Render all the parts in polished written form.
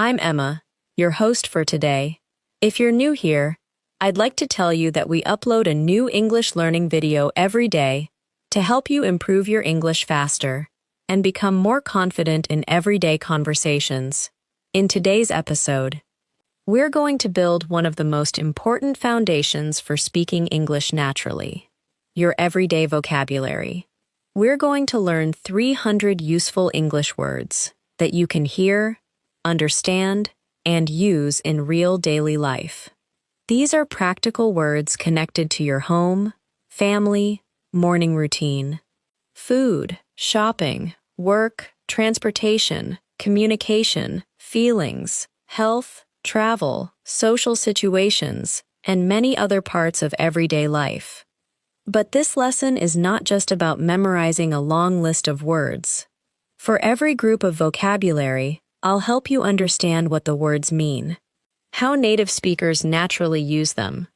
I'm Emma, your host for today. If you're new here, I'd like to tell you that we upload a new English learning video every day to help you improve your English faster and become more confident in everyday conversations. In today's episode, we're going to build one of the most important foundations for speaking English naturally, your everyday vocabulary. We're going to learn 300 useful English words that you can hear, understand, and use in real daily life. These are practical words connected to your home, family, morning routine, food, shopping, work, transportation, communication, feelings, health, travel, social situations, and many other parts of everyday life. But this lesson is not just about memorizing a long list of words. For every group of vocabulary, I'll help you understand what the words mean, how native speakers naturally use them,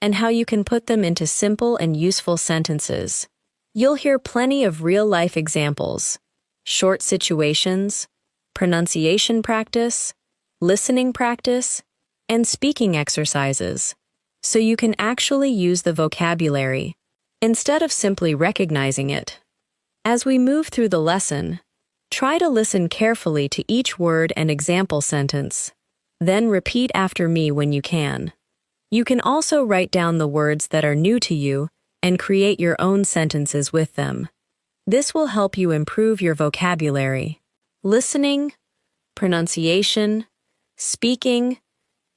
and how you can put them into simple and useful sentences. You'll hear plenty of real-life examples, short situations, pronunciation practice, listening practice, and speaking exercises, so you can actually use the vocabulary instead of simply recognizing it. As we move through the lesson, try to listen carefully to each word and example sentence, then repeat after me when you can. You can also write down the words that are new to you and create your own sentences with them. This will help you improve your vocabulary, listening, pronunciation, speaking,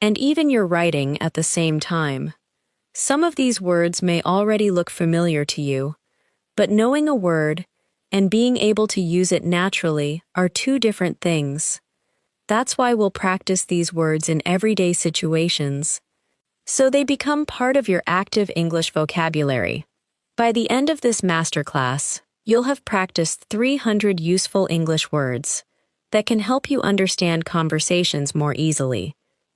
and even your writing at the same time. Some of these words may already look familiar to you, but knowing a word and being able to use it naturally are two different things. That's why we'll practice these words in everyday situations, so they become part of your active English vocabulary. By the end of this masterclass, you'll have practiced 300 useful English words that can help you understand conversations more easily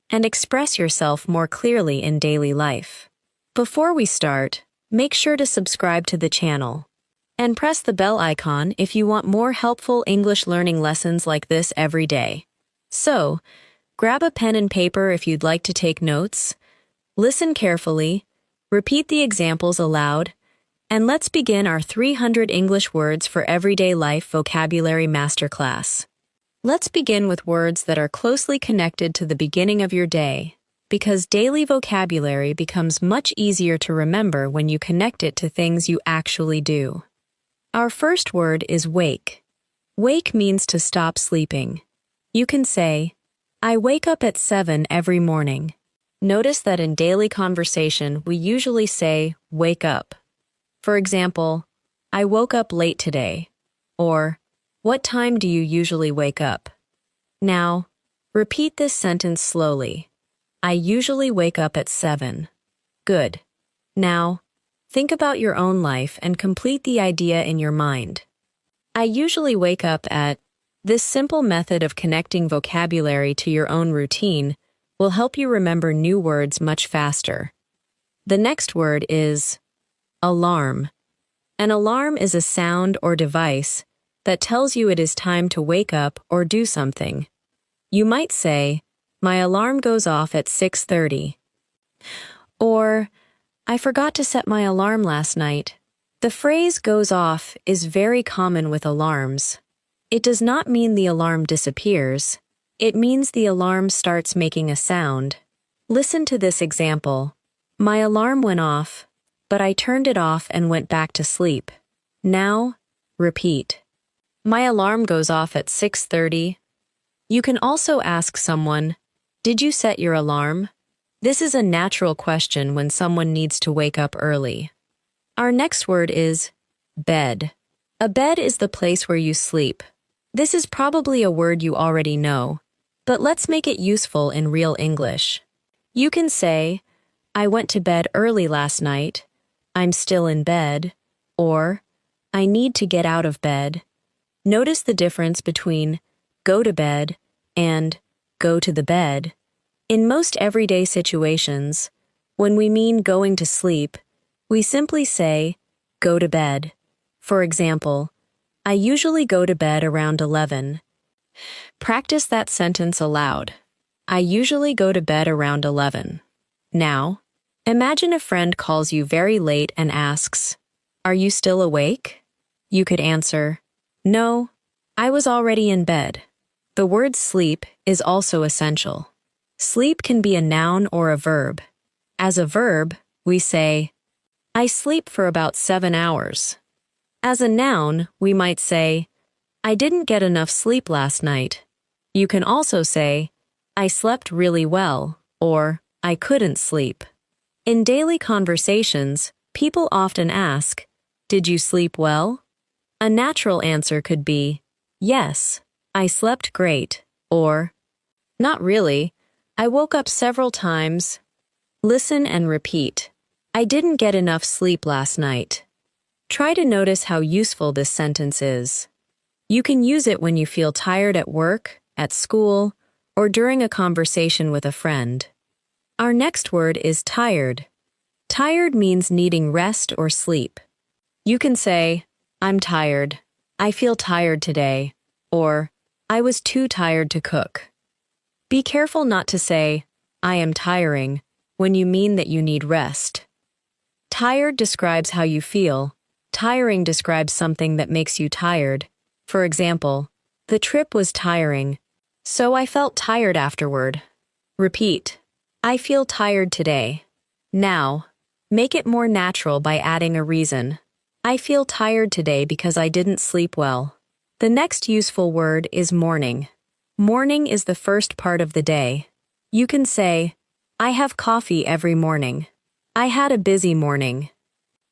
and express yourself more clearly in daily life. Before we start, make sure to subscribe to the channel and press the bell icon if you want more helpful English learning lessons like this every day. So, grab a pen and paper if you'd like to take notes, listen carefully, repeat the examples aloud, and let's begin our 300 English words for everyday life vocabulary masterclass. Let's begin with words that are closely connected to the beginning of your day, because daily vocabulary becomes much easier to remember when you connect it to things you actually do. Our first word is wake. Wake means to stop sleeping. You can say, I wake up at 7 every morning. Notice that in daily conversation, we usually say, wake up. For example, I woke up late today, or, what time do you usually wake up? Now, repeat this sentence slowly. I usually wake up at 7. Good. Now, think about your own life and complete the idea in your mind. I usually wake up at. This simple method of connecting vocabulary to your own routine will help you remember new words much faster. The next word is alarm. An alarm is a sound or device that tells you it is time to wake up or do something. You might say, my alarm goes off at 6:30. Or, I forgot to set my alarm last night. The phrase goes off is very common with alarms. It does not mean the alarm disappears. It means the alarm starts making a sound. Listen to this example. My alarm went off, but I turned it off and went back to sleep. Now, repeat. My alarm goes off at 6:30. You can also ask someone, did you set your alarm? This is a natural question when someone needs to wake up early. Our next word is bed. A bed is the place where you sleep. This is probably a word you already know, but let's make it useful in real English. You can say, I went to bed early last night, I'm still in bed, or I need to get out of bed. Notice the difference between go to bed and go to the bed. In most everyday situations, when we mean going to sleep, we simply say, go to bed. For example, I usually go to bed around 11. Practice that sentence aloud. I usually go to bed around 11. Now, imagine a friend calls you very late and asks, "Are you still awake?" You could answer, "No, I was already in bed." The word sleep is also essential. Sleep can be a noun or a verb. As a verb, we say, I sleep for about 7 hours. As a noun, we might say, I didn't get enough sleep last night. You can also say, I slept really well, or I couldn't sleep. In daily conversations, people often ask, did you sleep well? A natural answer could be, yes, I slept great, or, not really, I woke up several times. Listen and repeat. I didn't get enough sleep last night. Try to notice how useful this sentence is. You can use it when you feel tired at work, at school, or during a conversation with a friend. Our next word is tired. Tired means needing rest or sleep. You can say, I'm tired. I feel tired today. Or, I was too tired to cook. Be careful not to say, I am tiring, when you mean that you need rest. Tired describes how you feel. Tiring describes something that makes you tired. For example, the trip was tiring, so I felt tired afterward. Repeat. I feel tired today. Now, make it more natural by adding a reason. I feel tired today because I didn't sleep well. The next useful word is morning. Morning is the first part of the day. You can say, I have coffee every morning. I had a busy morning.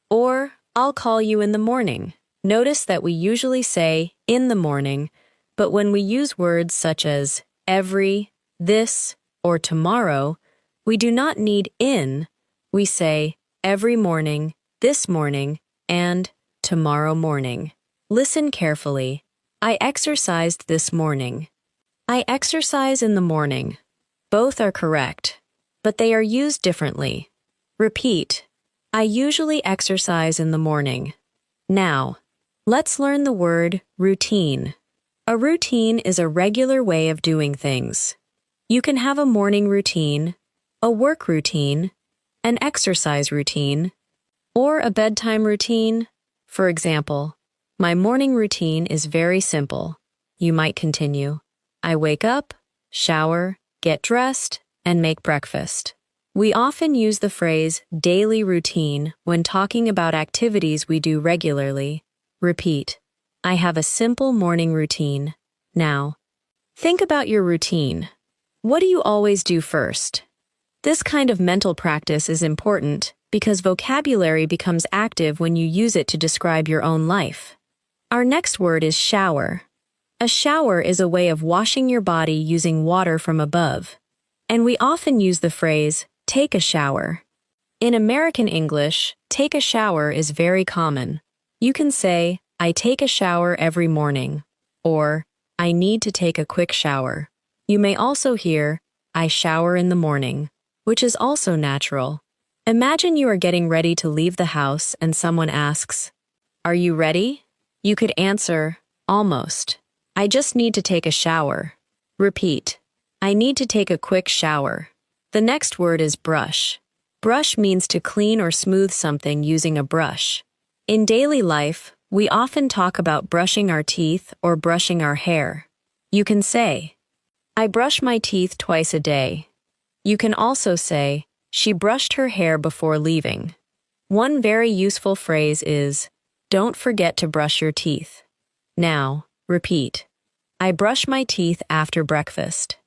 Or, I'll call you in the morning. Notice that we usually say in the morning, but when we use words such as every, this, or tomorrow, we do not need in. We say every morning, this morning, and tomorrow morning. Listen carefully. I exercised this morning. I exercise in the morning. Both are correct, but they are used differently. Repeat. I usually exercise in the morning. Now, let's learn the word routine. A routine is a regular way of doing things. You can have a morning routine, a work routine, an exercise routine, or a bedtime routine. For example, my morning routine is very simple. You might continue. I wake up, shower, get dressed, and make breakfast. We often use the phrase daily routine when talking about activities we do regularly. Repeat. I have a simple morning routine. Now, think about your routine. What do you always do first? This kind of mental practice is important because vocabulary becomes active when you use it to describe your own life. Our next word is shower. A shower is a way of washing your body using water from above. And we often use the phrase, take a shower. In American English, take a shower is very common. You can say, I take a shower every morning, or I need to take a quick shower. You may also hear, I shower in the morning, which is also natural. Imagine you are getting ready to leave the house and someone asks, are you ready? You could answer, almost. I just need to take a shower. Repeat. I need to take a quick shower. The next word is brush. Brush means to clean or smooth something using a brush. In daily life, we often talk about brushing our teeth or brushing our hair. You can say, I brush my teeth twice a day. You can also say, she brushed her hair before leaving. One very useful phrase is, don't forget to brush your teeth. Now, repeat. I brush my teeth after breakfast.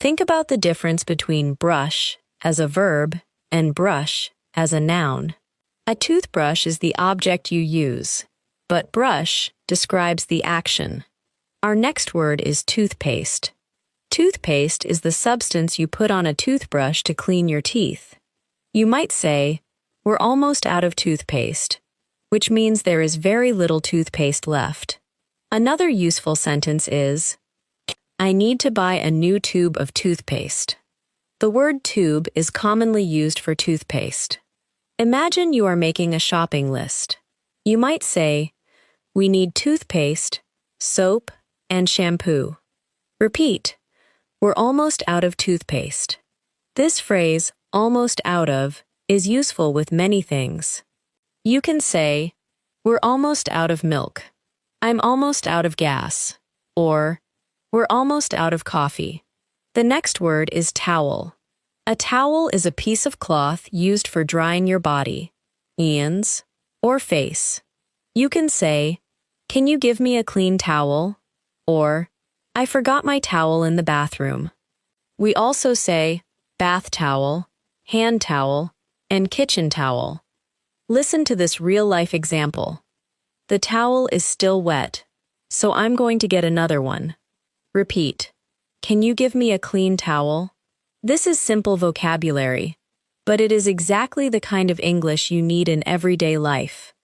Think about the difference between brush as a verb and brush as a noun. A toothbrush is the object you use, but brush describes the action. Our next word is toothpaste. Toothpaste is the substance you put on a toothbrush to clean your teeth. You might say, we're almost out of toothpaste, which means there is very little toothpaste left. Another useful sentence is, I need to buy a new tube of toothpaste. The word tube is commonly used for toothpaste. Imagine you are making a shopping list. You might say, we need toothpaste, soap, and shampoo. Repeat. We're almost out of toothpaste. This phrase, almost out of, is useful with many things. You can say, we're almost out of milk. I'm almost out of gas. Or, we're almost out of coffee. The next word is towel. A towel is a piece of cloth used for drying your body, hands, or face. You can say, can you give me a clean towel? Or, I forgot my towel in the bathroom. We also say bath towel, hand towel, and kitchen towel. Listen to this real-life example. The towel is still wet, so I'm going to get another one. Repeat. Can you give me a clean towel? This is simple vocabulary, but it is exactly the kind of English you need in everyday life.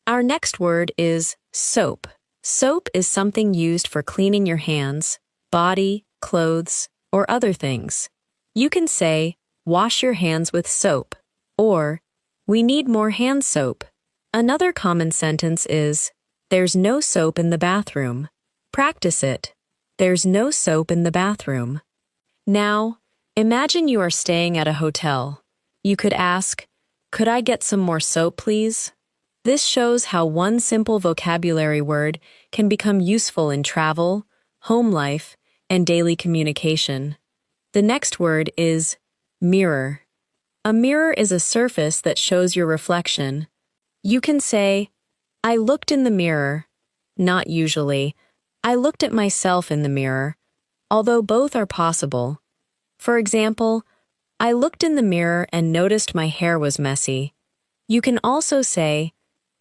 Our next word is soap. Soap is something used for cleaning your hands, body, clothes, or other things. You can say, wash your hands with soap, or we need more hand soap. Another common sentence is, there's no soap in the bathroom. Practice it. There's no soap in the bathroom. Now, imagine you are staying at a hotel. You could ask, could I get some more soap, please? This shows how one simple vocabulary word can become useful in travel, home life, and daily communication. The next word is mirror. A mirror is a surface that shows your reflection. You can say, I looked in the mirror. Not usually. I looked at myself in the mirror, although both are possible. For example, I looked in the mirror and noticed my hair was messy. You can also say,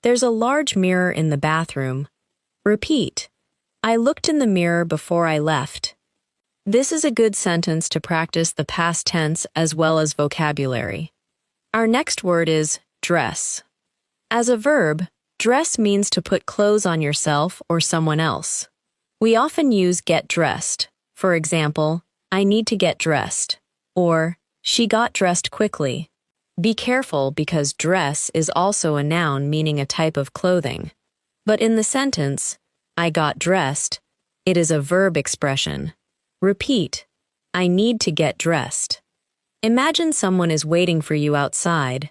there's a large mirror in the bathroom. Repeat. I looked in the mirror before I left. This is a good sentence to practice the past tense as well as vocabulary. Our next word is dress. As a verb, dress means to put clothes on yourself or someone else. We often use get dressed. For example, I need to get dressed. Or, she got dressed quickly. Be careful because dress is also a noun meaning a type of clothing. But in the sentence, I got dressed, it is a verb expression. Repeat, I need to get dressed. Imagine someone is waiting for you outside.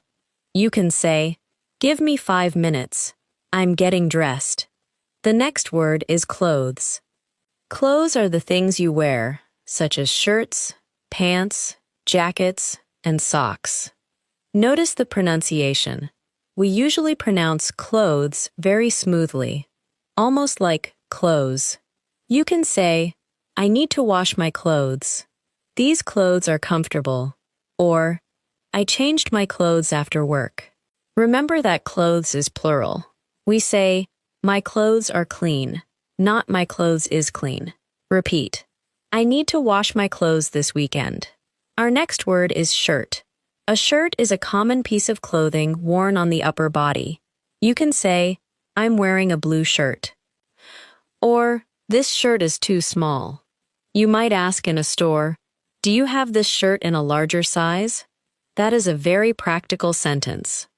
You can say, give me 5 minutes. I'm getting dressed. The next word is clothes. Clothes are the things you wear, such as shirts, pants, jackets, and socks. Notice the pronunciation. We usually pronounce clothes very smoothly, almost like clothes. You can say, I need to wash my clothes. These clothes are comfortable. Or, I changed my clothes after work. Remember that clothes is plural. We say, my clothes are clean, not my clothes is clean. Repeat. I need to wash my clothes this weekend. Our next word is shirt. A shirt is a common piece of clothing worn on the upper body. You can say, I'm wearing a blue shirt. Or, this shirt is too small. You might ask in a store, do you have this shirt in a larger size? That is a very practical sentence.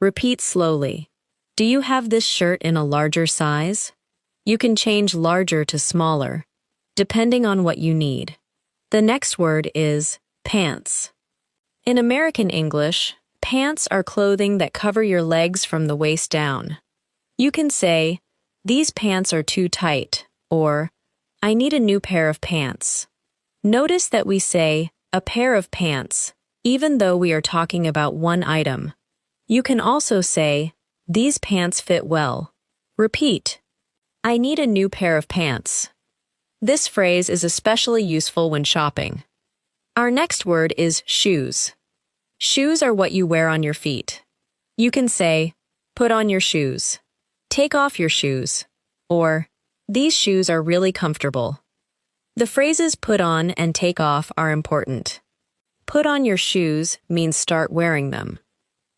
Repeat slowly. Do you have this shirt in a larger size? You can change larger to smaller, depending on what you need. The next word is pants. In American English, pants are clothing that cover your legs from the waist down. You can say, these pants are too tight, or I need a new pair of pants. Notice that we say a pair of pants, even though we are talking about one item. You can also say, these pants fit well. Repeat. I need a new pair of pants. This phrase is especially useful when shopping. Our next word is shoes. Shoes are what you wear on your feet. You can say, put on your shoes. Take off your shoes. Or, these shoes are really comfortable. The phrases put on and take off are important. Put on your shoes means start wearing them.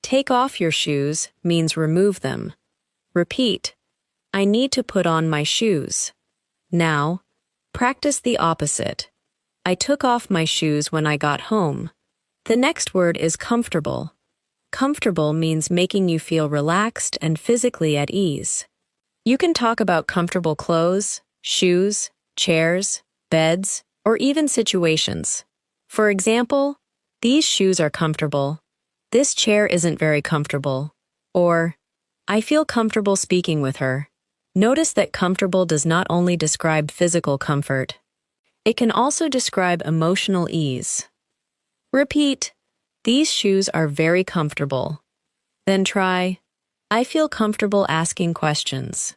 Take off your shoes means remove them. Repeat. I need to put on my shoes. Now, practice the opposite. I took off my shoes when I got home. The next word is comfortable. Comfortable means making you feel relaxed and physically at ease. You can talk about comfortable clothes, shoes, chairs, beds, or even situations. For example, these shoes are comfortable. This chair isn't very comfortable. Or, I feel comfortable speaking with her. Notice that comfortable does not only describe physical comfort. It can also describe emotional ease. Repeat, these shoes are very comfortable. Then try, I feel comfortable asking questions.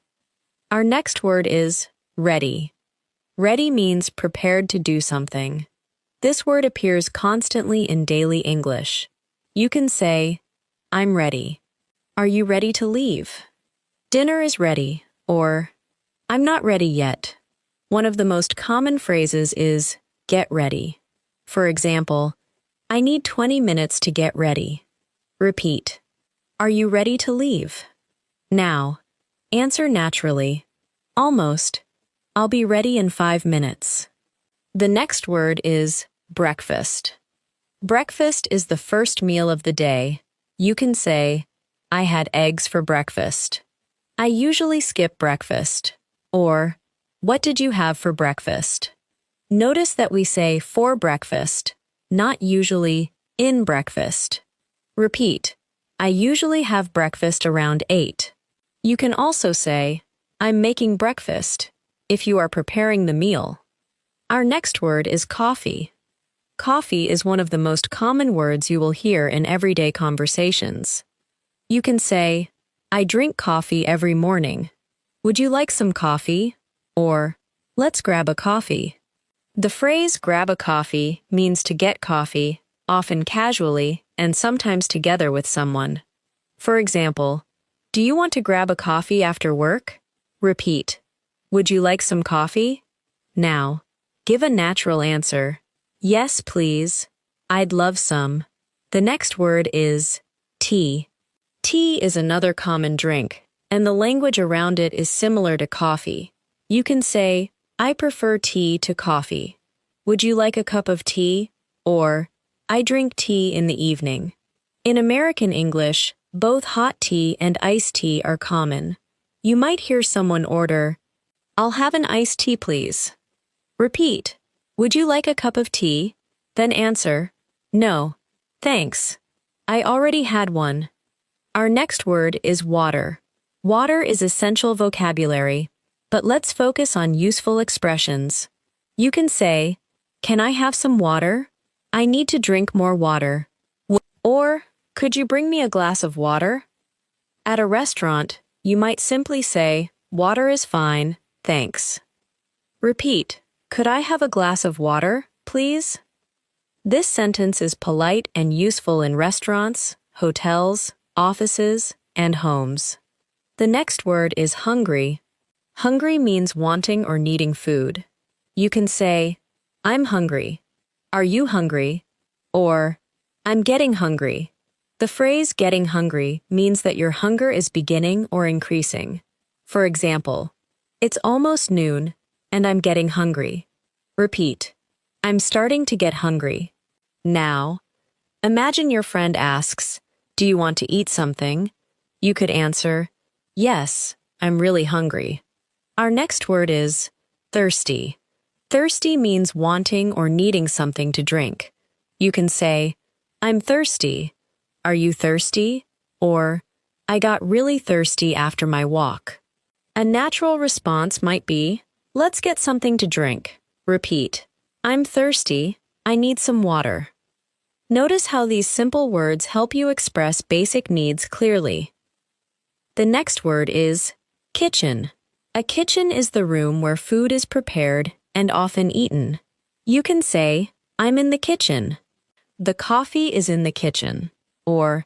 Our next word is ready. Ready means prepared to do something. This word appears constantly in daily English. You can say, I'm ready. Are you ready to leave? Dinner is ready, or I'm not ready yet. One of the most common phrases is get ready. For example, I need 20 minutes to get ready. Repeat, are you ready to leave? Now, answer naturally. Almost. I'll be ready in 5 minutes. The next word is breakfast. Breakfast is the first meal of the day. You can say, I had eggs for breakfast. I usually skip breakfast. Or, what did you have for breakfast? Notice that we say for breakfast, not usually in breakfast. Repeat, I usually have breakfast around 8. You can also say, I'm making breakfast, if you are preparing the meal. Our next word is coffee. Coffee is one of the most common words you will hear in everyday conversations. You can say, I drink coffee every morning. Would you like some coffee? Or, let's grab a coffee. The phrase grab a coffee means to get coffee, often casually and sometimes together with someone. For example, do you want to grab a coffee after work? Repeat, would you like some coffee? Now, give a natural answer. Yes, please. I'd love some. The next word is tea. Tea is another common drink, and the language around it is similar to coffee. You can say, I prefer tea to coffee. Would you like a cup of tea? Or, I drink tea in the evening. In American English, both hot tea and iced tea are common. You might hear someone order, I'll have an iced tea, please. Repeat, would you like a cup of tea? Then answer, no, thanks. I already had one. Our next word is water. Water is essential vocabulary, but let's focus on useful expressions. You can say, can I have some water? I need to drink more water. Or, could you bring me a glass of water? At a restaurant, you might simply say, water is fine, thanks. Repeat, could I have a glass of water, please? This sentence is polite and useful in restaurants, hotels, offices, and homes. The next word is hungry. Hungry means wanting or needing food. You can say, I'm hungry. Are you hungry? Or, I'm getting hungry. The phrase getting hungry means that your hunger is beginning or increasing. For example, it's almost noon, and I'm getting hungry. Repeat, I'm starting to get hungry. Now, imagine your friend asks, do you want to eat something? You could answer, yes, I'm really hungry. Our next word is thirsty. Thirsty means wanting or needing something to drink. You can say, I'm thirsty. Are you thirsty? Or, I got really thirsty after my walk. A natural response might be, let's get something to drink. Repeat, I'm thirsty. I need some water. Notice how these simple words help you express basic needs clearly. The next word is kitchen. A kitchen is the room where food is prepared and often eaten. You can say, I'm in the kitchen. The coffee is in the kitchen. Or,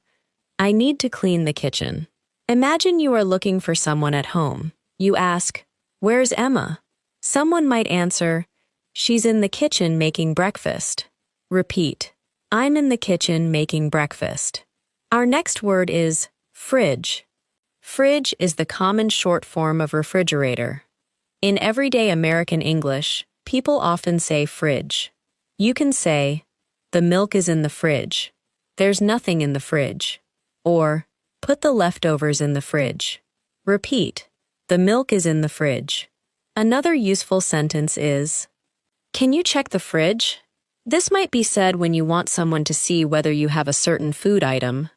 I need to clean the kitchen. Imagine you are looking for someone at home. You ask, where's Emma? Someone might answer, she's in the kitchen making breakfast. Repeat, I'm in the kitchen making breakfast. Our next word is fridge. Fridge is the common short form of refrigerator. In everyday American English, people often say fridge. You can say, the milk is in the fridge. There's nothing in the fridge. Or, put the leftovers in the fridge. Repeat, the milk is in the fridge. Another useful sentence is, Can you check the fridge? This might be said when you want someone to see whether you have a certain food item.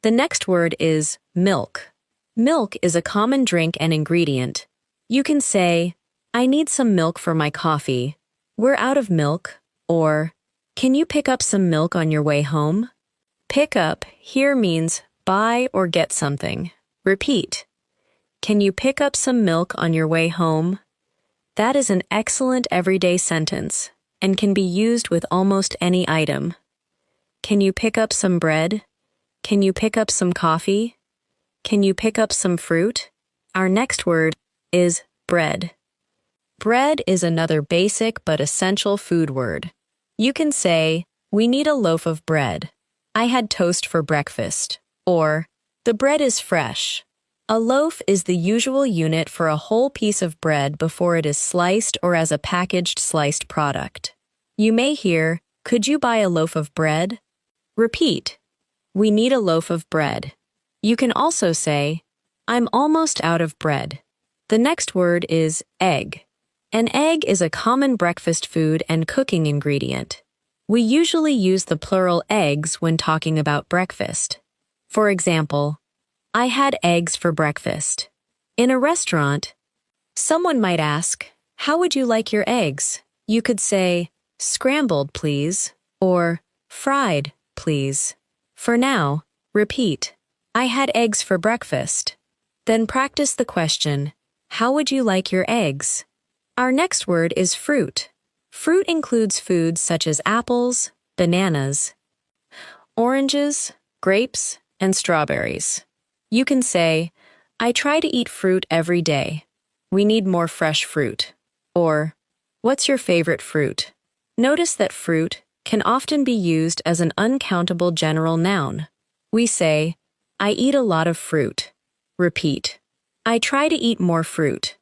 The next word is milk. Milk is a common drink and ingredient. You can say, I need some milk for my coffee. We're out of milk. Or, can you pick up some milk on your way home? Pick up here means buy or get something. Repeat. Can you pick up some milk on your way home? That is an excellent everyday sentence and can be used with almost any item. Can you pick up some bread? Can you pick up some coffee? Can you pick up some fruit? Our next word is bread. Bread is another basic but essential food word. You can say, we need a loaf of bread. I had toast for breakfast. Or, the bread is fresh. A loaf is the usual unit for a whole piece of bread before it is sliced or as a packaged sliced product. You may hear, could you buy a loaf of bread? Repeat. We need a loaf of bread. You can also say, I'm almost out of bread. The next word is egg. An egg is a common breakfast food and cooking ingredient. We usually use the plural eggs when talking about breakfast. For example, I had eggs for breakfast. In a restaurant, someone might ask, how would you like your eggs? You could say, scrambled, please, or fried, please. For now, repeat, I had eggs for breakfast. Then practice the question, how would you like your eggs? Our next word is fruit. Fruit includes foods such as apples, bananas, oranges, grapes, and strawberries. You can say, I try to eat fruit every day. We need more fresh fruit. Or, what's your favorite fruit? Notice that fruit can often be used as an uncountable general noun. We say, I eat a lot of fruit. Repeat, I try to eat more fruit.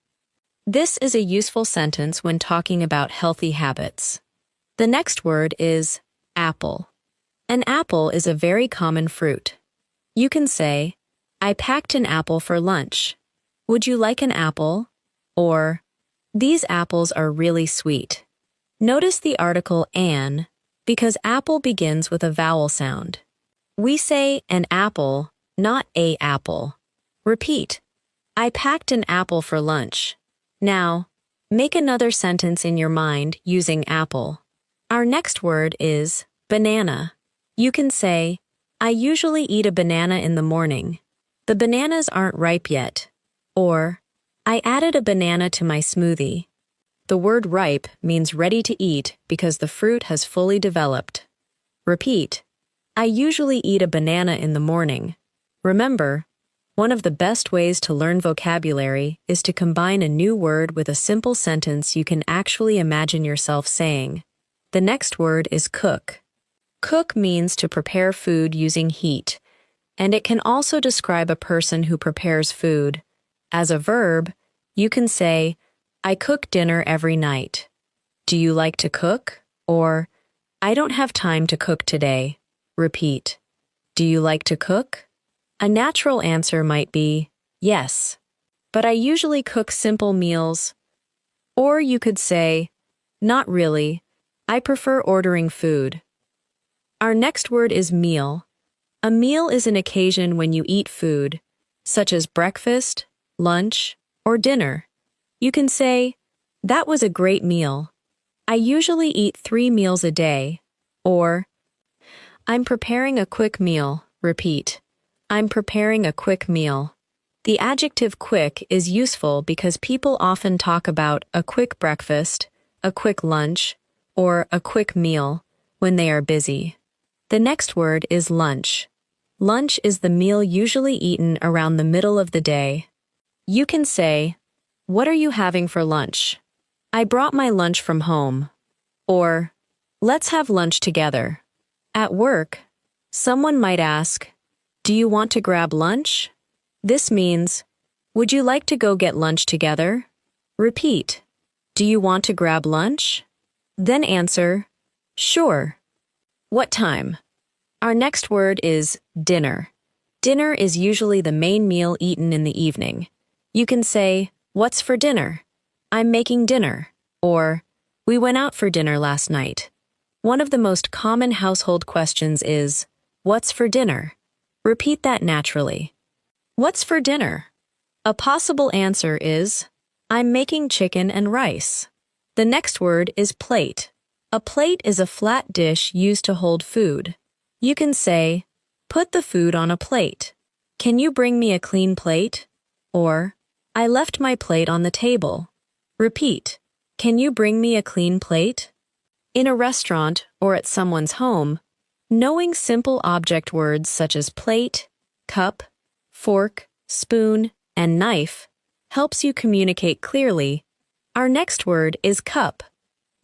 This is a useful sentence when talking about healthy habits. The next word is apple. An apple is a very common fruit. You can say, I packed an apple for lunch. Would you like an apple? Or, these apples are really sweet. Notice the article an because apple begins with a vowel sound. We say an apple, not a apple. Repeat, I packed an apple for lunch. Now, make another sentence in your mind using apple. Our next word is banana. You can say, I usually eat a banana in the morning. The bananas aren't ripe yet. Or, I added a banana to my smoothie. The word ripe means ready to eat because the fruit has fully developed. Repeat, I usually eat a banana in the morning. Remember, one of the best ways to learn vocabulary is to combine a new word with a simple sentence you can actually imagine yourself saying. The next word is cook. Cook means to prepare food using heat, and it can also describe a person who prepares food. As a verb, you can say, I cook dinner every night. Do you like to cook? Or, I don't have time to cook today. Repeat, do you like to cook? A natural answer might be, yes, but I usually cook simple meals. Or you could say, not really, I prefer ordering food. Our next word is meal. A meal is an occasion when you eat food, such as breakfast, lunch, or dinner. You can say, that was a great meal. I usually eat 3 meals a day. Or, I'm preparing a quick meal. Repeat, I'm preparing a quick meal. The adjective quick is useful because people often talk about a quick breakfast, a quick lunch, or a quick meal when they are busy. The next word is lunch. Lunch is the meal usually eaten around the middle of the day. You can say, what are you having for lunch? I brought my lunch from home. Or, let's have lunch together. At work, someone might ask, do you want to grab lunch? This means, would you like to go get lunch together? Repeat, do you want to grab lunch? Then answer, sure. What time? Our next word is dinner. Dinner is usually the main meal eaten in the evening. You can say, what's for dinner? I'm making dinner. Or, We went out for dinner last night. One of the most common household questions is, "What's for dinner?" Repeat that naturally. What's for dinner? A possible answer is, "I'm making chicken and rice." The next word is plate. A plate is a flat dish used to hold food. You can say, "Put the food on a plate." "Can you bring me a clean plate?" Or, "I left my plate on the table." Repeat, "Can you bring me a clean plate?" In a restaurant or at someone's home, knowing simple object words such as plate, cup, fork, spoon, and knife helps you communicate clearly. Our next word is cup.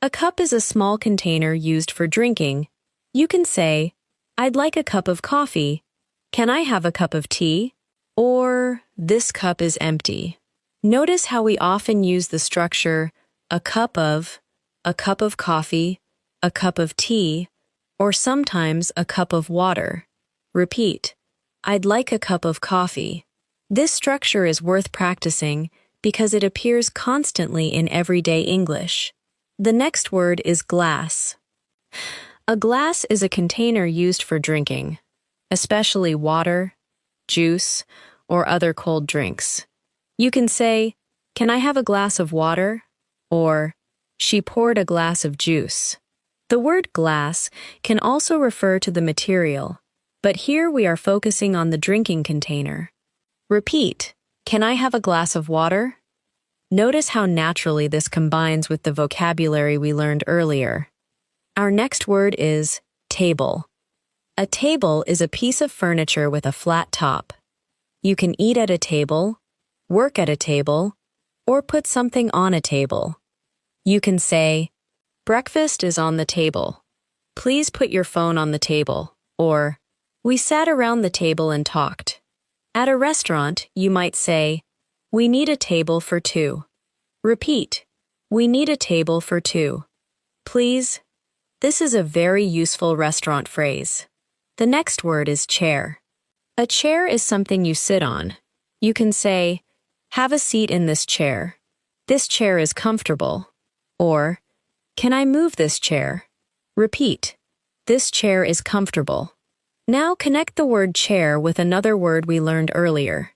A cup is a small container used for drinking. You can say, "I'd like a cup of coffee." "Can I have a cup of tea?" Or, "This cup is empty." Notice how we often use the structure a cup of coffee, a cup of tea, or sometimes a cup of water. Repeat, "I'd like a cup of coffee." This structure is worth practicing because it appears constantly in everyday English. The next word is glass. A glass is a container used for drinking, especially water, juice, or other cold drinks. You can say, "Can I have a glass of water?" Or, "She poured a glass of juice." The word glass can also refer to the material, but here we are focusing on the drinking container. Repeat, "Can I have a glass of water?" Notice how naturally this combines with the vocabulary we learned earlier. Our next word is table. A table is a piece of furniture with a flat top. You can eat at a table, work at a table, or put something on a table. You can say, "Breakfast is on the table. Please put your phone on the table." Or, "We sat around the table and talked." At a restaurant, you might say, "We need a table for two." Repeat, "We need a table for two." Please. This is a very useful restaurant phrase. The next word is chair. A chair is something you sit on. You can say, "Have a seat in this chair. This chair is comfortable." Or, "Can I move this chair?" Repeat, "This chair is comfortable." Now connect the word chair with another word we learned earlier.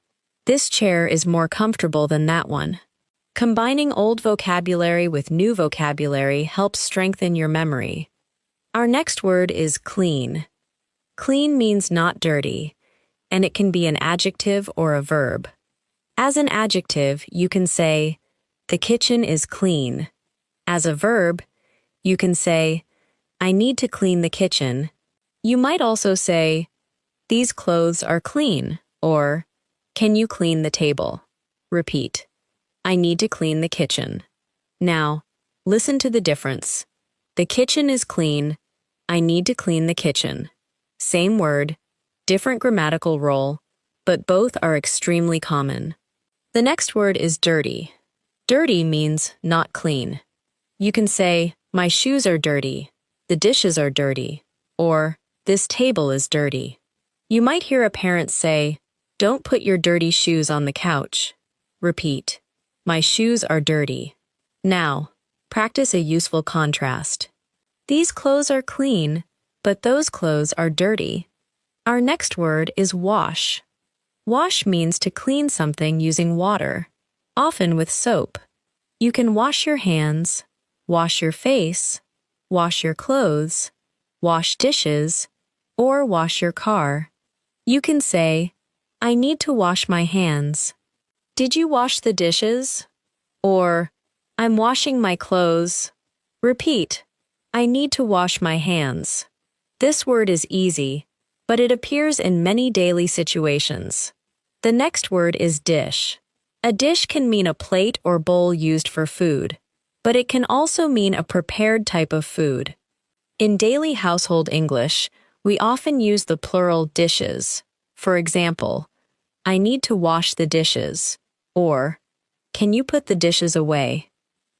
This chair is more comfortable than that one. Combining old vocabulary with new vocabulary helps strengthen your memory. Our next word is clean. Clean means not dirty, and it can be an adjective or a verb. As an adjective, you can say, "The kitchen is clean." As a verb, you can say, "I need to clean the kitchen." You might also say, "These clothes are clean," or, "Can you clean the table?" Repeat, "I need to clean the kitchen." Now, listen to the difference. The kitchen is clean. I need to clean the kitchen. Same word, different grammatical role, but both are extremely common. The next word is dirty. Dirty means not clean. You can say, "My shoes are dirty," "The dishes are dirty," or "This table is dirty." You might hear a parent say, "Don't put your dirty shoes on the couch." Repeat, "My shoes are dirty." Now, practice a useful contrast. These clothes are clean, but those clothes are dirty. Our next word is wash. Wash means to clean something using water, often with soap. You can wash your hands, wash your face, wash your clothes, wash dishes, or wash your car. You can say, "I need to wash my hands." "Did you wash the dishes?" Or, "I'm washing my clothes." Repeat, "I need to wash my hands." This word is easy, but it appears in many daily situations. The next word is dish. A dish can mean a plate or bowl used for food, but it can also mean a prepared type of food. In daily household English, we often use the plural dishes. For example, "I need to wash the dishes," or "Can you put the dishes away?"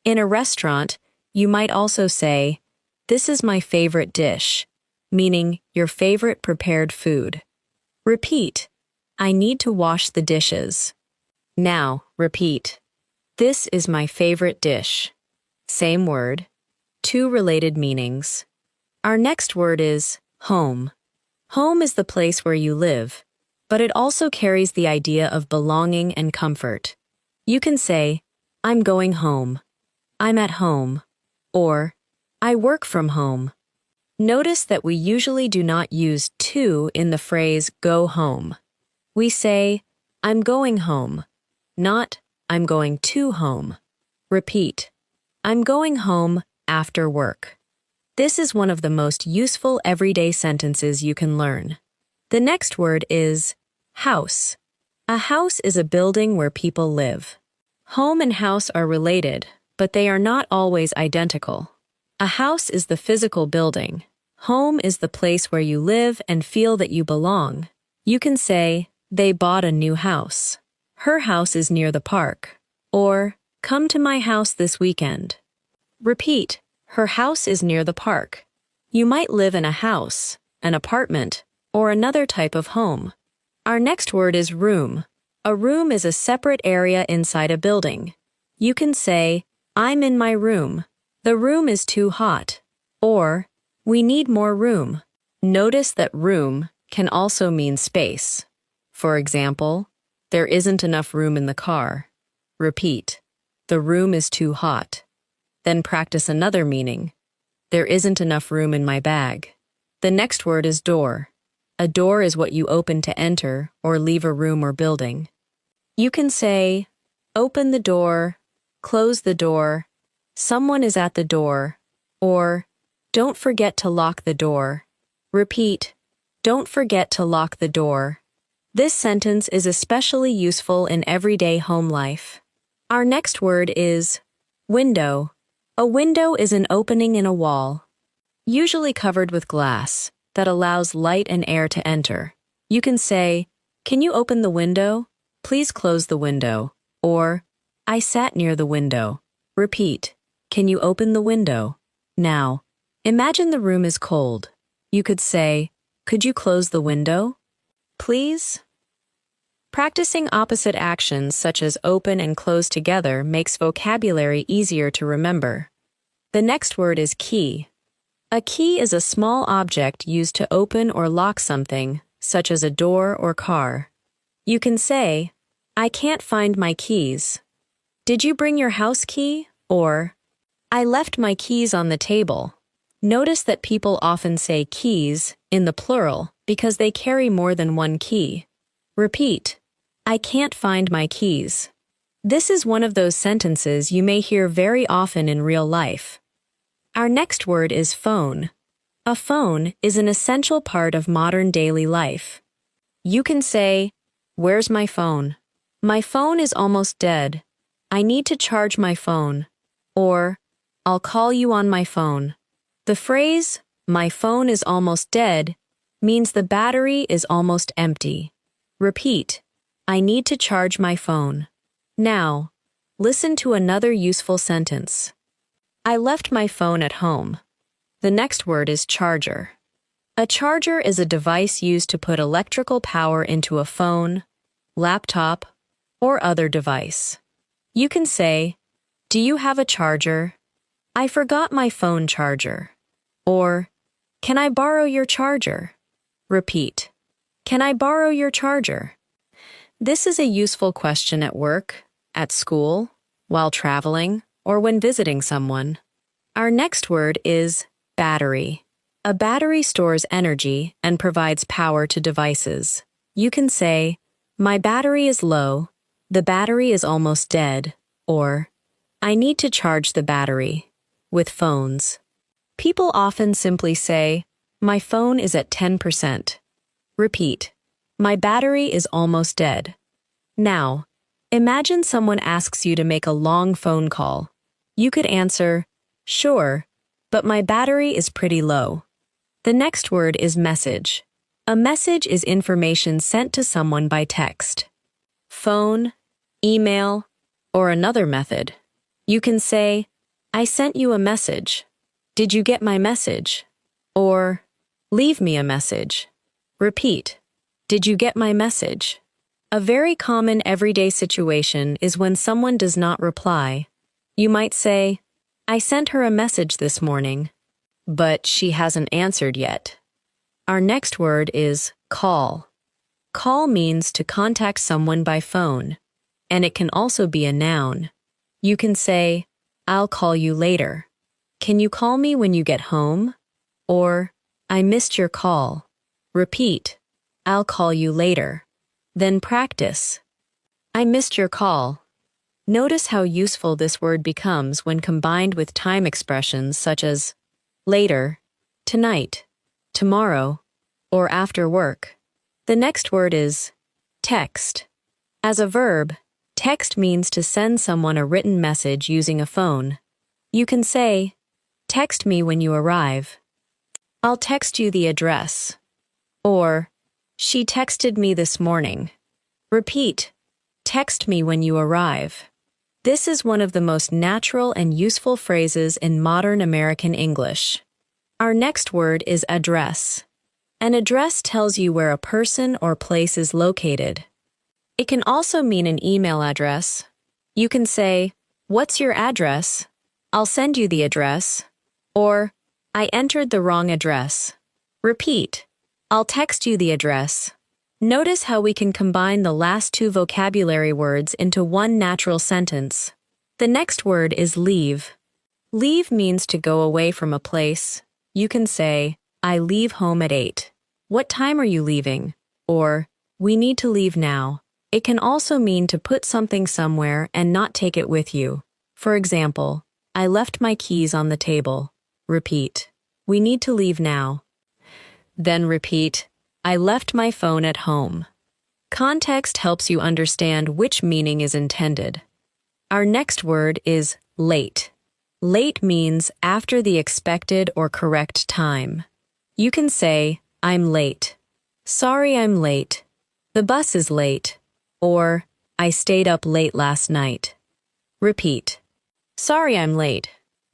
In a restaurant, you might also say, "This is my favorite dish," meaning your favorite prepared food. Repeat, "I need to wash the dishes." Now, repeat, "This is my favorite dish." Same word, two related meanings. Our next word is home. Home is the place where you live, but it also carries the idea of belonging and comfort. You can say, I'm going home, I'm at home, or I work from home. Notice that we usually do not use to in the phrase go home. We say, I'm going home, not I'm going to home. Repeat, I'm going home after work. This is one of the most useful everyday sentences you can learn. The next word is house. A house is a building where people live. Home and house are related, but they are not always identical. A house is the physical building. Home is the place where you live and feel that you belong. You can say, they bought a new house. Her house is near the park. Or, come to my house this weekend. Repeat, her house is near the park. You might live in a house, an apartment, or another type of home. Our next word is room. A room is a separate area inside a building. You can say, I'm in my room. The room is too hot. Or, we need more room. Notice that room can also mean space. For example, there isn't enough room in the car. Repeat, the room is too hot. Then practice another meaning. There isn't enough room in my bag. The next word is door. A door is what you open to enter or leave a room or building. You can say, open the door, close the door, someone is at the door, or don't forget to lock the door. Repeat, don't forget to lock the door. This sentence is especially useful in everyday home life. Our next word is window. A window is an opening in a wall, usually covered with glass, that allows light and air to enter. You can say, can you open the window? Please close the window. Or, I sat near the window. Repeat, can you open the window? Now, imagine the room is cold. You could say, could you close the window? Please? Practicing opposite actions such as open and close together makes vocabulary easier to remember. The next word is key. A key is a small object used to open or lock something, such as a door or car. You can say, I can't find my keys. Did you bring your house key? Or, I left my keys on the table. Notice that people often say keys in the plural because they carry more than one key. Repeat, I can't find my keys. This is one of those sentences you may hear very often in real life. Our next word is phone. A phone is an essential part of modern daily life. You can say, where's my phone? My phone is almost dead. I need to charge my phone. Or, I'll call you on my phone. The phrase, my phone is almost dead, means the battery is almost empty. Repeat, I need to charge my phone. Now, listen to another useful sentence. I left my phone at home. The next word is charger. A charger is a device used to put electrical power into a phone, laptop, or other device. You can say, do you have a charger? I forgot my phone charger. Or, can I borrow your charger? Repeat, can I borrow your charger? This is a useful question at work, at school, while traveling, or when visiting someone. Our next word is battery. A battery stores energy and provides power to devices. You can say, my battery is low, the battery is almost dead, or I need to charge the battery. With phones, people often simply say, my phone is at 10%. Repeat, my battery is almost dead. Now, imagine someone asks you to make a long phone call. You could answer, sure, but my battery is pretty low. The next word is message. A message is information sent to someone by text, phone, email, or another method. You can say, I sent you a message. Did you get my message? Or, leave me a message. Repeat, did you get my message? A very common everyday situation is when someone does not reply. You might say, I sent her a message this morning, but she hasn't answered yet. Our next word is call. Call means to contact someone by phone, and it can also be a noun. You can say, I'll call you later. Can you call me when you get home? Or, I missed your call. Repeat, I'll call you later. Then practice. I missed your call. Notice how useful this word becomes when combined with time expressions such as later, tonight, tomorrow, or after work. The next word is text. As a verb, text means to send someone a written message using a phone. You can say, text me when you arrive. I'll text you the address. Or, she texted me this morning. Repeat, text me when you arrive. This is one of the most natural and useful phrases in modern American English. Our next word is address. An address tells you where a person or place is located. It can also mean an email address. You can say, what's your address? I'll send you the address. Or, I entered the wrong address. Repeat, I'll text you the address. Notice how we can combine the last two vocabulary words into one natural sentence. The next word is leave. Leave means to go away from a place. You can say, I leave home at 8. What time are you leaving? Or, we need to leave now. It can also mean to put something somewhere and not take it with you. For example, I left my keys on the table. Repeat, we need to leave now. Then repeat, I left my phone at home. Context helps you understand which meaning is intended. Our next word is late. Late means after the expected or correct time. You can say, I'm late. Sorry, I'm late. The bus is late. Or, I stayed up late last night. Repeat. Sorry, I'm late.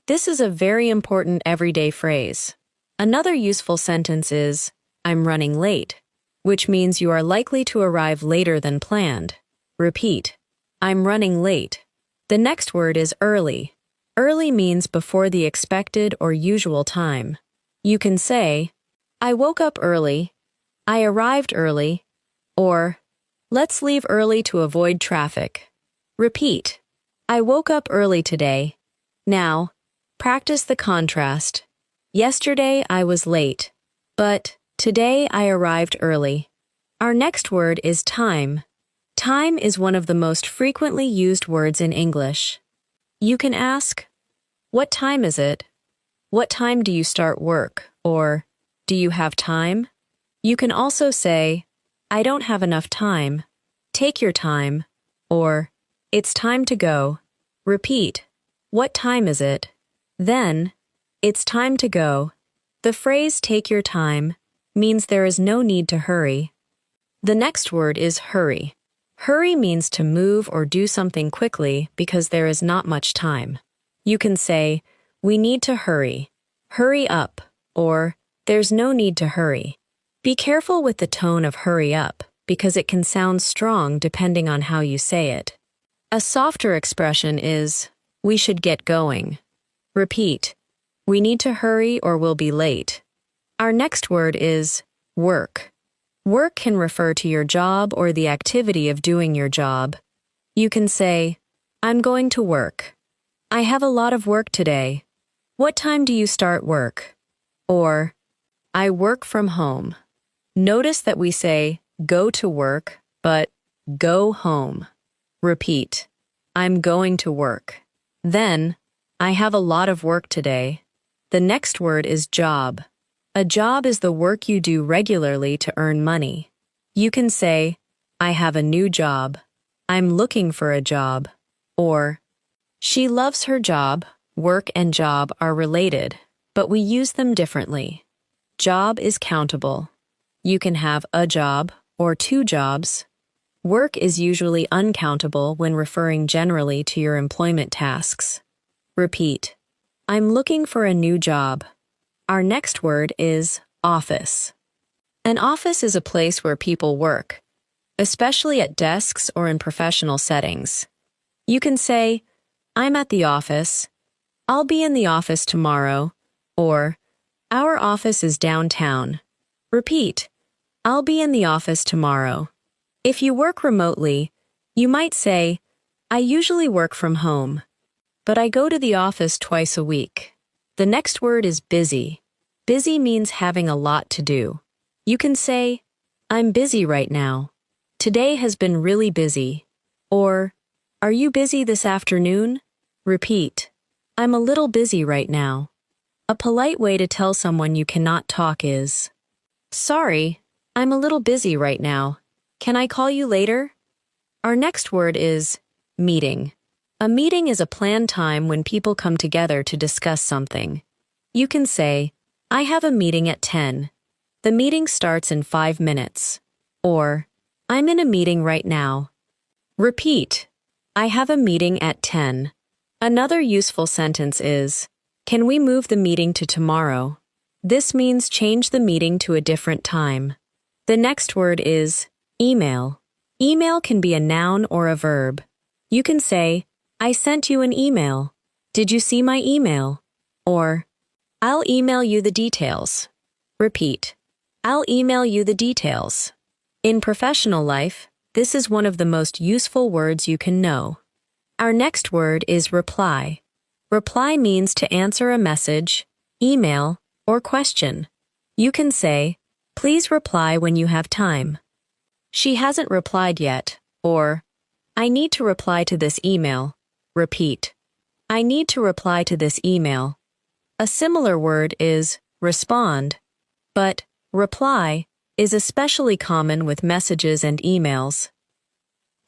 This is a very important everyday phrase. Another useful sentence is, I'm running late, which means you are likely to arrive later than planned. Repeat. I'm running late. The next word is early. Early means before the expected or usual time. You can say, I woke up early, I arrived early, or, let's leave early to avoid traffic. Repeat, I woke up early today. Now, practice the contrast. Yesterday I was late, but today I arrived early. Our next word is time. Time is one of the most frequently used words in English. You can ask, what time is it? What time do you start work? Or, do you have time? You can also say, I don't have enough time. Take your time. Or, it's time to go. Repeat, what time is it? Then, it's time to go. The phrase take your time means there is no need to hurry. The next word is hurry. Hurry means to move or do something quickly because there is not much time. You can say, we need to hurry. Hurry up. Or, there's no need to hurry. Be careful with the tone of hurry up because it can sound strong depending on how you say it. A softer expression is, we should get going. Repeat, we need to hurry or we'll be late. Our next word is work. Work can refer to your job or the activity of doing your job. You can say, I'm going to work. I have a lot of work today. What time do you start work? Or, I work from home. Notice that we say go to work, but go home. Repeat, I'm going to work. Then, I have a lot of work today. The next word is job. A job is the work you do regularly to earn money. You can say, I have a new job. I'm looking for a job. Or, she loves her job. Work and job are related, but we use them differently. Job is countable. You can have a job or two jobs. Work is usually uncountable when referring generally to your employment tasks. Repeat, I'm looking for a new job. Our next word is office. An office is a place where people work, especially at desks or in professional settings. You can say, I'm at the office. I'll be in the office tomorrow, or our office is downtown. Repeat, I'll be in the office tomorrow. If you work remotely, you might say, I usually work from home, but I go to the office twice a week. The next word is busy. Busy means having a lot to do. You can say, I'm busy right now. Today has been really busy. Or, are you busy this afternoon? Repeat, I'm a little busy right now. A polite way to tell someone you cannot talk is, sorry, I'm a little busy right now. Can I call you later? Our next word is meeting. A meeting is a planned time when people come together to discuss something. You can say, I have a meeting at 10. The meeting starts in 5 minutes. Or, I'm in a meeting right now. Repeat, I have a meeting at 10. Another useful sentence is, can we move the meeting to tomorrow? This means change the meeting to a different time. The next word is email. Email can be a noun or a verb. You can say, I sent you an email. Did you see my email? Or, I'll email you the details. Repeat, I'll email you the details. In professional life, this is one of the most useful words you can know. Our next word is reply. Reply means to answer a message, email, or question. You can say, please reply when you have time. She hasn't replied yet, or, I need to reply to this email. Repeat, I need to reply to this email. A similar word is respond, but reply is especially common with messages and emails.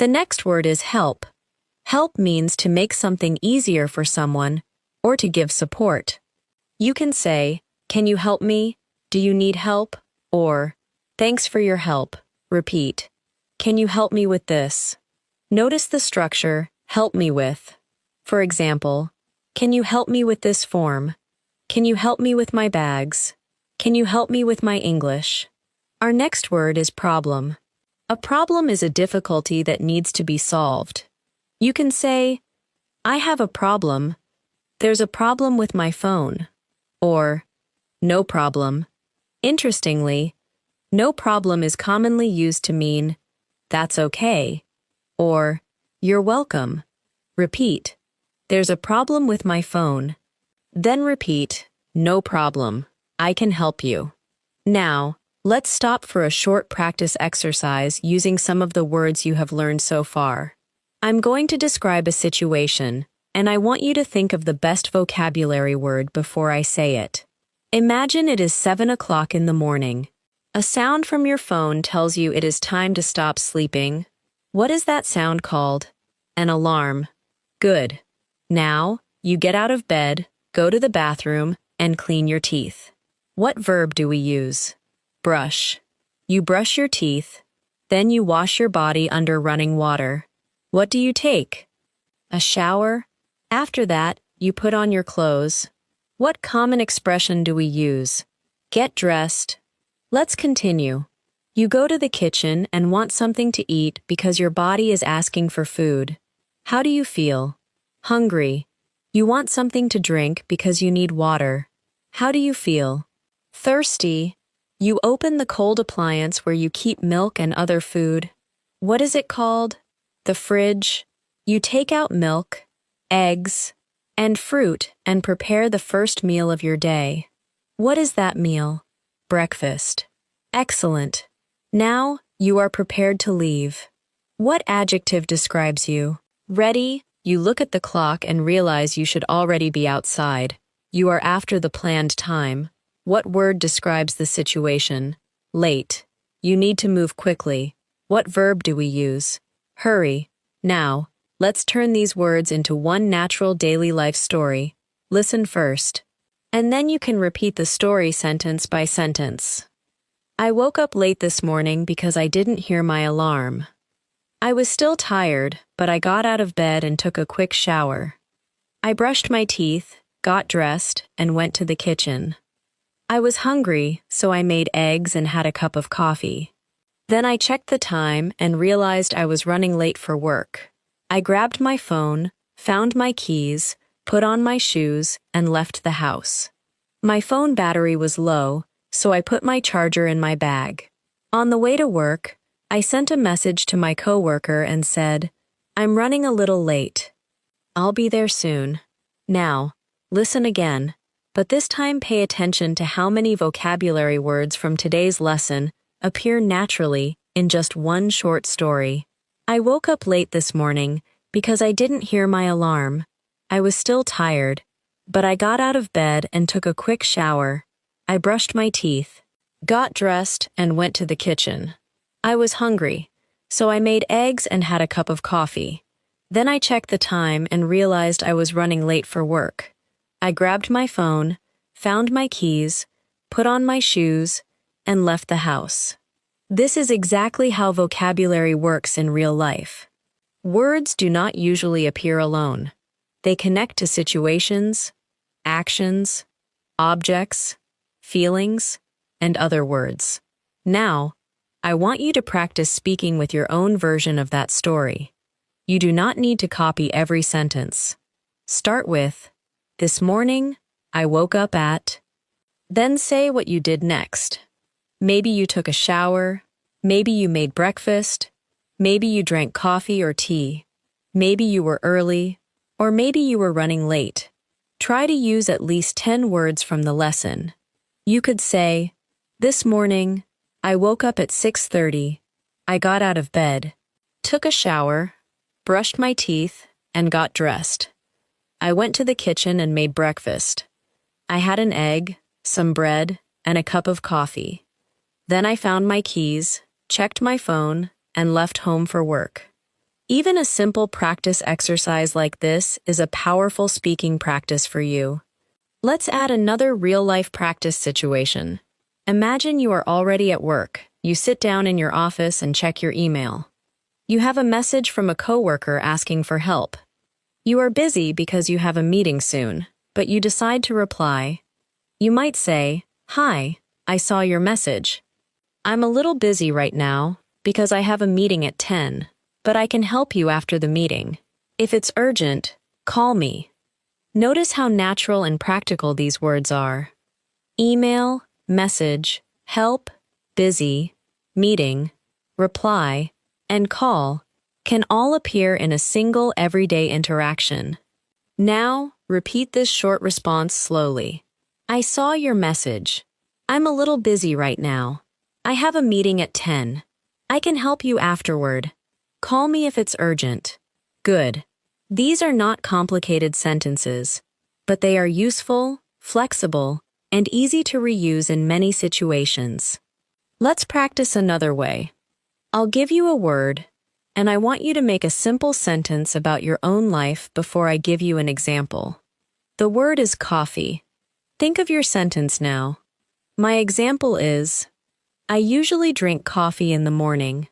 The next word is help. Help means to make something easier for someone or to give support. You can say, can you help me? Do you need help? Or, thanks for your help. Repeat, can you help me with this? Notice the structure, help me with. For example, can you help me with this form? Can you help me with my bags? Can you help me with my English? Our next word is problem. A problem is a difficulty that needs to be solved. You can say, I have a problem. There's a problem with my phone. Or, no problem. Interestingly, no problem is commonly used to mean, that's okay. Or, you're welcome. Repeat, there's a problem with my phone. Then repeat, no problem. I can help you. Now, let's stop for a short practice exercise using some of the words you have learned so far. I'm going to describe a situation, and I want you to think of the best vocabulary word before I say it. Imagine it is 7 o'clock in the morning. A sound from your phone tells you it is time to stop sleeping. What is that sound called? An alarm. Good. Now, you get out of bed, go to the bathroom, and clean your teeth. What verb do we use? Brush. You brush your teeth, then you wash your body under running water. What do you take? A shower? After that, you put on your clothes. What common expression do we use? Get dressed. Let's continue. You go to the kitchen and want something to eat because your body is asking for food. How do you feel? Hungry. You want something to drink because you need water. How do you feel? Thirsty. You open the cold appliance where you keep milk and other food. What is it called? The fridge. You take out milk, eggs, and fruit and prepare the first meal of your day. What is that meal? Breakfast. Excellent. Now, you are prepared to leave. What adjective describes you? Ready? You look at the clock and realize you should already be outside. You are after the planned time. What word describes the situation? Late. You need to move quickly. What verb do we use? Hurry. Now, let's turn these words into one natural daily life story. Listen first. And then you can repeat the story sentence by sentence. I woke up late this morning because I didn't hear my alarm. I was still tired, but I got out of bed and took a quick shower. I brushed my teeth, got dressed, and went to the kitchen. I was hungry, so I made eggs and had a cup of coffee. Then I checked the time and realized I was running late for work. I grabbed my phone, found my keys, put on my shoes, and left the house. My phone battery was low, so I put my charger in my bag. On the way to work, I sent a message to my coworker and said, "I'm running a little late. I'll be there soon." Now, listen again, but this time pay attention to how many vocabulary words from today's lesson appear naturally in just one short story. I woke up late this morning because I didn't hear my alarm. I was still tired, but I got out of bed and took a quick shower. I brushed my teeth, got dressed, and went to the kitchen. I was hungry, so I made eggs and had a cup of coffee. Then I checked the time and realized I was running late for work. I grabbed my phone, found my keys, put on my shoes, and left the house. This is exactly how vocabulary works in real life. Words do not usually appear alone. They connect to situations, actions, objects, feelings, and other words. Now, I want you to practice speaking with your own version of that story. You do not need to copy every sentence. Start with, "This morning, I woke up at..." Then say what you did next. Maybe you took a shower, maybe you made breakfast, maybe you drank coffee or tea, maybe you were early, or maybe you were running late. Try to use at least 10 words from the lesson. You could say, "This morning, I woke up at 6:30. I got out of bed, took a shower, brushed my teeth, and got dressed. I went to the kitchen and made breakfast. I had an egg, some bread, and a cup of coffee. Then I found my keys, checked my phone, and left home for work." Even a simple practice exercise like this is a powerful speaking practice for you. Let's add another real-life practice situation. Imagine you are already at work. You sit down in your office and check your email. You have a message from a coworker asking for help. You are busy because you have a meeting soon, but you decide to reply. You might say, "Hi, I saw your message. I'm a little busy right now because I have a meeting at 10, but I can help you after the meeting. If it's urgent, call me." Notice how natural and practical these words are. Email, message, help, busy, meeting, reply, and call can all appear in a single everyday interaction. Now, repeat this short response slowly. "I saw your message. I'm a little busy right now. I have a meeting at 10. I can help you afterward. Call me if it's urgent." Good. These are not complicated sentences, but they are useful, flexible, and easy to reuse in many situations. Let's practice another way. I'll give you a word, and I want you to make a simple sentence about your own life before I give you an example. The word is coffee. Think of your sentence now. My example is, "I usually drink coffee in the morning."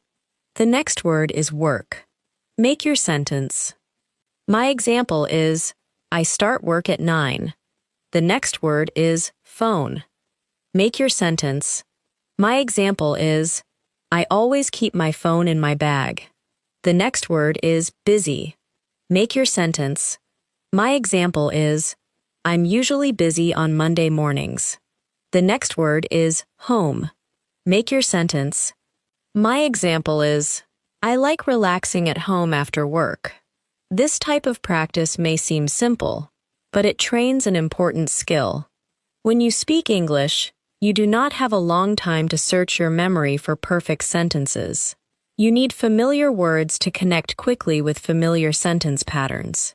The next word is work. Make your sentence. My example is, "I start work at 9. The next word is phone. Make your sentence. My example is, "I always keep my phone in my bag." The next word is busy. Make your sentence. My example is, "I'm usually busy on Monday mornings." The next word is home. Make your sentence. My example is, "I like relaxing at home after work." This type of practice may seem simple, but it trains an important skill. When you speak English, you do not have a long time to search your memory for perfect sentences. You need familiar words to connect quickly with familiar sentence patterns.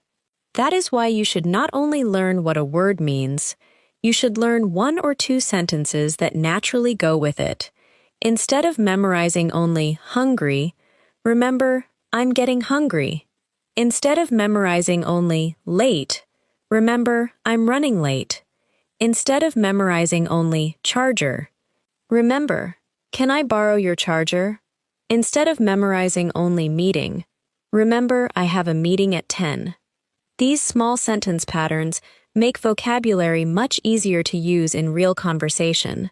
That is why you should not only learn what a word means, you should learn 1 or 2 sentences that naturally go with it. Instead of memorizing only hungry, remember, "I'm getting hungry." Instead of memorizing only late, remember, "I'm running late." Instead of memorizing only charger, remember, "Can I borrow your charger?" Instead of memorizing only meeting, remember, "I have a meeting at 10. These small sentence patterns make vocabulary much easier to use in real conversation.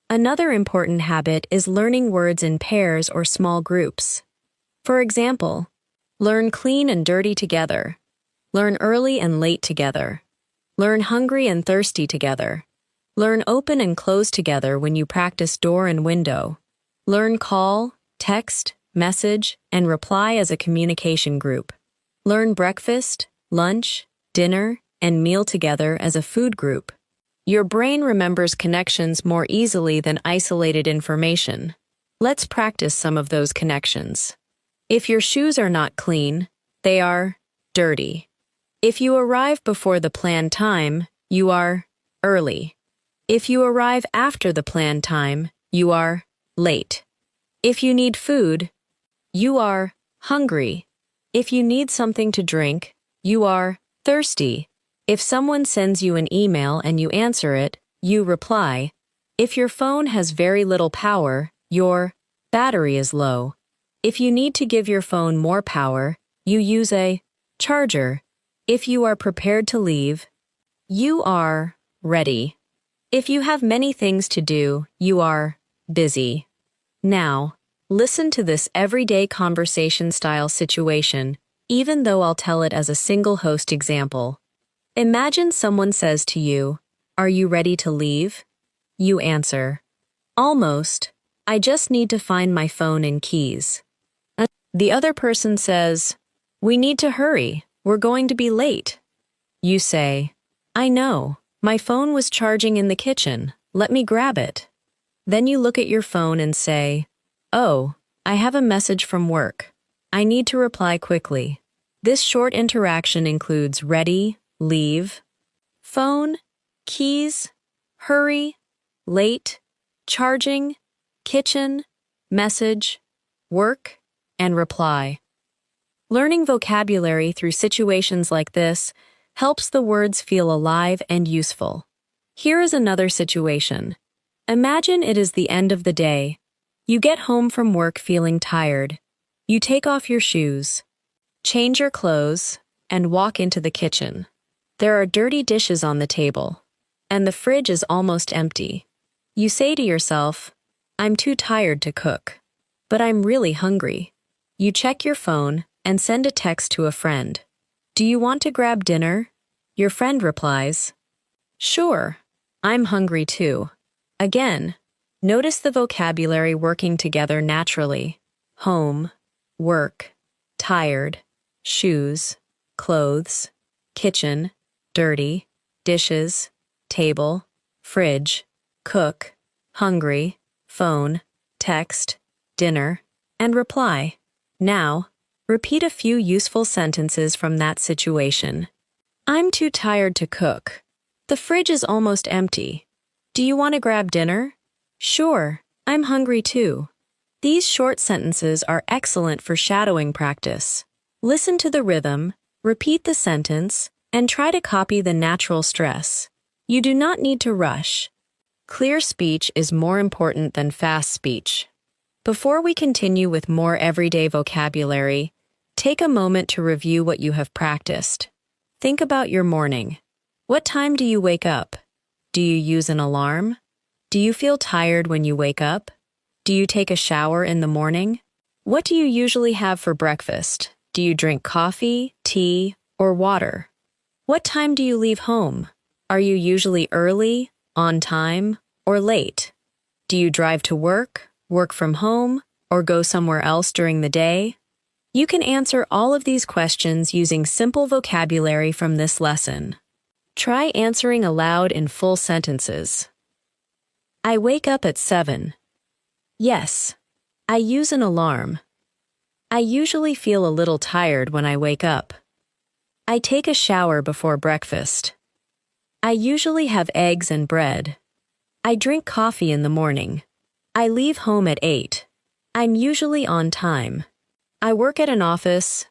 Another important habit is learning words in pairs or small groups. For example, learn clean and dirty together. Learn early and late together. Learn hungry and thirsty together. Learn open and close together when you practice door and window. Learn call, text, message, and reply as a communication group. Learn breakfast, lunch, dinner, and meal together as a food group. Your brain remembers connections more easily than isolated information. Let's practice some of those connections. If your shoes are not clean, they are dirty. If you arrive before the planned time, you are early. If you arrive after the planned time, you are late. If you need food, you are hungry. If you need something to drink, you are thirsty. If someone sends you an email and you answer it, you reply. If your phone has very little power, your battery is low. If you need to give your phone more power, you use a charger. If you are prepared to leave, you are ready. If you have many things to do, you are busy. Now, listen to this everyday conversation-style situation, even though I'll tell it as a single host example. Imagine someone says to you, "Are you ready to leave?" You answer, "Almost. I just need to find my phone and keys." The other person says, "We need to hurry. We're going to be late." You say, "I know. My phone was charging in the kitchen. Let me grab it." Then you look at your phone and say, "Oh, I have a message from work. I need to reply quickly." This short interaction includes ready, leave, phone, keys, hurry, late, charging, kitchen, message, work, and reply. Learning vocabulary through situations like this helps the words feel alive and useful. Here is another situation. Imagine it is the end of the day. You get home from work feeling tired. You take off your shoes, change your clothes, and walk into the kitchen. There are dirty dishes on the table, and the fridge is almost empty. You say to yourself, "I'm too tired to cook, but I'm really hungry." You check your phone and send a text to a friend. "Do you want to grab dinner?" Your friend replies, "Sure, I'm hungry too." Again, notice the vocabulary working together naturally. Home, work, tired, shoes, clothes, kitchen, dirty, dishes, table, fridge, cook, hungry, phone, text, dinner, and reply. Now, repeat a few useful sentences from that situation. "I'm too tired to cook. The fridge is almost empty. Do you want to grab dinner?" "Sure, I'm hungry too." These short sentences are excellent for shadowing practice. Listen to the rhythm, repeat the sentence, and try to copy the natural stress. You do not need to rush. Clear speech is more important than fast speech. Before we continue with more everyday vocabulary, take a moment to review what you have practiced. Think about your morning. What time do you wake up? Do you use an alarm? Do you feel tired when you wake up? Do you take a shower in the morning? What do you usually have for breakfast? Do you drink coffee, tea, or water? What time do you leave home? Are you usually early, on time, or late? Do you drive to work, work from home, or go somewhere else during the day? You can answer all of these questions using simple vocabulary from this lesson. Try answering aloud in full sentences. I wake up at 7. Yes. I use an alarm. I usually feel a little tired when I wake up. I take a shower before breakfast. I usually have eggs and bread. I drink coffee in the morning. I leave home at 8. I'm usually on time. I work at an office.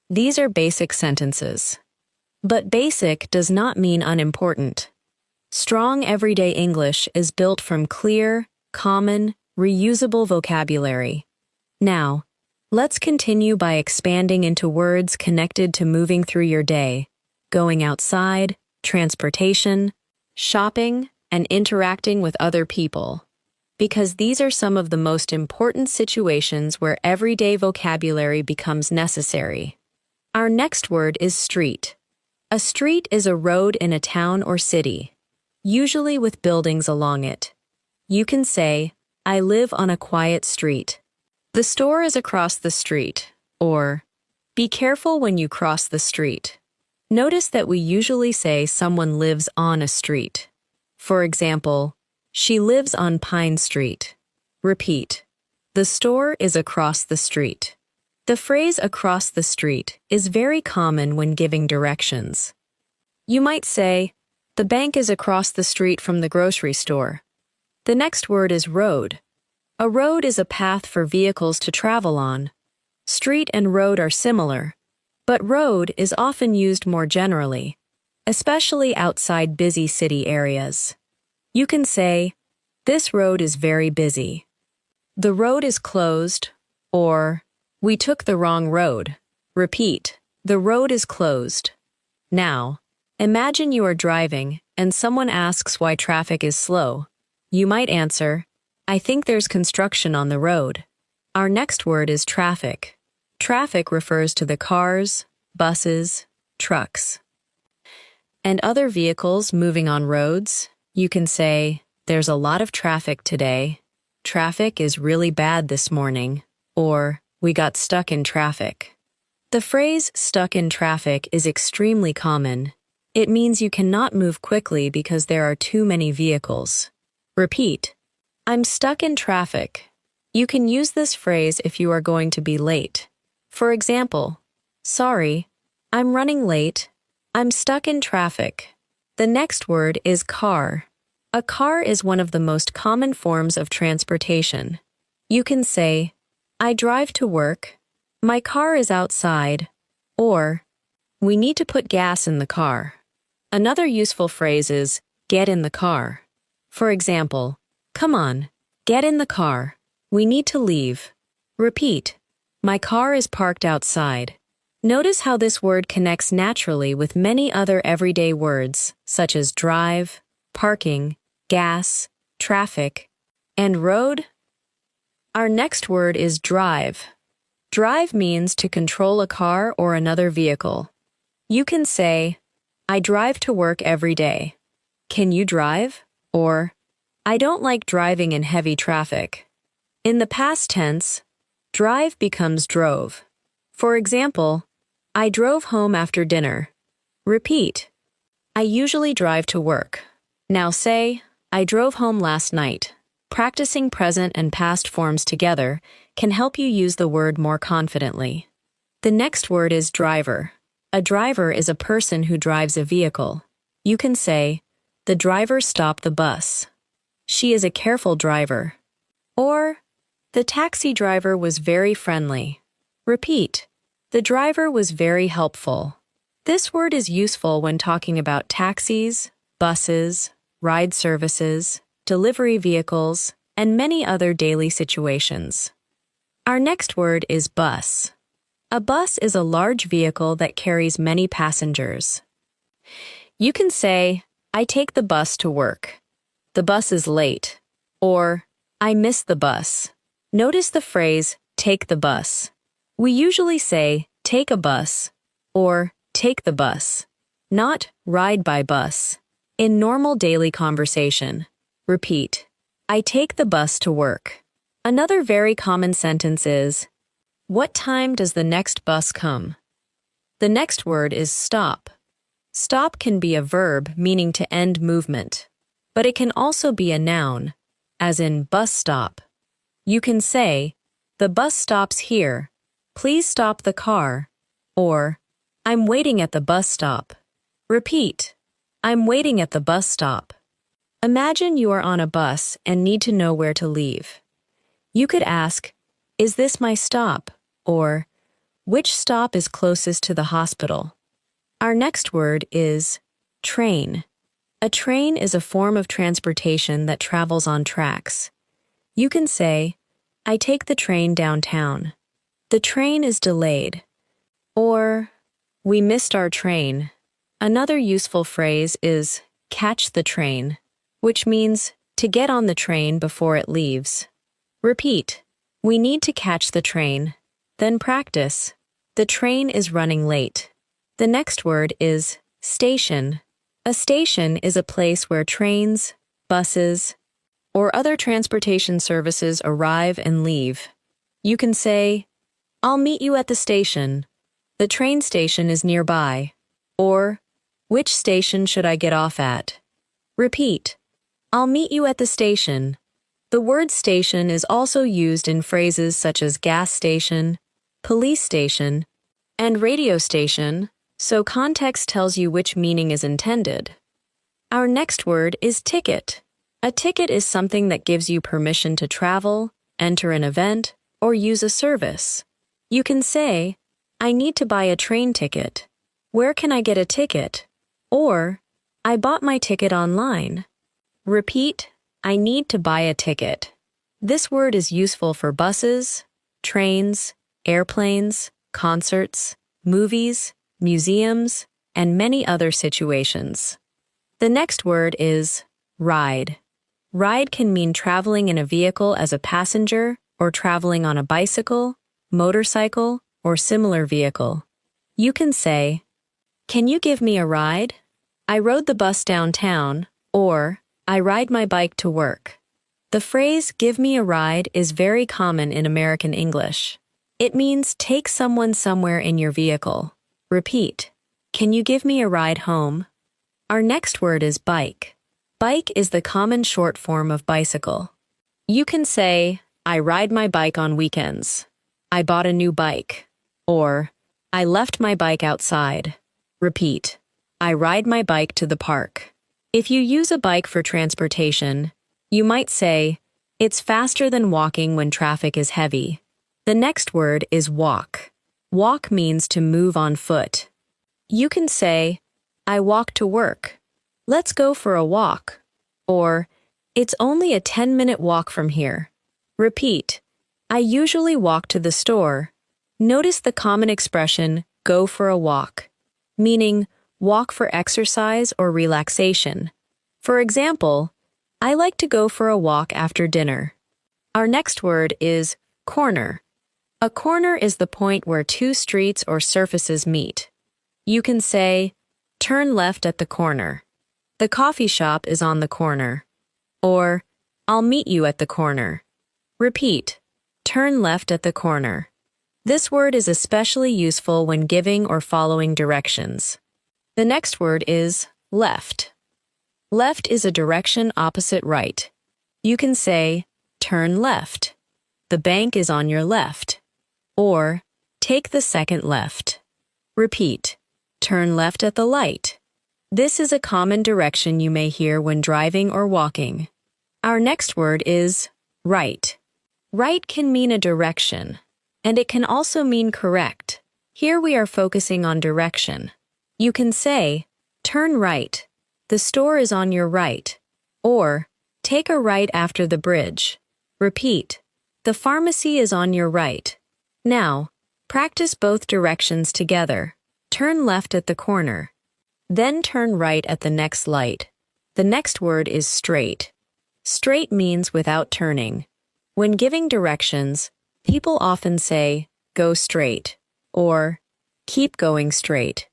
These are basic sentences. But basic does not mean unimportant. Strong everyday English is built from clear, common, reusable vocabulary. Now, let's continue by expanding into words connected to moving through your day, going outside, transportation, shopping, and interacting with other people. Because these are some of the most important situations where everyday vocabulary becomes necessary. Our next word is street. A street is a road in a town or city, usually with buildings along it. You can say, I live on a quiet street. The store is across the street, or be careful when you cross the street. Notice that we usually say someone lives on a street. For example, she lives on Pine Street. Repeat. The store is across the street. The phrase across the street is very common when giving directions. You might say, the bank is across the street from the grocery store. The next word is road. A road is a path for vehicles to travel on. Street and road are similar, but road is often used more generally, especially outside busy city areas. You can say, this road is very busy. The road is closed, or we took the wrong road. Repeat, the road is closed. Now, imagine you are driving and someone asks why traffic is slow. You might answer, I think there's construction on the road. Our next word is traffic. Traffic refers to the cars, buses, trucks, and other vehicles moving on roads. You can say, there's a lot of traffic today. Traffic is really bad this morning. Or, we got stuck in traffic. The phrase stuck in traffic is extremely common. It means you cannot move quickly because there are too many vehicles. Repeat. I'm stuck in traffic. You can use this phrase if you are going to be late. For example, sorry, I'm running late. I'm stuck in traffic. The next word is car. A car is one of the most common forms of transportation. You can say, I drive to work. My car is outside. Or, we need to put gas in the car. Another useful phrase is, get in the car. For example, come on, get in the car. We need to leave. Repeat, my car is parked outside. Notice how this word connects naturally with many other everyday words, such as drive, parking, gas, traffic, and road. Our next word is drive. Drive means to control a car or another vehicle. You can say, I drive to work every day. Can you drive? Or, I don't like driving in heavy traffic. In the past tense, drive becomes drove. For example, I drove home after dinner. Repeat, I usually drive to work. Now say, I drove home last night. Practicing present and past forms together can help you use the word more confidently. The next word is driver. A driver is a person who drives a vehicle. You can say, the driver stopped the bus. She is a careful driver. Or, the taxi driver was very friendly. Repeat, the driver was very helpful. This word is useful when talking about taxis, buses, ride services, delivery vehicles, and many other daily situations. Our next word is bus. A bus is a large vehicle that carries many passengers. You can say, I take the bus to work. The bus is late. Or, I miss the bus. Notice the phrase, take the bus. We usually say, take a bus, or take the bus, not ride by bus. In normal daily conversation, repeat, I take the bus to work. Another very common sentence is, what time does the next bus come? The next word is stop. Stop can be a verb meaning to end movement, but it can also be a noun, as in bus stop. You can say, the bus stops here. Please stop the car. Or, I'm waiting at the bus stop. Repeat, I'm waiting at the bus stop. Imagine you are on a bus and need to know where to leave. You could ask, is this my stop? Or, which stop is closest to the hospital? Our next word is train. A train is a form of transportation that travels on tracks. You can say, I take the train downtown. The train is delayed. Or, we missed our train. Another useful phrase is catch the train, which means to get on the train before it leaves. Repeat, we need to catch the train. Then practice. The train is running late. The next word is Station. A station is a place where trains, buses, or other transportation services arrive and leave. You can say, "I'll meet you at the station. The train station is nearby." Or, "Which station should I get off at?" Repeat, "I'll meet you at the station." The word station is also used in phrases such as gas station, police station, and radio station, so context tells you which meaning is intended. Our next word is ticket. A ticket is something that gives you permission to travel, enter an event, or use a service. You can say, "I need to buy a train ticket. Where can I get a ticket?" Or, "I bought my ticket online." Repeat, "I need to buy a ticket." This word is useful for buses, trains, airplanes, concerts, movies, museums, and many other situations. The next word is ride. Ride can mean traveling in a vehicle as a passenger or traveling on a bicycle, motorcycle, or similar vehicle. You can say, "Can you give me a ride? I rode the bus downtown," or "I ride my bike to work." The phrase "give me a ride" is very common in American English. It means take someone somewhere in your vehicle. Repeat, "Can you give me a ride home?" Our next word is bike. Bike is the common short form of bicycle. You can say, "I ride my bike on weekends." "I bought a new bike." Or, "I left my bike outside." Repeat, "I ride my bike to the park." If you use a bike for transportation, you might say, "It's faster than walking when traffic is heavy." The next word is walk. Walk means to move on foot. You can say, "I walk to work." "Let's go for a walk." Or, "It's only a 10-minute walk from here." Repeat, "I usually walk to the store." Notice the common expression, "go for a walk," meaning walk for exercise or relaxation. For example, "I like to go for a walk after dinner." Our next word is corner. A corner is the point where two streets or surfaces meet. You can say, "Turn left at the corner." "The coffee shop is on the corner." Or, "I'll meet you at the corner." Repeat, "Turn left at the corner." This word is especially useful when giving or following directions. The next word is left. Left is a direction opposite right. You can say, "Turn left." "The bank is on your left." Or, "Take the second left." Repeat, "Turn left at the light." This is a common direction you may hear when driving or walking. Our next word is right. Right can mean a direction, and it can also mean correct. Here we are focusing on direction. You can say, "Turn right. The store is on your right." Or, "Take a right after the bridge." Repeat, "The pharmacy is on your right." Now, practice both directions together. Turn left at the corner. Then turn right at the next light. The next word is straight. Straight means without turning. When giving directions, people often say, "Go straight," or "Keep going straight."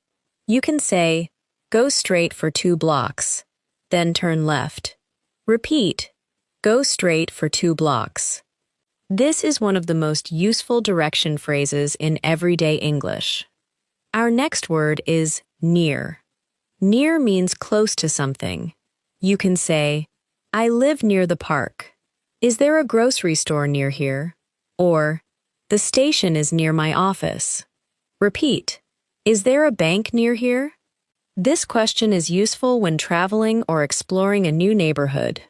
You can say, "Go straight for 2 blocks, then turn left." Repeat, "Go straight for 2 blocks." This is one of the most useful direction phrases in everyday English. Our next word is near. Near means close to something. You can say, "I live near the park." "Is there a grocery store near here?" Or, "The station is near my office." Repeat, "Is there a bank near here?" This question is useful when traveling or exploring a new neighborhood.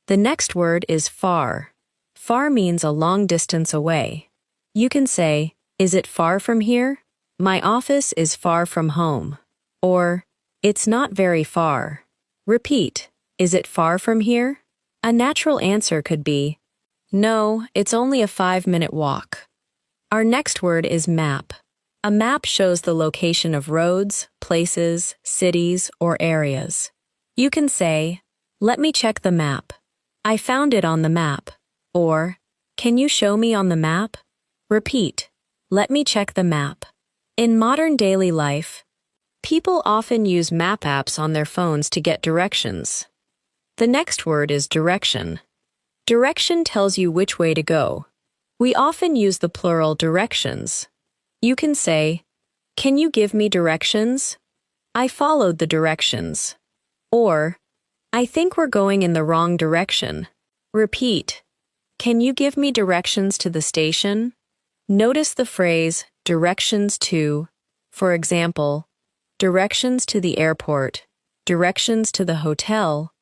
The next word is far. Far means a long distance away. You can say, "Is it far from here?" "My office is far from home." Or, "It's not very far." Repeat, "Is it far from here?" A natural answer could be, "No, it's only a 5-minute walk." Our next word is map. A map shows the location of roads, places, cities, or areas. You can say, "Let me check the map." "I found it on the map." Or, "Can you show me on the map?" Repeat, "Let me check the map." In modern daily life, People often use map apps on their phones to get directions. The next word is direction. Direction tells you which way to go. We often use the plural directions. You can say, "Can you give me directions?" "I followed the directions." Or, "I think we're going in the wrong direction." Repeat, "Can you give me directions to the station?" Notice the phrase, directions to. For example, directions to the airport, directions to the hotel,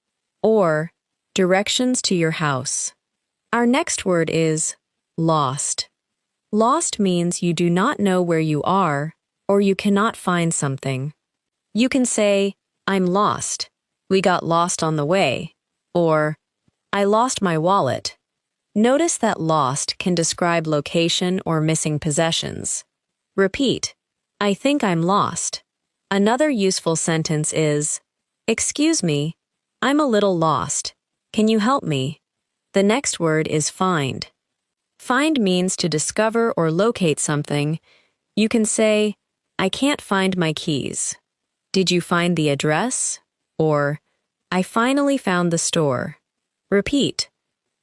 or directions to your house. Our next word is lost. Lost means you do not know where you are or you cannot find something. You can say, "I'm lost. We got lost on the way," or "I lost my wallet." Notice that lost can describe location or missing possessions. Repeat, "I think I'm lost." Another useful sentence is, "Excuse me, I'm a little lost. Can you help me?" The next word is find. Find means to discover or locate something. You can say, "I can't find my keys." "Did you find the address?" Or, "I finally found the store." Repeat,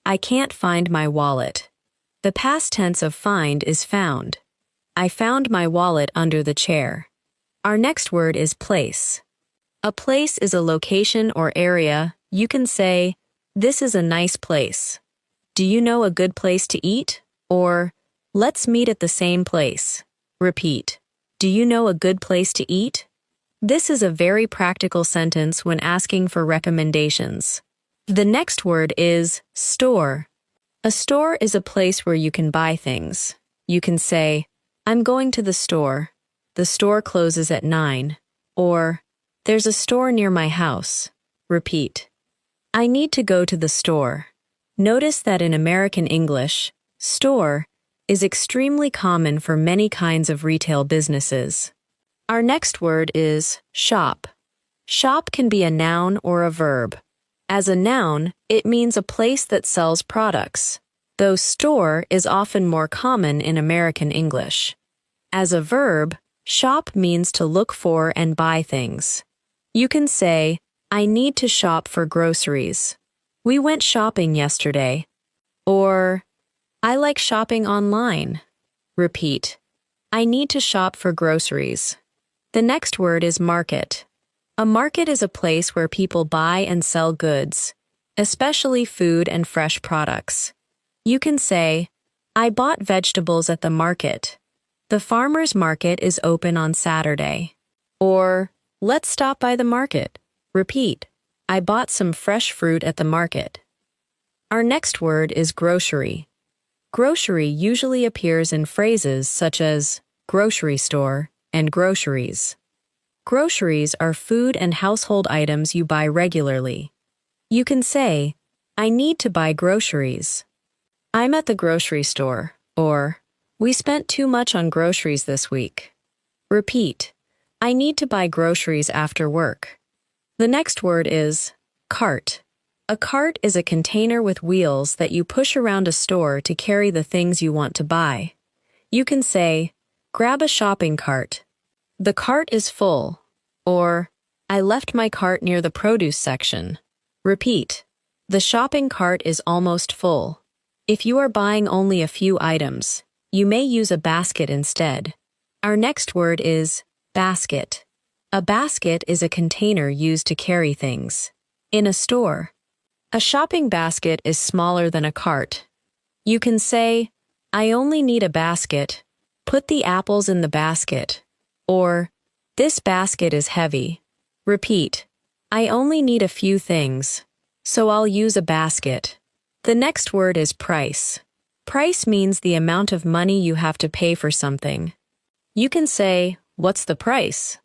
"I can't find my wallet." The past tense of find is found. I found my wallet under the chair. Our next word is place. A place is a location or area. You can say, "This is a nice place." "Do you know a good place to eat?" Or, "Let's meet at the same place." Repeat, "Do you know a good place to eat?" This is a very practical sentence when asking for recommendations. The next word is store. A store is a place where you can buy things. You can say, "I'm going to the store. The store closes at 9. Or, "There's a store near my house." Repeat, "I need to go to the store." Notice that in American English, store is extremely common for many kinds of retail businesses. Our next word is shop. Shop can be a noun or a verb. As a noun, it means a place that sells products, though store is often more common in American English. As a verb, shop means to look for and buy things. You can say, "I need to shop for groceries." "We went shopping yesterday." Or, "I like shopping online." Repeat, "I need to shop for groceries." The next word is market. A market is a place where people buy and sell goods, especially food and fresh products. You can say, "I bought vegetables at the market." "The farmer's market is open on Saturday." Or, "Let's stop by the market." Repeat, "I bought some fresh fruit at the market." Our next word is grocery. Grocery usually appears in phrases such as grocery store and groceries. Groceries are food and household items you buy regularly. You can say, "I need to buy groceries." "I'm at the grocery store," or, "We spent too much on groceries this week." Repeat, "I need to buy groceries after work." The next word is cart. A cart is a container with wheels that you push around a store to carry the things you want to buy. You can say, "Grab a shopping cart." "The cart is full." Or, "I left my cart near the produce section." Repeat, "The shopping cart is almost full." If you are buying only a few items, you may use a basket instead. Our next word is basket. A basket is a container used to carry things. In a store, a shopping basket is smaller than a cart. You can say, "I only need a basket. Put the apples in the basket." Or, "This basket is heavy." Repeat, "I only need a few things, so I'll use a basket." The next word is price. Price means the amount of money you have to pay for something. You can say, "What's the price?"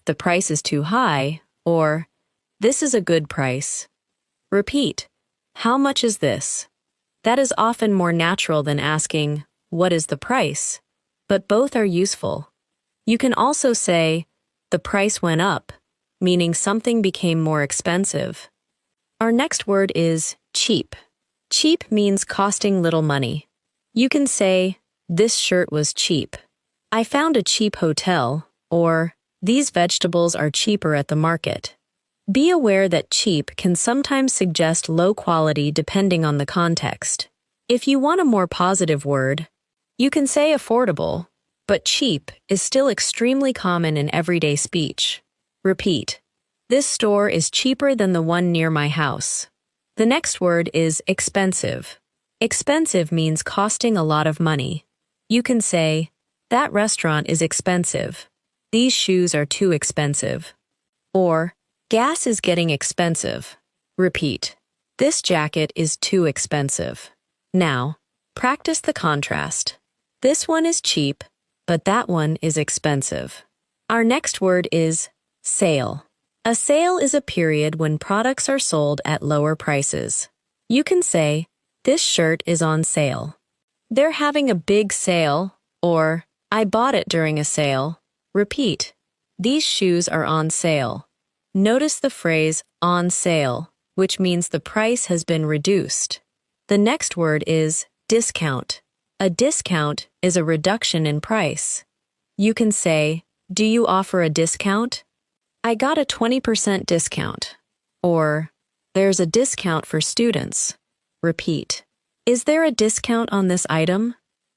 "The price is too high," or "This is a good price." Repeat, "How much is this?" That is often more natural than asking, "What is the price?" But both are useful. You can also say, "The price went up," meaning something became more expensive. Our next word is cheap. Cheap means costing little money. You can say, "This shirt was cheap." "I found a cheap hotel," or These vegetables are cheaper at the market. Be aware that cheap can sometimes suggest low quality depending on the context. If you want a more positive word, you can say affordable, but cheap is still extremely common in everyday speech. Repeat. This store is cheaper than the one near my house. The next word is expensive. Expensive means costing a lot of money. You can say, that restaurant is expensive. These shoes are too expensive. Or, gas is getting expensive. Repeat. This jacket is too expensive. Now, practice the contrast. This one is cheap, but that one is expensive. Our next word is sale. A sale is a period when products are sold at lower prices. You can say, this shirt is on sale. They're having a big sale, or I bought it during a sale. Repeat. These shoes are on sale. Notice the phrase on sale, which means the price has been reduced. The next word is discount. A discount is a reduction in price. You can say, do you offer a discount? I got a 20% discount. Or, there's a discount for students. Repeat. Is there a discount on this item?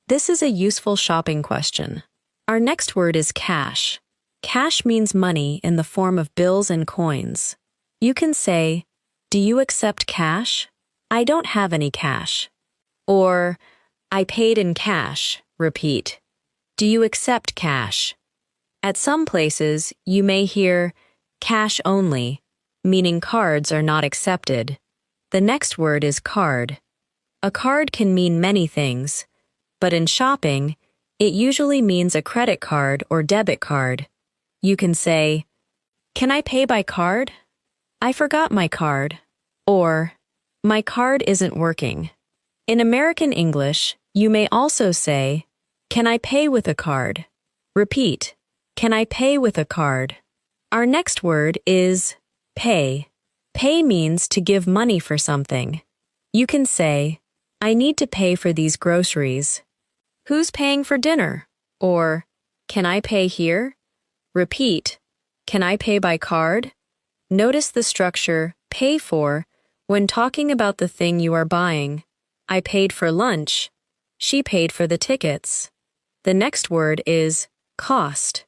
This is a useful shopping question. Our next word is cash. Cash means money in the form of bills and coins. You can say, do you accept cash? I don't have any cash. Or, I paid in cash. Repeat. Do you accept cash? At some places, you may hear cash only, meaning cards are not accepted. The next word is card. A card can mean many things, but in shopping, it usually means a credit card or debit card. You can say, can I pay by card? I forgot my card. Or, my card isn't working. In American English, you may also say, can I pay with a card? Repeat. Can I pay with a card? Our next word is pay. Pay means to give money for something. You can say, I need to pay for these groceries. Who's paying for dinner? Or, can I pay here? Repeat. Can I pay by card? Notice the structure, pay for, when talking about the thing you are buying. I paid for lunch. She paid for the tickets. The next word is cost.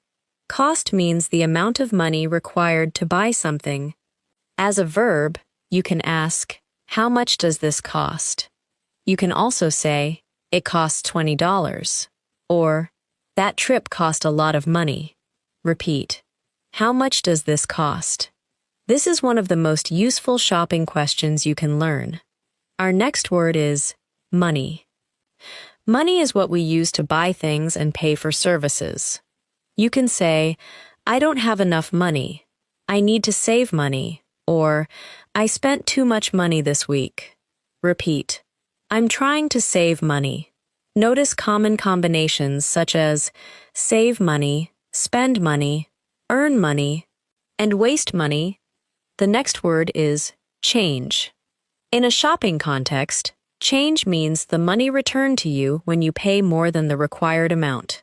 Cost means the amount of money required to buy something. As a verb, you can ask, how much does this cost? You can also say, it costs $20. Or, that trip cost a lot of money. Repeat. How much does this cost? This is one of the most useful shopping questions you can learn. Our next word is money. Money is what we use to buy things and pay for services. You can say, I don't have enough money. I need to save money. Or, I spent too much money this week. Repeat. I'm trying to save money. Notice common combinations such as save money, spend money, earn money, and waste money. The next word is change. In a shopping context, change means the money returned to you when you pay more than the required amount.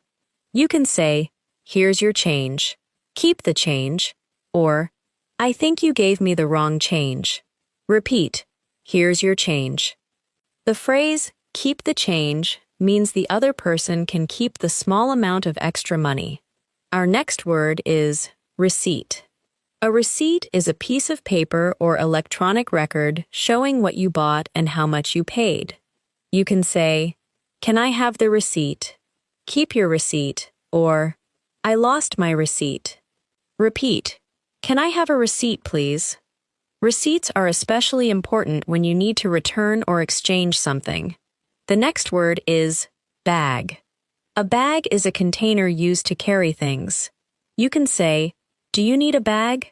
You can say, here's your change, keep the change, or I think you gave me the wrong change. Repeat, here's your change. The phrase, keep the change, means the other person can keep the small amount of extra money. Our next word is receipt. A receipt is a piece of paper or electronic record showing what you bought and how much you paid. You can say, can I have the receipt? Keep your receipt, or I lost my receipt. Repeat, can I have a receipt, please? Receipts are especially important when you need to return or exchange something. The next word is bag. A bag is a container used to carry things. You can say, do you need a bag?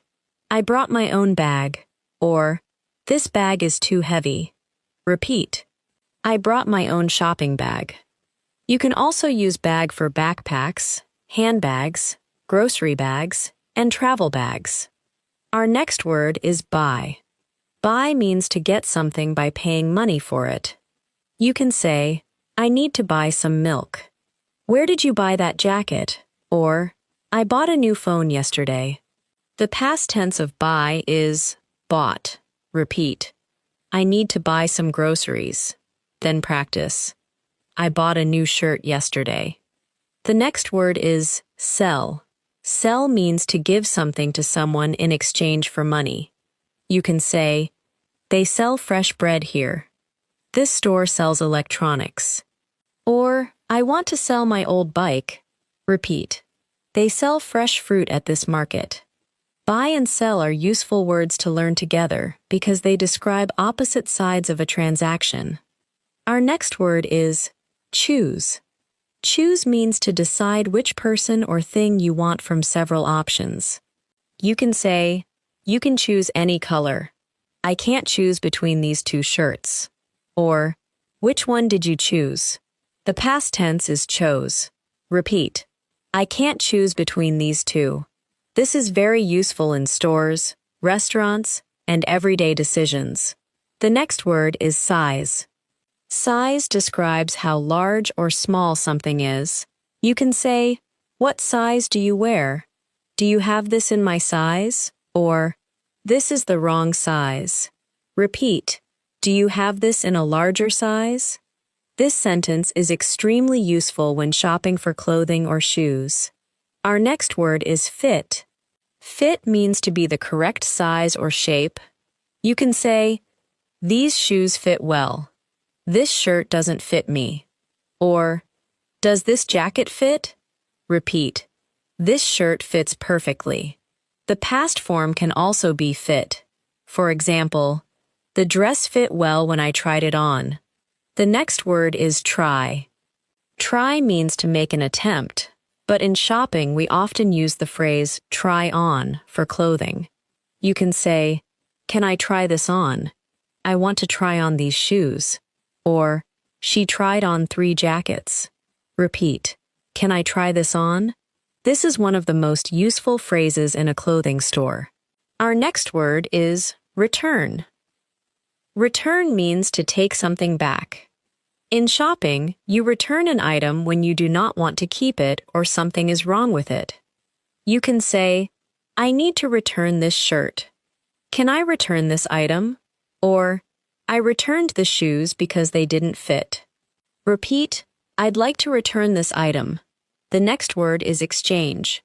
I brought my own bag. Or, this bag is too heavy. Repeat, I brought my own shopping bag. You can also use bag for backpacks, handbags, grocery bags, and travel bags. Our next word is buy. Buy means to get something by paying money for it. You can say, I need to buy some milk. Where did you buy that jacket? Or, I bought a new phone yesterday. The past tense of buy is bought. Repeat. I need to buy some groceries. Then practice. I bought a new shirt yesterday. The next word is sell. Sell means to give something to someone in exchange for money. You can say, they sell fresh bread here. This store sells electronics. Or, I want to sell my old bike. Repeat. They sell fresh fruit at this market. Buy and sell are useful words to learn together because they describe opposite sides of a transaction. Our next word is choose. Choose means to decide which person or thing you want from several options. You can say, you can choose any color. I can't choose between these two shirts. Or, which one did you choose? The past tense is chose. Repeat. I can't choose between these two. This is very useful in stores, restaurants, and everyday decisions. The next word is size. Size describes how large or small something is. You can say, what size do you wear? Do you have this in my size? Or, this is the wrong size. Repeat. Do you have this in a larger size? This sentence is extremely useful when shopping for clothing or shoes. Our next word is fit. Fit means to be the correct size or shape. You can say, these shoes fit well. This shirt doesn't fit me. Or, does this jacket fit? Repeat. This shirt fits perfectly. The past form can also be fit. For example, the dress fit well when I tried it on. The next word is try. Try means to make an attempt, but in shopping we often use the phrase try on for clothing. You can say, can I try this on? I want to try on these shoes. Or, she tried on 3 jackets. Repeat. Can I try this on? This is one of the most useful phrases in a clothing store. Our next word is return. Return means to take something back. In shopping, you return an item when you do not want to keep it or something is wrong with it. You can say, I need to return this shirt. Can I return this item? Or, I returned the shoes because they didn't fit. Repeat, I'd like to return this item. The next word is exchange.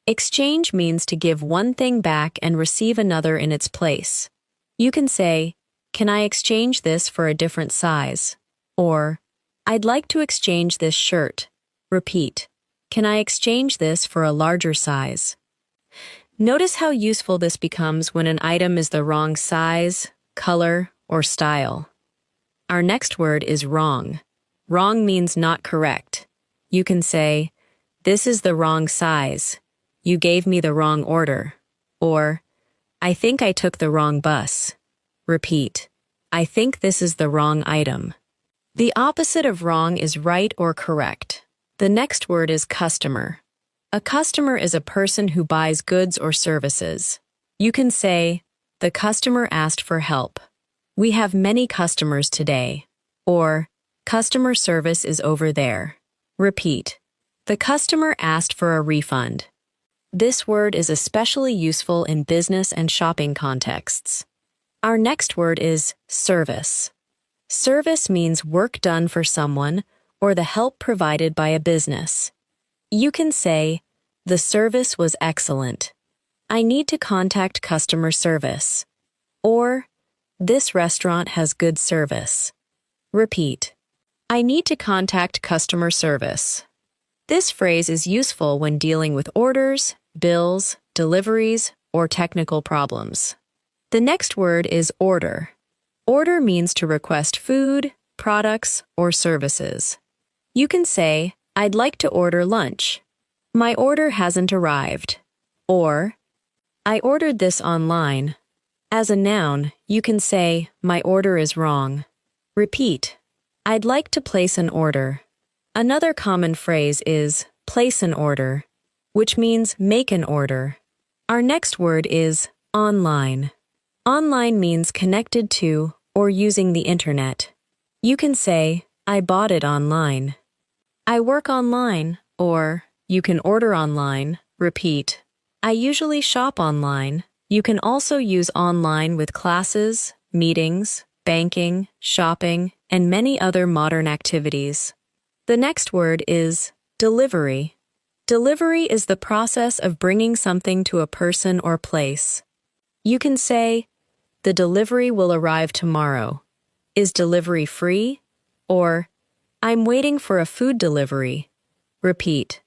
Exchange means to give one thing back and receive another in its place. You can say, can I exchange this for a different size? Or, I'd like to exchange this shirt. Repeat, can I exchange this for a larger size? Notice how useful this becomes when an item is the wrong size, color, or style. Our next word is wrong. Wrong means not correct. You can say, this is the wrong size. You gave me the wrong order. Or, I think I took the wrong bus. Repeat, I think this is the wrong item. The opposite of wrong is right or correct. The next word is customer. A customer is a person who buys goods or services. You can say, the customer asked for help. We have many customers today. Or, customer service is over there. Repeat. The customer asked for a refund. This word is especially useful in business and shopping contexts. Our next word is service. Service means work done for someone or the help provided by a business. You can say, the service was excellent. I need to contact customer service. Or, this restaurant has good service. Repeat. I need to contact customer service. This phrase is useful when dealing with orders, bills, deliveries, or technical problems. The next word is order. Order means to request food, products, or services. You can say, I'd like to order lunch. My order hasn't arrived. Or, I ordered this online. As a noun, you can say, my order is wrong. Repeat. I'd like to place an order. Another common phrase is place an order, which means make an order. Our next word is online. Online means connected to or using the internet. You can say, I bought it online. I work online, or you can order online, Repeat. I usually shop online. You can also use online with classes, meetings, banking, shopping, and many other modern activities. The next word is delivery. Delivery is the process of bringing something to a person or place. You can say, the delivery will arrive tomorrow. Is delivery free? Or, I'm waiting for a food delivery. Repeat.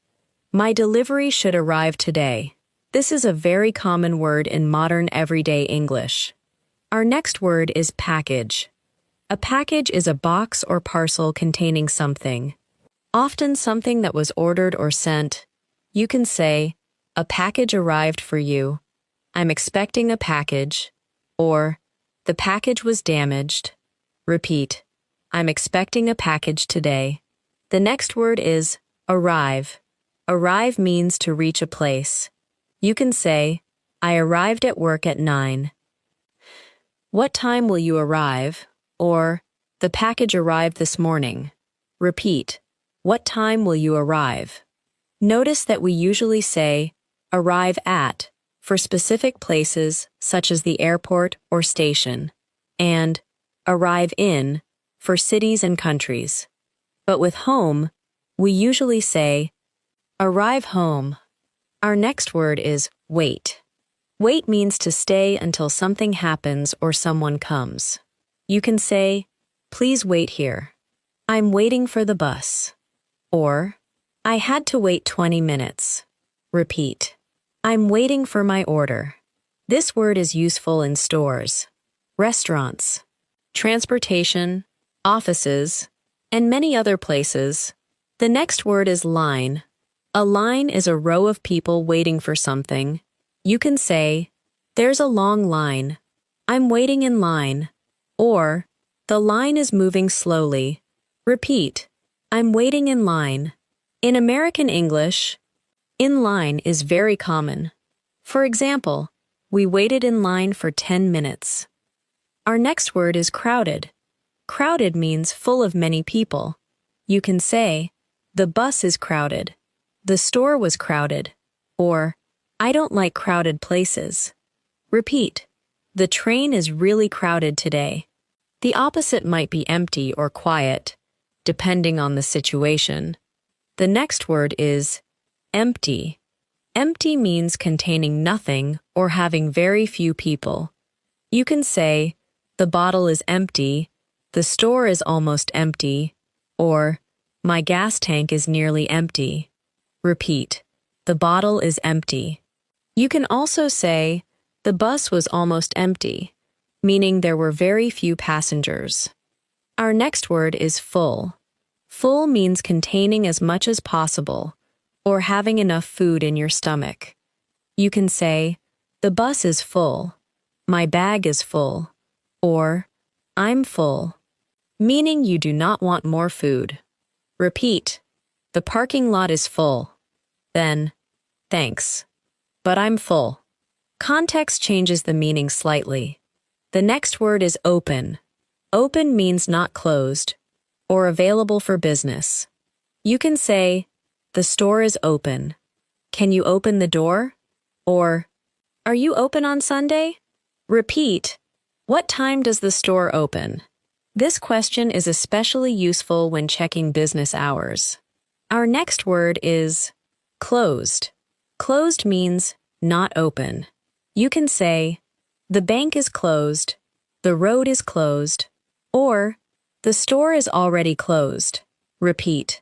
My delivery should arrive today. This is a very common word in modern everyday English. Our next word is package. A package is a box or parcel containing something. Often something that was ordered or sent. You can say, a package arrived for you. I'm expecting a package. Or, the package was damaged. Repeat. I'm expecting a package today. The next word is arrive. Arrive means to reach a place. You can say, I arrived at work at 9. What time will you arrive? Or, the package arrived this morning. Repeat. What time will you arrive? Notice that we usually say, arrive at, for specific places such as the airport or station, and arrive in, for cities and countries. But with home, we usually say, arrive home. Our next word is wait. Wait means to stay until something happens or someone comes. You can say, please wait here. I'm waiting for the bus. Or, I had to wait 20 minutes. Repeat. I'm waiting for my order. This word is useful in stores, restaurants, transportation, offices, and many other places. The next word is line. A line is a row of people waiting for something. You can say, there's a long line. I'm waiting in line. Or, the line is moving slowly. Repeat. I'm waiting in line. In American English, in line is very common. For example, we waited in line for 10 minutes. Our next word is crowded. Crowded means full of many people. You can say, the bus is crowded. The store was crowded. Or, I don't like crowded places. Repeat. The train is really crowded today. The opposite might be empty or quiet, depending on the situation. The next word is empty. Empty means containing nothing or having very few people. You can say, the bottle is empty, the store is almost empty, or my gas tank is nearly empty. Repeat. The bottle is empty. You can also say, the bus was almost empty, meaning there were very few passengers. Our next word is full. Full means containing as much as possible, or having enough food in your stomach. You can say, the bus is full, my bag is full, or I'm full, meaning you do not want more food. Repeat. The parking lot is full. Then, thanks, but I'm full. Context changes the meaning slightly. The next word is open. Open means not closed, or available for business. You can say, the store is open. Can you open the door? Or, are you open on Sunday? Repeat. What time does the store open? This question is especially useful when checking business hours. Our next word is closed. Closed means not open. You can say, the bank is closed, the road is closed, or the store is already closed. Repeat.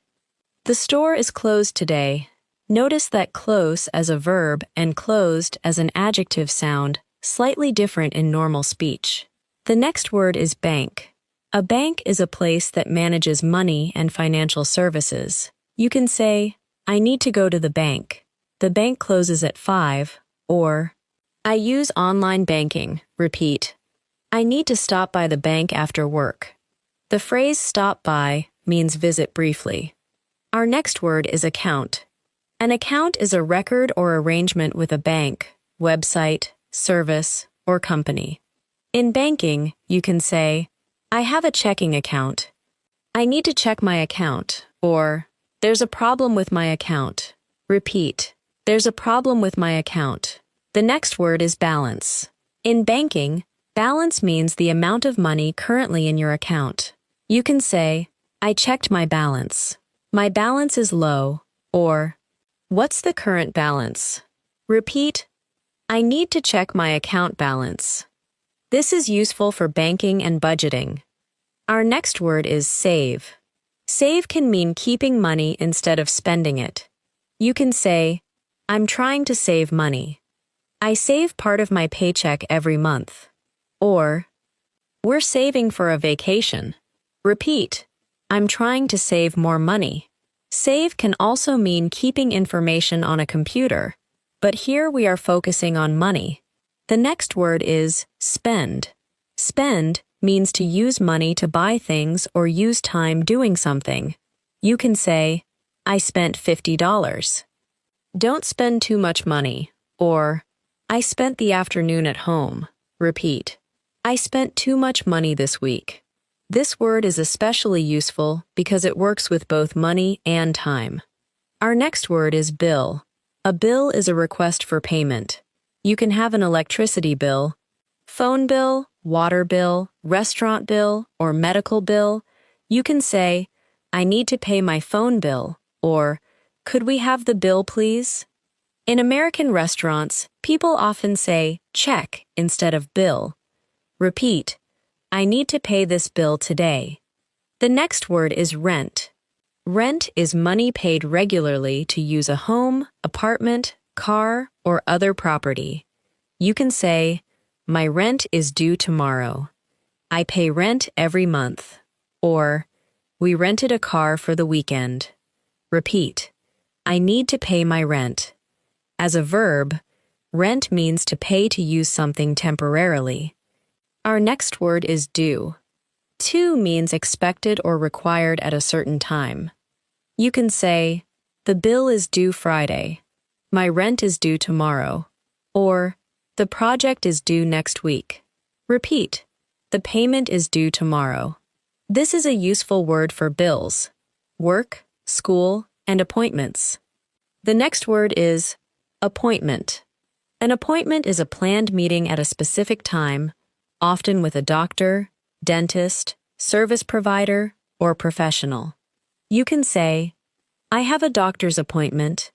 The store is closed today. Notice that close as a verb and closed as an adjective sound slightly different in normal speech. The next word is bank. A bank is a place that manages money and financial services. You can say, I need to go to the bank. The bank closes at 5, or I use online banking. Repeat. I need to stop by the bank after work. The phrase stop by means visit briefly. Our next word is account. An account is a record or arrangement with a bank, website, service, or company. In banking, you can say, I have a checking account. I need to check my account, or there's a problem with my account. Repeat. There's a problem with my account. The next word is balance. In banking, balance means the amount of money currently in your account. You can say, I checked my balance. My balance is low, or, what's the current balance? Repeat, I need to check my account balance. This is useful for banking and budgeting. Our next word is save. Save can mean keeping money instead of spending it. You can say, I'm trying to save money. I save part of my paycheck every month. Or, we're saving for a vacation. Repeat, I'm trying to save more money. Save can also mean keeping information on a computer, but here we are focusing on money. The next word is spend. Spend means to use money to buy things or use time doing something. You can say, I spent $50. Don't spend too much money, or, I spent the afternoon at home. Repeat, I spent too much money this week. This word is especially useful because it works with both money and time. Our next word is bill. A bill is a request for payment. You can have an electricity bill, phone bill, water bill, restaurant bill, or medical bill. You can say, I need to pay my phone bill, or, could we have the bill, please? In American restaurants, people often say check instead of bill. Repeat, I need to pay this bill today. The next word is rent. Rent is money paid regularly to use a home, apartment, car, or other property. You can say, my rent is due tomorrow. I pay rent every month. Or, we rented a car for the weekend. Repeat, I need to pay my rent. As a verb, rent means to pay to use something temporarily. Our next word is due. To means expected or required at a certain time. You can say, the bill is due Friday. My rent is due tomorrow. Or, the project is due next week. Repeat, the payment is due tomorrow. This is a useful word for bills, work, school, and appointments. The next word is appointment. An appointment is a planned meeting at a specific time, often with a doctor, dentist, service provider, or professional. You can say, I have a doctor's appointment.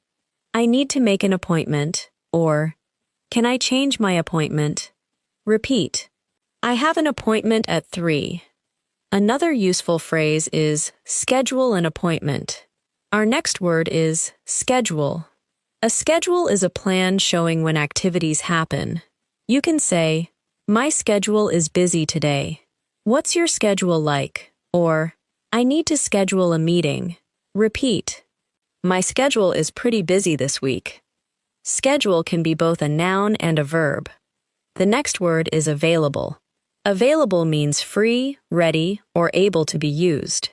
I need to make an appointment, or, can I change my appointment? Repeat, I have an appointment at 3. Another useful phrase is schedule an appointment. Our next word is schedule. A schedule is a plan showing when activities happen. You can say, my schedule is busy today. What's your schedule like? Or, I need to schedule a meeting. Repeat, my schedule is pretty busy this week. Schedule can be both a noun and a verb. The next word is available. Available means free, ready, or able to be used.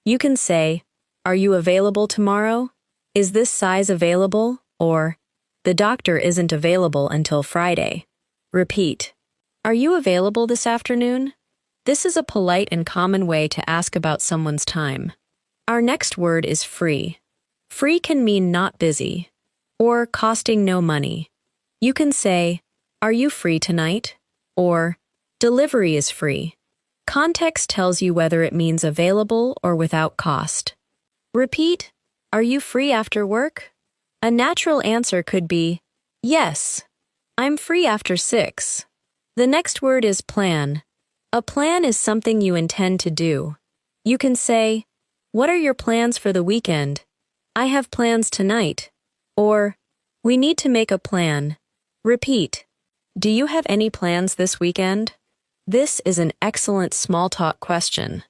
You can say, are you available tomorrow? Is this size available? Or, the doctor isn't available until Friday. Repeat, are you available this afternoon? This is a polite and common way to ask about someone's time. Our next word is free. Free can mean not busy, or costing no money. You can say, are you free tonight? Or, delivery is free. Context tells you whether it means available or without cost. Repeat, are you free after work? A natural answer could be, yes, I'm free after 6. The next word is plan. A plan is something you intend to do. You can say, what are your plans for the weekend? I have plans tonight. Or, we need to make a plan. Repeat, do you have any plans this weekend? This is an excellent small talk question.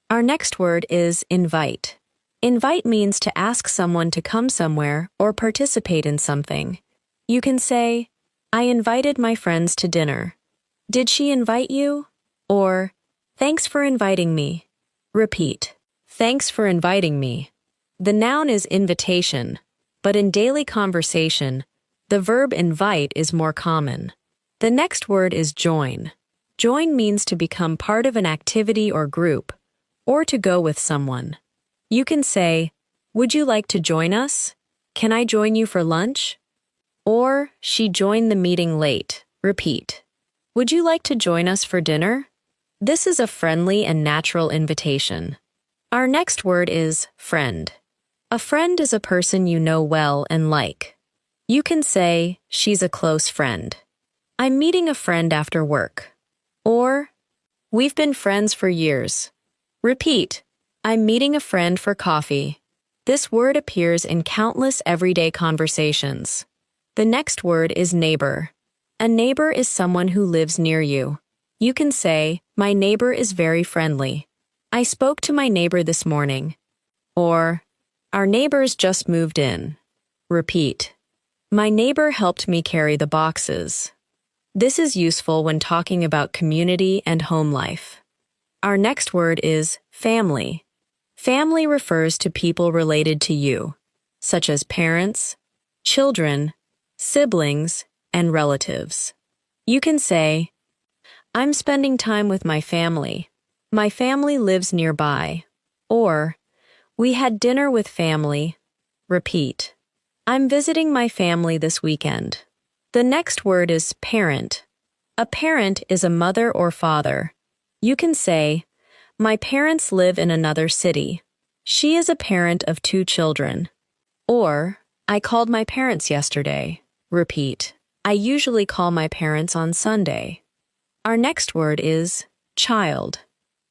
Our next word is invite. Invite means to ask someone to come somewhere or participate in something. You can say, I invited my friends to dinner. Did she invite you? Or, thanks for inviting me. Repeat, thanks for inviting me. The noun is invitation, but in daily conversation, the verb invite is more common. The next word is join. Join means to become part of an activity or group, or to go with someone. You can say, would you like to join us? Can I join you for lunch? Or, she joined the meeting late. Repeat. Would you like to join us for dinner? This is a friendly and natural invitation. Our next word is friend. A friend is a person you know well and like. You can say, she's a close friend. I'm meeting a friend after work. Or, we've been friends for years. Repeat. I'm meeting a friend for coffee. This word appears in countless everyday conversations. The next word is neighbor. A neighbor is someone who lives near you. You can say, my neighbor is very friendly. I spoke to my neighbor this morning. Or, our neighbors just moved in. Repeat. My neighbor helped me carry the boxes. This is useful when talking about community and home life. Our next word is family. Family refers to people related to you, such as parents, children, siblings, and relatives. You can say, I'm spending time with my family. My family lives nearby. Or, we had dinner with family. Repeat. I'm visiting my family this weekend. The next word is parent. A parent is a mother or father. You can say, my parents live in another city. She is a parent of 2 children. Or, I called my parents yesterday. Repeat. I usually call my parents on Sunday. Our next word is child.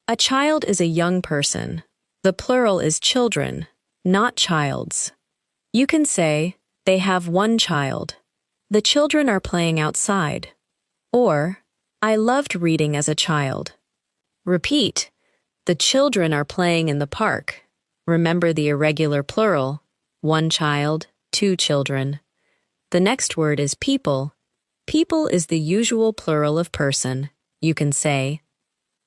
A child is a young person. The plural is children, not childs. You can say, they have 1 child. The children are playing outside. Or, I loved reading as a child. Repeat. The children are playing in the park. Remember the irregular plural, 1 child, 2 children. The next word is people. People is the usual plural of person. You can say,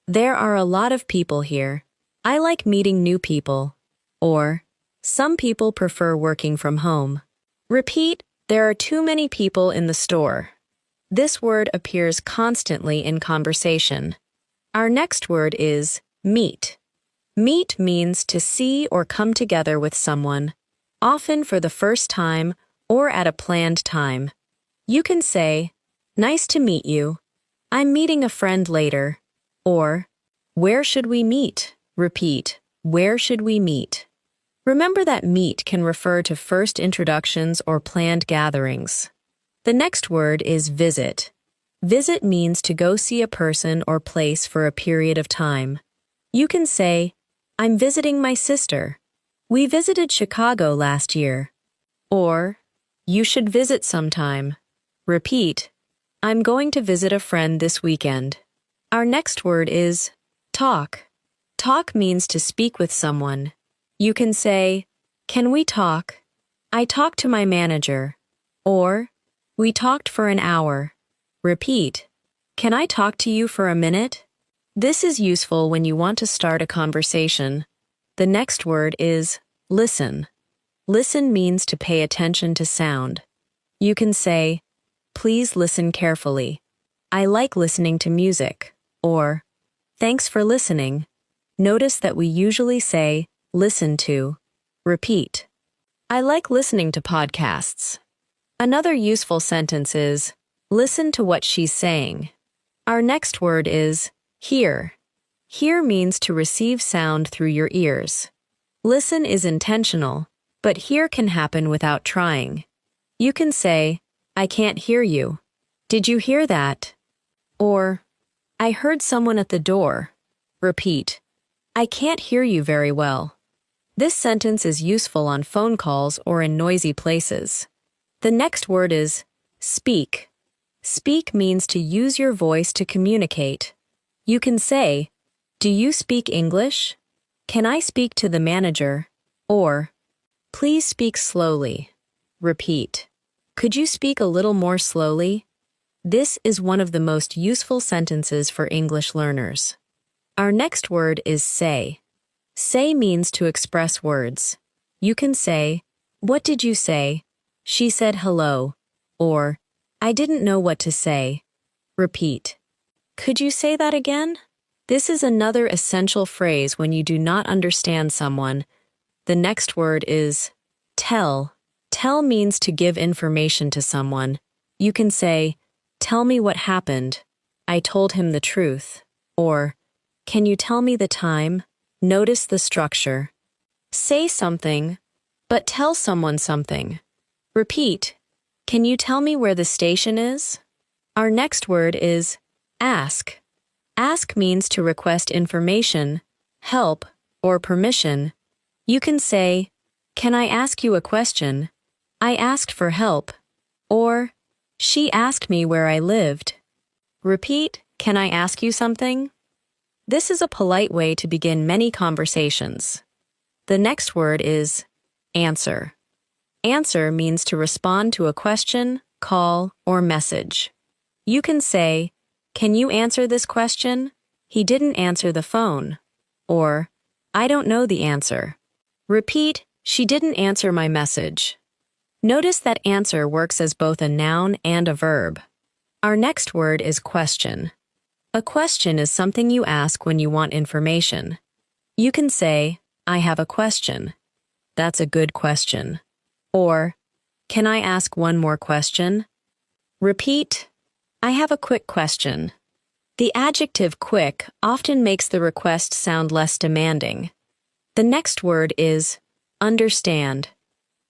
there are a lot of people here. I like meeting new people. Or, some people prefer working from home. Repeat, there are too many people in the store. This word appears constantly in conversation. Our next word is meet. Meet means to see or come together with someone, often for the first time or at a planned time. You can say, nice to meet you. I'm meeting a friend later. Or, where should we meet? Repeat, where should we meet? Remember that meet can refer to first introductions or planned gatherings. The next word is visit. Visit means to go see a person or place for a period of time. You can say, I'm visiting my sister. We visited Chicago last year. Or, you should visit sometime. Repeat, I'm going to visit a friend this weekend. Our next word is talk. Talk means to speak with someone. You can say, can we talk? I talked to my manager. Or, we talked for an hour. Repeat, can I talk to you for a minute? This is useful when you want to start a conversation. The next word is listen. Listen means to pay attention to sound. You can say, please listen carefully. I like listening to music. Or, thanks for listening. Notice that we usually say, listen to. Repeat. I like listening to podcasts. Another useful sentence is, listen to what she's saying. Our next word is hear. Hear means to receive sound through your ears. Listen is intentional, but hear can happen without trying. You can say, I can't hear you. Did you hear that? Or, I heard someone at the door. Repeat. I can't hear you very well. This sentence is useful on phone calls or in noisy places. The next word is speak. Speak means to use your voice to communicate. You can say, do you speak English? Can I speak to the manager? Or, please speak slowly. Repeat. Could you speak a little more slowly? This is one of the most useful sentences for English learners. Our next word is say. Say means to express words. You can say, what did you say? She said hello. Or, I didn't know what to say. Repeat. Could you say that again? This is another essential phrase when you do not understand someone. The next word is tell. Tell means to give information to someone. You can say, "Tell me what happened. I told him the truth." Or, "Can you tell me the time?" Notice the structure. Say something, but tell someone something. Repeat, "Can you tell me where the station is?" Our next word is ask. Ask means to request information, help, or permission. You can say, "Can I ask you a question? I asked for help." Or, "She asked me where I lived." Repeat, "Can I ask you something?" This is a polite way to begin many conversations. The next word is answer. Answer means to respond to a question, call, or message. You can say, "Can you answer this question? He didn't answer the phone." Or, "I don't know the answer." Repeat, "She didn't answer my message." Notice that answer works as both a noun and a verb. Our next word is question. A question is something you ask when you want information. You can say, "I have a question." That's a good question. Or, "Can I ask one more question?" Repeat, "I have a quick question." The adjective quick often makes the request sound less demanding. The next word is understand.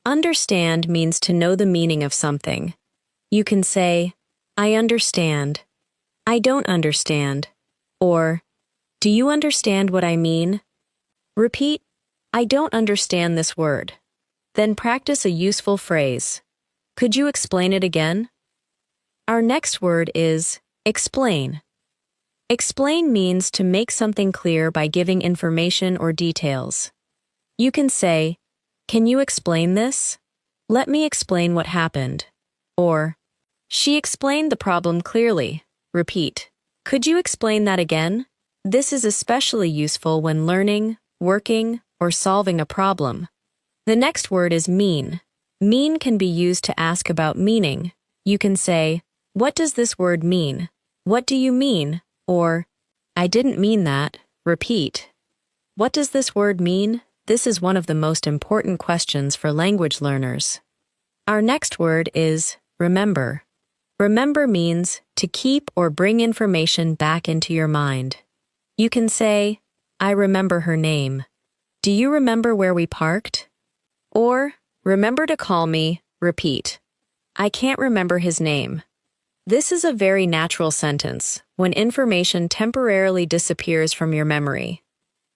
Understand means to know the meaning of something. You can say, "I understand." "I don't understand." Or, "Do you understand what I mean?" Repeat, "I don't understand this word." Then practice a useful phrase. Could you explain it again? Our next word is explain. Explain means to make something clear by giving information or details. You can say, "Can you explain this?" "Let me explain what happened." Or, "She explained the problem clearly." Repeat, "Could you explain that again?" This is especially useful when learning, working, or solving a problem. The next word is mean. Mean can be used to ask about meaning. You can say, "What does this word mean?" "What do you mean?" Or, "I didn't mean that." Repeat, "What does this word mean?" This is one of the most important questions for language learners. Our next word is remember. Remember means to keep or bring information back into your mind. You can say, "I remember her name." "Do you remember where we parked?" Or, "Remember to call me." Repeat, "I can't remember his name." This is a very natural sentence when information temporarily disappears from your memory.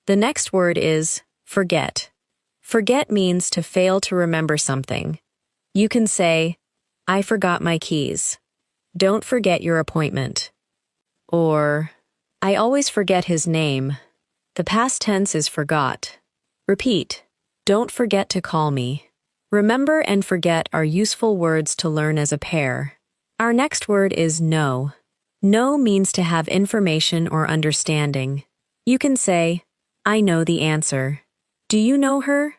The next word is forget. Forget means to fail to remember something. You can say, "I forgot my keys." "Don't forget your appointment." Or, "I always forget his name." The past tense is forgot. Repeat, "Don't forget to call me." Remember and forget are useful words to learn as a pair. Our next word is know. Know means to have information or understanding. You can say, "I know the answer." "Do you know her?"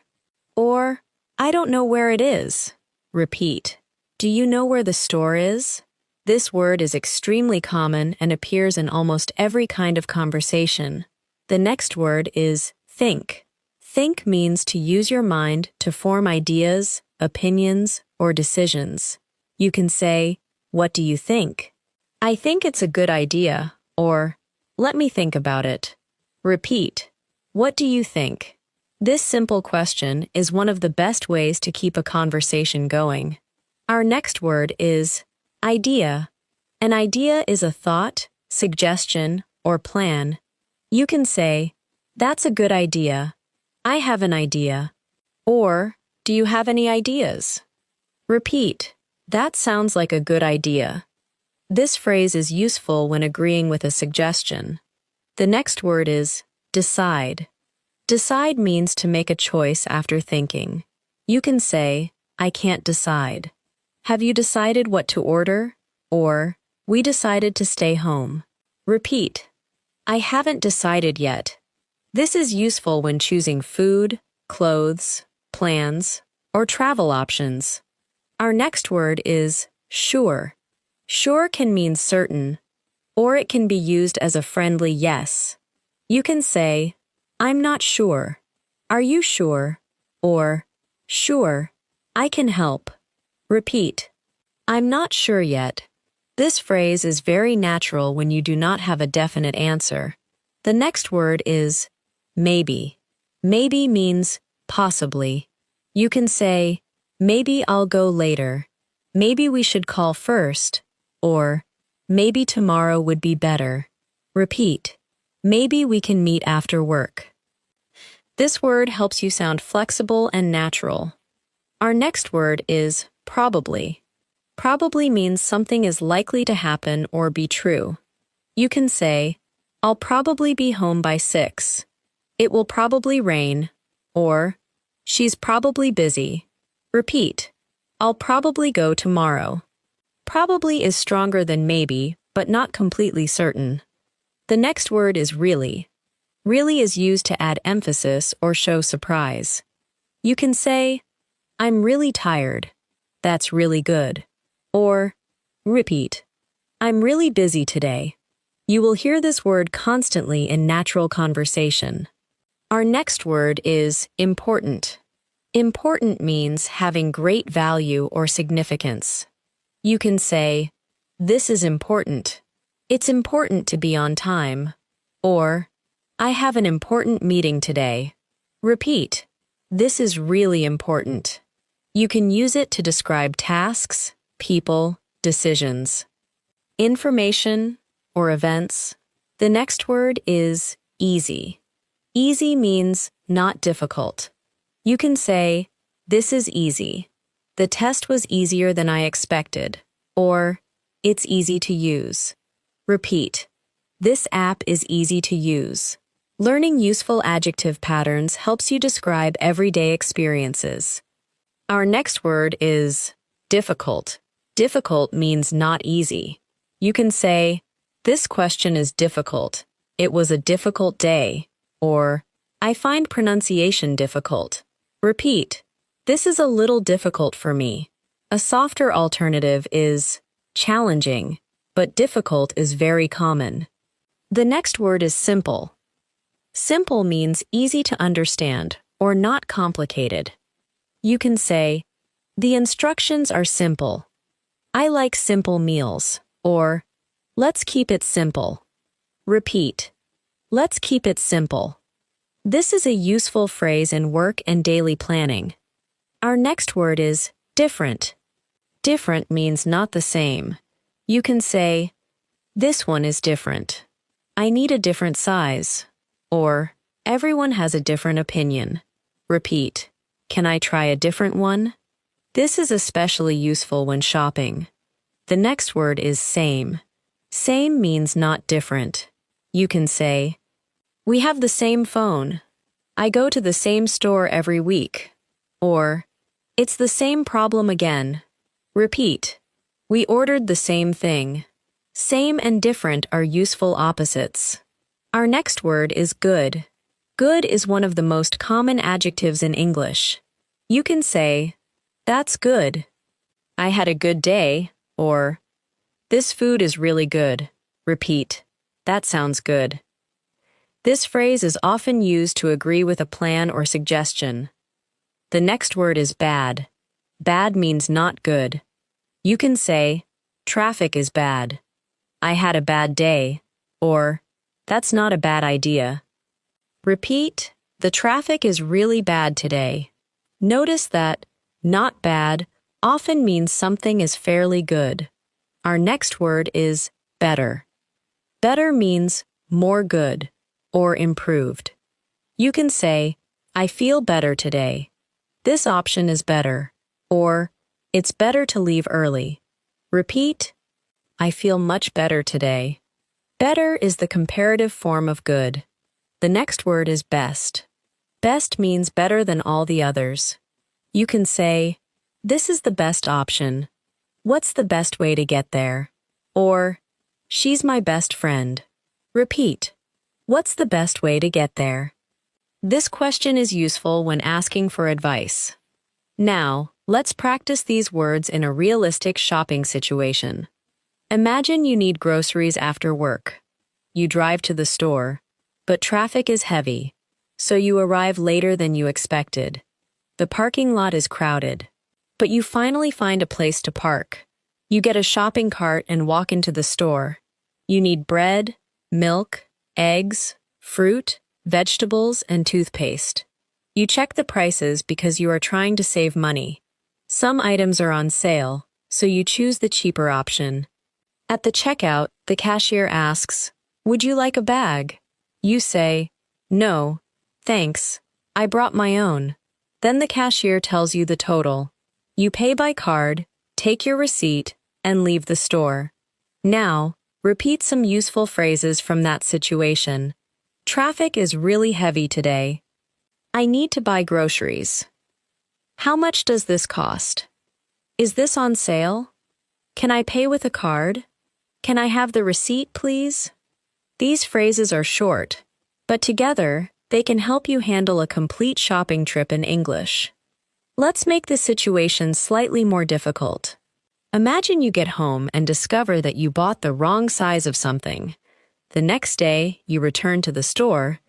Or, "I don't know where it is." Repeat, "Do you know where the store is?" This word is extremely common and appears in almost every kind of conversation. The next word is think. Think means to use your mind to form ideas, opinions, or decisions. You can say, "What do you think?" "I think it's a good idea," or "Let me think about it." Repeat, "What do you think?" This simple question is one of the best ways to keep a conversation going. Our next word is idea. An idea is a thought, suggestion, or plan. You can say, "That's a good idea." "I have an idea." Or, "Do you have any ideas?" Repeat, "That sounds like a good idea." This phrase is useful when agreeing with a suggestion. The next word is decide. Decide means to make a choice after thinking. You can say, "I can't decide." "Have you decided what to order?" Or, "We decided to stay home." Repeat, "I haven't decided yet." This is useful when choosing food, clothes, plans, or travel options. Our next word is sure. Sure can mean certain, or it can be used as a friendly yes. You can say, "I'm not sure." "Are you sure?" Or, "Sure, I can help." Repeat. I'm not sure yet. This phrase is very natural when you do not have a definite answer. The next word is maybe. Maybe means possibly. You can say, maybe I'll go later. Maybe we should call first. Or, maybe tomorrow would be better. Repeat. Maybe we can meet after work. This word helps you sound flexible and natural. Our next word is probably. Probably means something is likely to happen or be true. You can say, I'll probably be home by 6. It will probably rain. Or, she's probably busy. Repeat. I'll probably go tomorrow. Probably is stronger than maybe, but not completely certain. The next word is really. Really is used to add emphasis or show surprise. You can say, I'm really tired. That's really good. Or, repeat. I'm really busy today. You will hear this word constantly in natural conversation. Our next word is important. Important means having great value or significance. You can say, this is important. It's important to be on time. Or, I have an important meeting today. Repeat. This is really important. You can use it to describe tasks, people, decisions. Information or events. The next word is easy. Easy means not difficult. You can say, this is easy. The test was easier than I expected. Or, it's easy to use. Repeat. This app is easy to use. Learning useful adjective patterns helps you describe everyday experiences. Our next word is difficult. Difficult means not easy. You can say, this question is difficult. It was a difficult day. Or, I find pronunciation difficult. Repeat. This is a little difficult for me. A softer alternative is challenging, but difficult is very common. The next word is simple. Simple means easy to understand or not complicated. You can say, the instructions are simple. I like simple meals. Or, let's keep it simple. Repeat. Let's keep it simple. This is a useful phrase in work and daily planning. Our next word is different. Different means not the same. You can say, this one is different. I need a different size. Or, everyone has a different opinion. Repeat. Can I try a different one? This is especially useful when shopping. The next word is same. Same means not different. You can say, we have the same phone. I go to the same store every week. Or, it's the same problem again. Repeat. We ordered the same thing. Same and different are useful opposites. Our next word is good. Good is one of the most common adjectives in English. You can say, that's good. I had a good day. Or, this food is really good. Repeat. That sounds good. This phrase is often used to agree with a plan or suggestion. The next word is bad. Bad means not good. You can say, traffic is bad. I had a bad day. Or, that's not a bad idea. Repeat, the traffic is really bad today. Notice that not bad often means something is fairly good. Our next word is better. Better means more good or improved. You can say, I feel better today. This option is better. Or, it's better to leave early. Repeat, I feel much better today. Better is the comparative form of good. The next word is best. Best means better than all the others. You can say, this is the best option. What's the best way to get there? Or, she's my best friend. Repeat, what's the best way to get there? This question is useful when asking for advice. Now, let's practice these words in a realistic shopping situation. Imagine you need groceries after work. You drive to the store, but traffic is heavy, so you arrive later than you expected. The parking lot is crowded. But you finally find a place to park. You get a shopping cart and walk into the store. You need bread, milk, eggs, fruit, vegetables, and toothpaste. You check the prices because you are trying to save money. Some items are on sale, so you choose the cheaper option. At the checkout, the cashier asks, "Would you like a bag?" You say, "No, thanks. I brought my own." Then the cashier tells you the total. You pay by card, take your receipt, and leave the store. Now, repeat some useful phrases from that situation. Traffic is really heavy today. I need to buy groceries. How much does this cost? Is this on sale? Can I pay with a card? Can I have the receipt, please? These phrases are short, but together, they can help you handle a complete shopping trip in English. Let's make this situation slightly more difficult. Imagine you get home and discover that you bought the wrong size of something. The next day, you return to the store.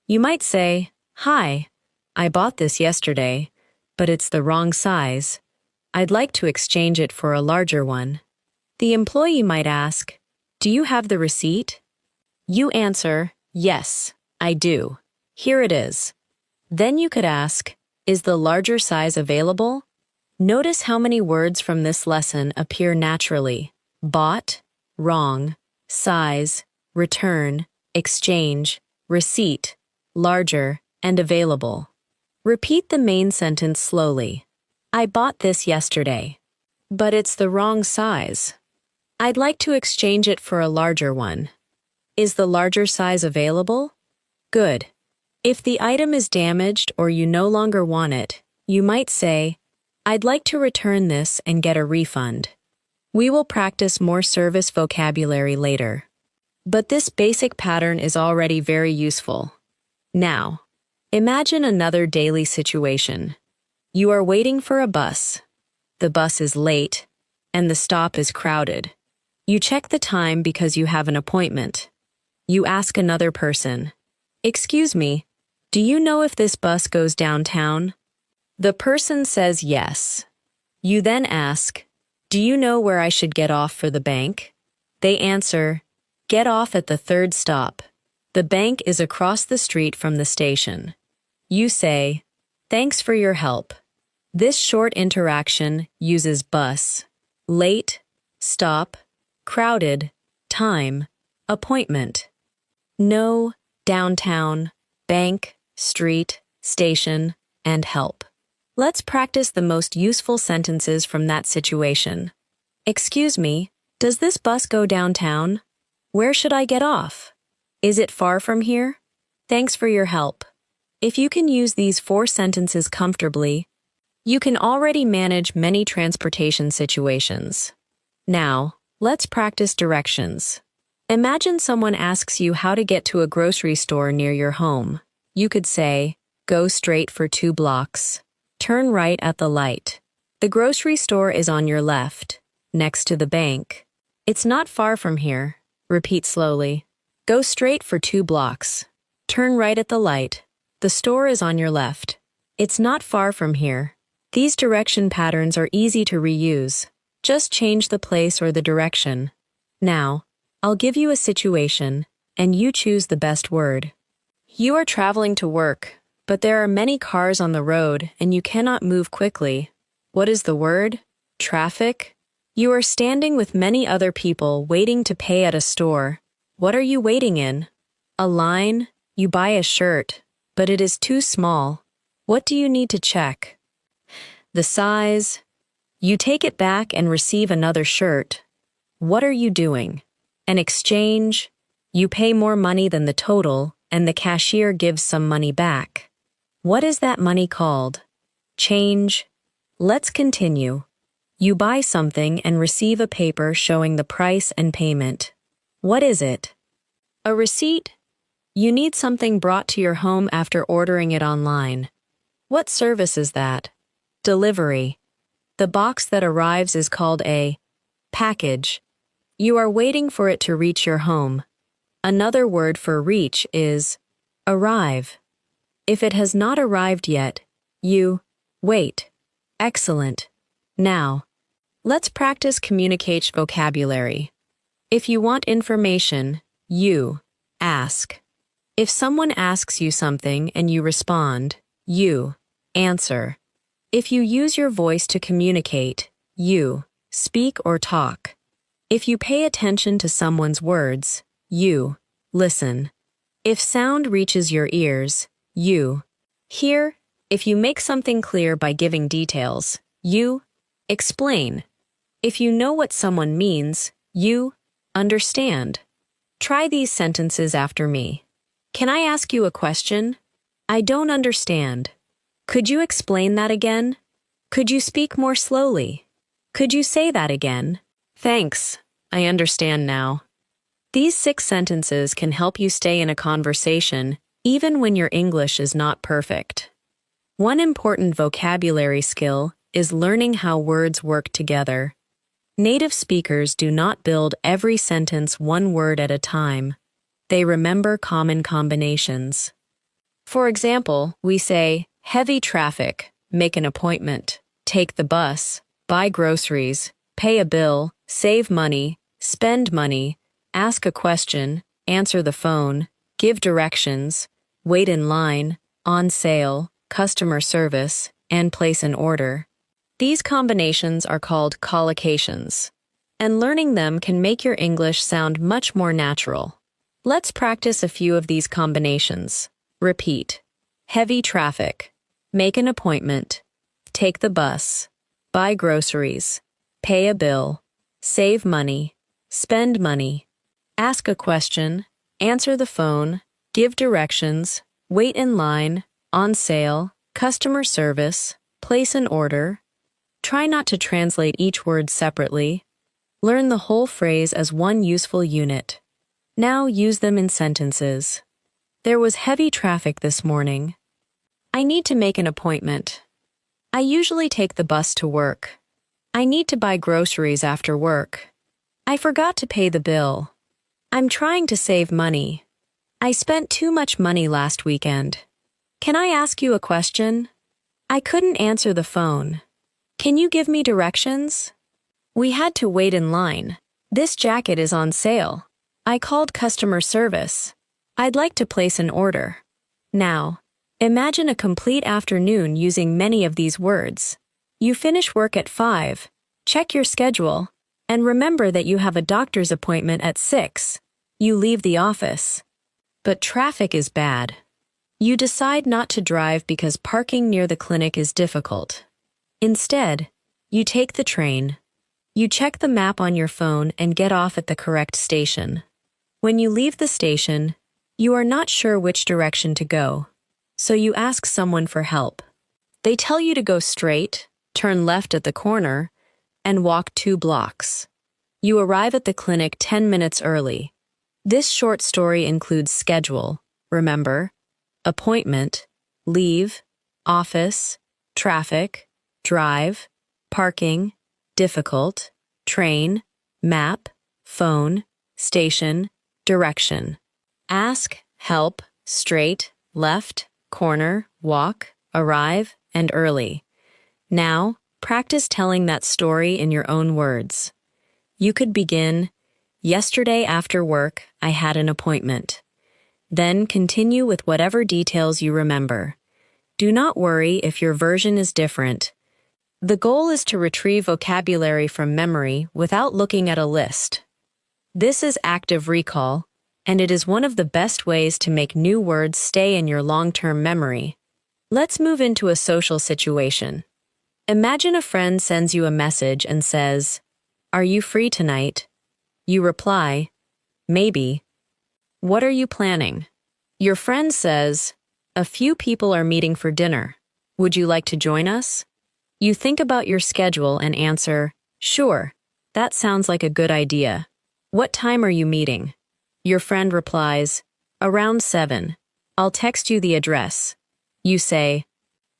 You might say, "Hi, I bought this yesterday, but it's the wrong size. I'd like to exchange it for a larger one." The employee might ask, "Do you have the receipt?" You answer, "Yes, I do. Here it is." Then you could ask, "Is the larger size available?" Notice how many words from this lesson appear naturally: bought, wrong, size, return, exchange, receipt, larger, and available. Repeat the main sentence slowly. I bought this yesterday, but it's the wrong size. I'd like to exchange it for a larger one. Is the larger size available? Good. If the item is damaged or you no longer want it, you might say, I'd like to return this and get a refund. We will practice more service vocabulary later. But this basic pattern is already very useful. Now, imagine another daily situation. You are waiting for a bus. The bus is late, and the stop is crowded. You check the time because you have an appointment. You ask another person, "Excuse me, do you know if this bus goes downtown?" The person says yes. You then ask, "Do you know where I should get off for the bank?" They answer, "Get off at the third stop. The bank is across the street from the station." You say, "Thanks for your help." This short interaction uses bus, late, stop, crowded, time, appointment. Know, downtown, bank, street, station, and help. Let's practice the most useful sentences from that situation. Excuse me, does this bus go downtown? Where should I get off? Is it far from here? Thanks for your help. If you can use these 4 sentences comfortably, you can already manage many transportation situations. Now, let's practice directions. Imagine someone asks you how to get to a grocery store near your home. You could say, "Go straight for 2 blocks. Turn right at the light. The grocery store is on your left, next to the bank. It's not far from here." Repeat slowly. Go straight for 2 blocks. Turn right at the light. The store is on your left. It's not far from here. These direction patterns are easy to reuse. Just change the place or the direction. Now, I'll give you a situation, and you choose the best word. You are traveling to work, but there are many cars on the road and you cannot move quickly. What is the word? Traffic? You are standing with many other people waiting to pay at a store. What are you waiting in? A line? You buy a shirt, but it is too small. What do you need to check? The size. You take it back and receive another shirt. What are you doing? An exchange. You pay more money than the total, and the cashier gives some money back. What is that money called? Change. Let's continue. You buy something and receive a paper showing the price and payment. What is it? A receipt. You need something brought to your home after ordering it online. What service is that? Delivery. The box that arrives is called a package. You are waiting for it to reach your home. Another word for reach is arrive. If it has not arrived yet, you wait. Excellent. Now, let's practice communication vocabulary. If you want information, you ask. If someone asks you something and you respond, you answer. If you use your voice to communicate, you speak or talk. If you pay attention to someone's words, you listen. If sound reaches your ears, you hear. If you make something clear by giving details, you explain. If you know what someone means, you understand. Try these sentences after me. Can I ask you a question? I don't understand. Could you explain that again? Could you speak more slowly? Could you say that again? Thanks. I understand now. These 6 sentences can help you stay in a conversation even when your English is not perfect. One important vocabulary skill is learning how words work together. Native speakers do not build every sentence one word at a time. They remember common combinations. For example, we say, heavy traffic, make an appointment, take the bus, buy groceries, pay a bill, save money, spend money, ask a question, answer the phone, give directions, wait in line, on sale, customer service, and place an order. These combinations are called collocations, and learning them can make your English sound much more natural. Let's practice a few of these combinations. Repeat. Heavy traffic. Make an appointment. Take the bus. Buy groceries. Pay a bill. Save money. Spend money. Ask a question. Answer the phone. Give directions. Wait in line. On sale. Customer service. Place an order. Try not to translate each word separately. Learn the whole phrase as one useful unit. Now use them in sentences. There was heavy traffic this morning. I need to make an appointment. I usually take the bus to work. I need to buy groceries after work. I forgot to pay the bill. I'm trying to save money. I spent too much money last weekend. Can I ask you a question? I couldn't answer the phone. Can you give me directions? We had to wait in line. This jacket is on sale. I called customer service. I'd like to place an order. Now, imagine a complete afternoon using many of these words. You finish work at 5. Check your schedule. And remember that you have a doctor's appointment at 6. You leave the office. But traffic is bad. You decide not to drive because parking near the clinic is difficult. Instead, you take the train. You check the map on your phone and get off at the correct station. When you leave the station, you are not sure which direction to go, so you ask someone for help. They tell you to go straight, turn left at the corner, and walk 2 blocks. You arrive at the clinic 10 minutes early. This short story includes schedule, remember, appointment, leave, office, traffic, drive, parking, difficult, train, map, phone, station, direction. Ask, help, straight, left, corner, walk, arrive, and early. Now, practice telling that story in your own words. You could begin, yesterday after work, I had an appointment. Then continue with whatever details you remember. Do not worry if your version is different. The goal is to retrieve vocabulary from memory without looking at a list. This is active recall, and it is one of the best ways to make new words stay in your long-term memory. Let's move into a social situation. Imagine a friend sends you a message and says, "Are you free tonight?" You reply, "Maybe." What are you planning? Your friend says, "A few people are meeting for dinner. Would you like to join us?" You think about your schedule and answer, "Sure, that sounds like a good idea. What time are you meeting?" Your friend replies, "Around 7. I'll text you the address." You say,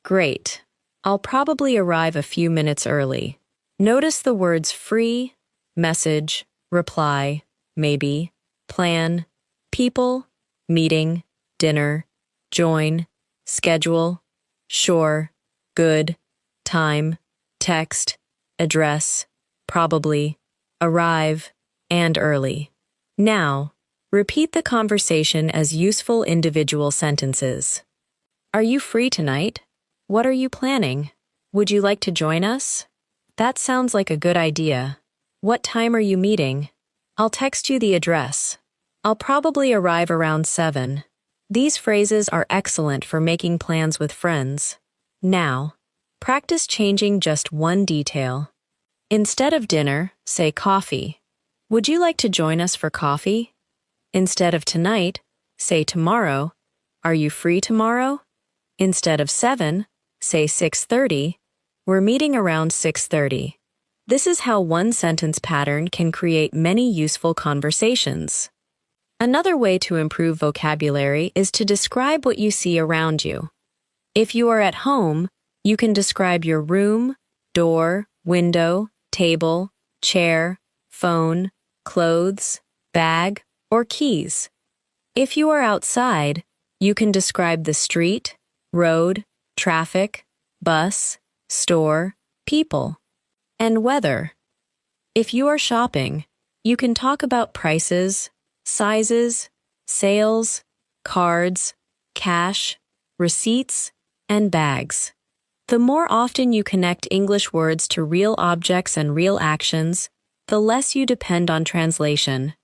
"Great. I'll probably arrive a few minutes early." Notice the words free, message, reply, maybe, plan, people, meeting, dinner, join, schedule, sure, good, time, text, address, probably, arrive, and early. Now, repeat the conversation as useful individual sentences. Are you free tonight? What are you planning? Would you like to join us? That sounds like a good idea. What time are you meeting? I'll text you the address. I'll probably arrive around 7. These phrases are excellent for making plans with friends. Now, practice changing just one detail. Instead of dinner, say coffee. Would you like to join us for coffee? Instead of tonight, say tomorrow. Are you free tomorrow? Instead of 7, say 6:30. We're meeting around 6:30. This is how one sentence pattern can create many useful conversations. Another way to improve vocabulary is to describe what you see around you. If you are at home, you can describe your room, door, window, table, chair, phone, clothes, bag, or keys. If you are outside, you can describe the street, road, traffic, bus, store, people, and weather. If you are shopping, you can talk about prices, sizes, sales, cards, cash, receipts, and bags. The more often you connect English words to real objects and real actions, the less you depend on translation.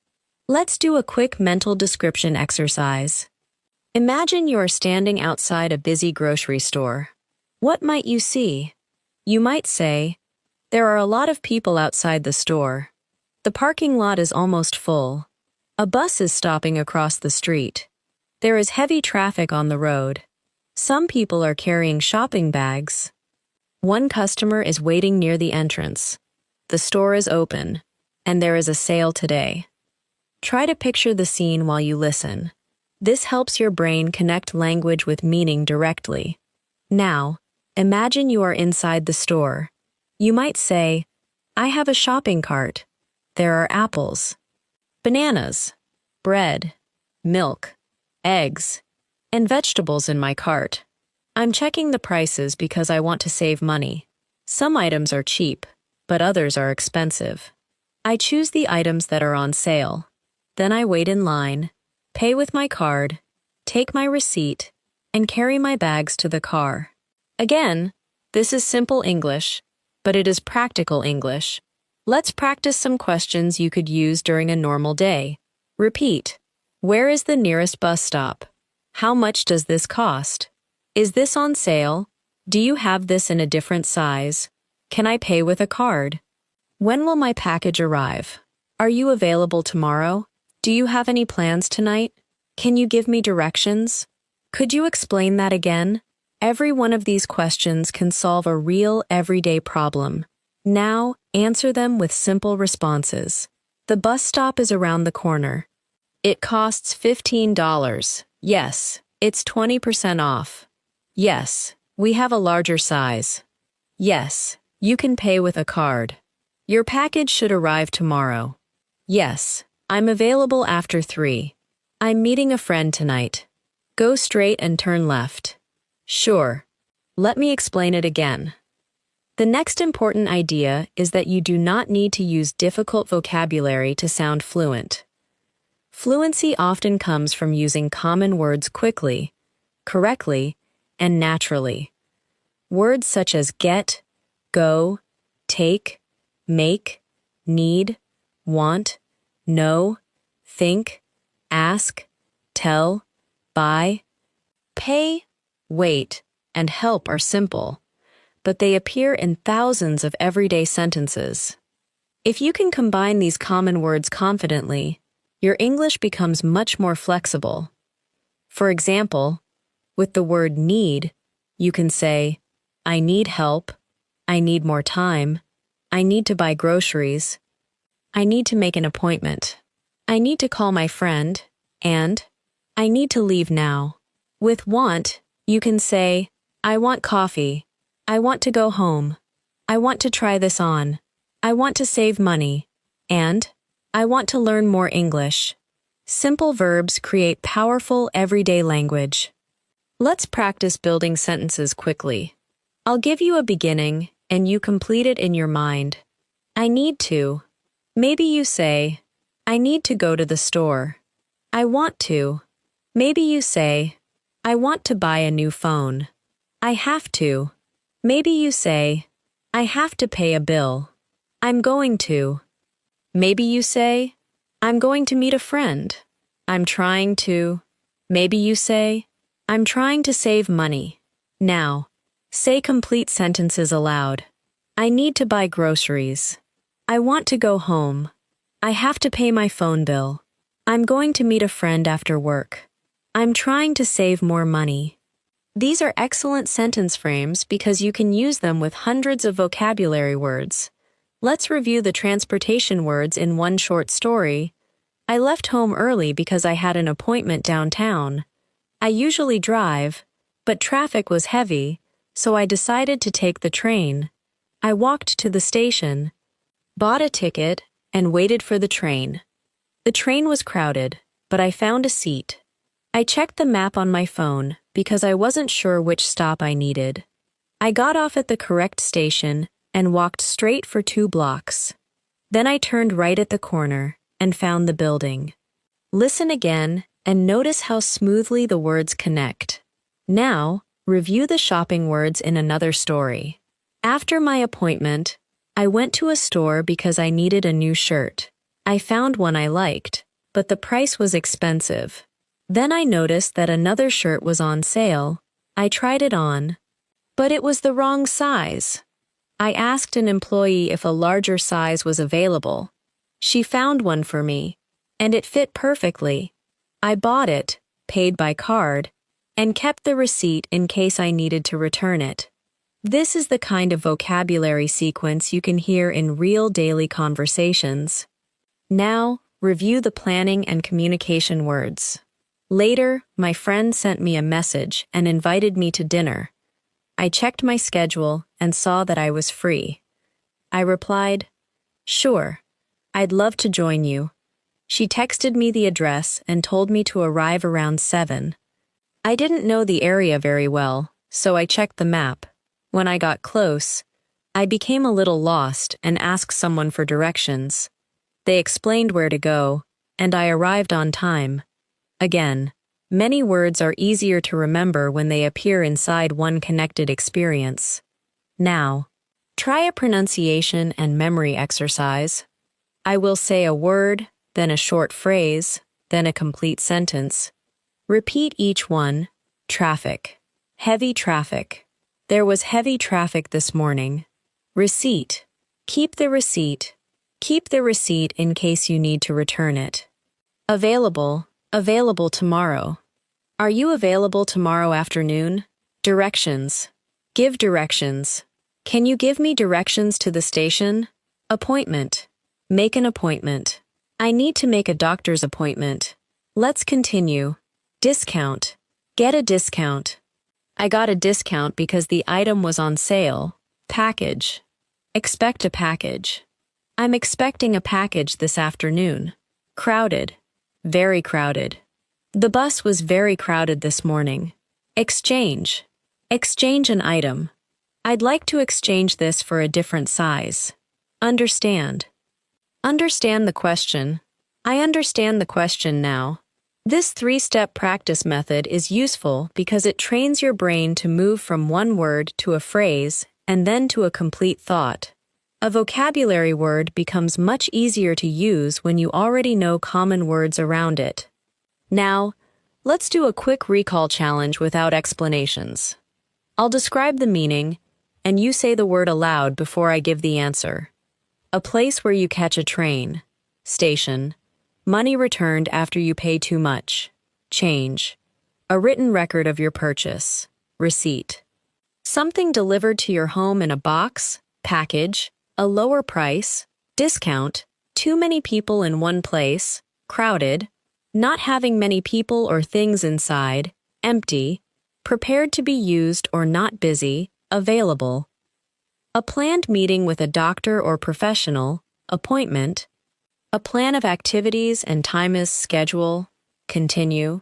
Let's do a quick mental description exercise. Imagine you are standing outside a busy grocery store. What might you see? You might say, "There are a lot of people outside the store. The parking lot is almost full. A bus is stopping across the street. There is heavy traffic on the road. Some people are carrying shopping bags. One customer is waiting near the entrance. The store is open, and there is a sale today." Try to picture the scene while you listen. This helps your brain connect language with meaning directly. Now, imagine you are inside the store. You might say, "I have a shopping cart. There are apples, bananas, bread, milk, eggs, and vegetables in my cart. I'm checking the prices because I want to save money. Some items are cheap, but others are expensive. I choose the items that are on sale. Then I wait in line, pay with my card, take my receipt, and carry my bags to the car." Again, this is simple English, but it is practical English. Let's practice some questions you could use during a normal day. Repeat. Where is the nearest bus stop? How much does this cost? Is this on sale? Do you have this in a different size? Can I pay with a card? When will my package arrive? Are you available tomorrow? Do you have any plans tonight? Can you give me directions? Could you explain that again? Every one of these questions can solve a real everyday problem. Now, answer them with simple responses. The bus stop is around the corner. It costs $15. Yes, it's 20% off. Yes, we have a larger size. Yes, you can pay with a card. Your package should arrive tomorrow. Yes, I'm available after 3. I'm meeting a friend tonight. Go straight and turn left. Sure. Let me explain it again. The next important idea is that you do not need to use difficult vocabulary to sound fluent. Fluency often comes from using common words quickly, correctly, and naturally. Words such as get, go, take, make, need, want, know, think, ask, tell, buy, pay, wait, and help are simple, but they appear in thousands of everyday sentences. If you can combine these common words confidently, your English becomes much more flexible. For example, with the word need, you can say, "I need help," "I need more time," "I need to buy groceries," "I need to make an appointment," "I need to call my friend," and "I need to leave now." With want, you can say, "I want coffee," "I want to go home," "I want to try this on," "I want to save money," and "I want to learn more English." Simple verbs create powerful everyday language. Let's practice building sentences quickly. I'll give you a beginning, and you complete it in your mind. I need to. Maybe you say, I need to go to the store. I want to. Maybe you say, I want to buy a new phone. I have to. Maybe you say, I have to pay a bill. I'm going to. Maybe you say, I'm going to meet a friend. I'm trying to. Maybe you say, I'm trying to save money. Now, say complete sentences aloud. I need to buy groceries. I want to go home. I have to pay my phone bill. I'm going to meet a friend after work. I'm trying to save more money. These are excellent sentence frames because you can use them with hundreds of vocabulary words. Let's review the transportation words in one short story. I left home early because I had an appointment downtown. I usually drive, but traffic was heavy, so I decided to take the train. I walked to the station, bought a ticket, and waited for the train. The train was crowded, but I found a seat. I checked the map on my phone because I wasn't sure which stop I needed. I got off at the correct station and walked straight for 2 blocks. Then I turned right at the corner and found the building. Listen again and notice how smoothly the words connect. Now, review the shopping words in another story. After my appointment, I went to a store because I needed a new shirt. I found one I liked, but the price was expensive. Then I noticed that another shirt was on sale. I tried it on, but it was the wrong size. I asked an employee if a larger size was available. She found one for me, and it fit perfectly. I bought it, paid by card, and kept the receipt in case I needed to return it. This is the kind of vocabulary sequence you can hear in real daily conversations. Now, review the planning and communication words. Later, my friend sent me a message and invited me to dinner. I checked my schedule and saw that I was free. I replied, "Sure, I'd love to join you." She texted me the address and told me to arrive around 7. I didn't know the area very well, so I checked the map. When I got close, I became a little lost and asked someone for directions. They explained where to go, and I arrived on time. Again, many words are easier to remember when they appear inside one connected experience. Now, try a pronunciation and memory exercise. I will say a word, then a short phrase, then a complete sentence. Repeat each one. Traffic. Heavy traffic. There was heavy traffic this morning. Receipt. Keep the receipt. Keep the receipt in case you need to return it. Available. Available tomorrow. Are you available tomorrow afternoon? Directions. Give directions. Can you give me directions to the station? Appointment. Make an appointment. I need to make a doctor's appointment. Let's continue. Discount. Get a discount. I got a discount because the item was on sale. Package. Expect a package. I'm expecting a package this afternoon. Crowded. Very crowded. The bus was very crowded this morning. Exchange. Exchange an item. I'd like to exchange this for a different size. Understand. Understand the question. I understand the question now. This 3-step practice method is useful because it trains your brain to move from one word to a phrase and then to a complete thought. A vocabulary word becomes much easier to use when you already know common words around it. Now, let's do a quick recall challenge without explanations. I'll describe the meaning, and you say the word aloud before I give the answer. A place where you catch a train. Station. Money returned after you pay too much. Change. A written record of your purchase. Receipt. Something delivered to your home in a box. Package. A lower price. Discount. Too many people in one place. Crowded. Not having many people or things inside. Empty. Prepared to be used or not busy. Available. A planned meeting with a doctor or professional. Appointment. A plan of activities and time is schedule. Continue.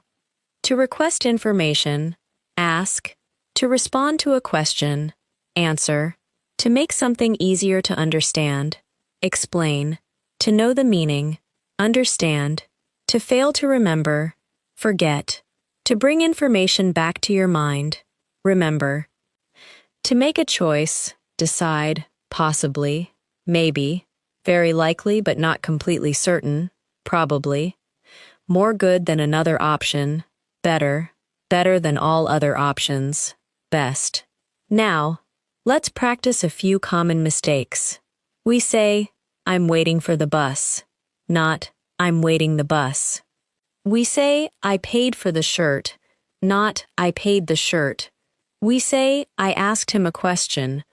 To request information. Ask. To respond to a question. Answer. To make something easier to understand, explain, to know the meaning, understand, to fail to remember, forget, to bring information back to your mind, remember. To make a choice, decide, possibly, maybe, very likely but not completely certain, probably, more good than another option, better, better than all other options, best. Now, let's practice a few common mistakes. We say, I'm waiting for the bus, not, I'm waiting the bus. We say, I paid for the shirt, not, I paid the shirt. We say, I asked him a question,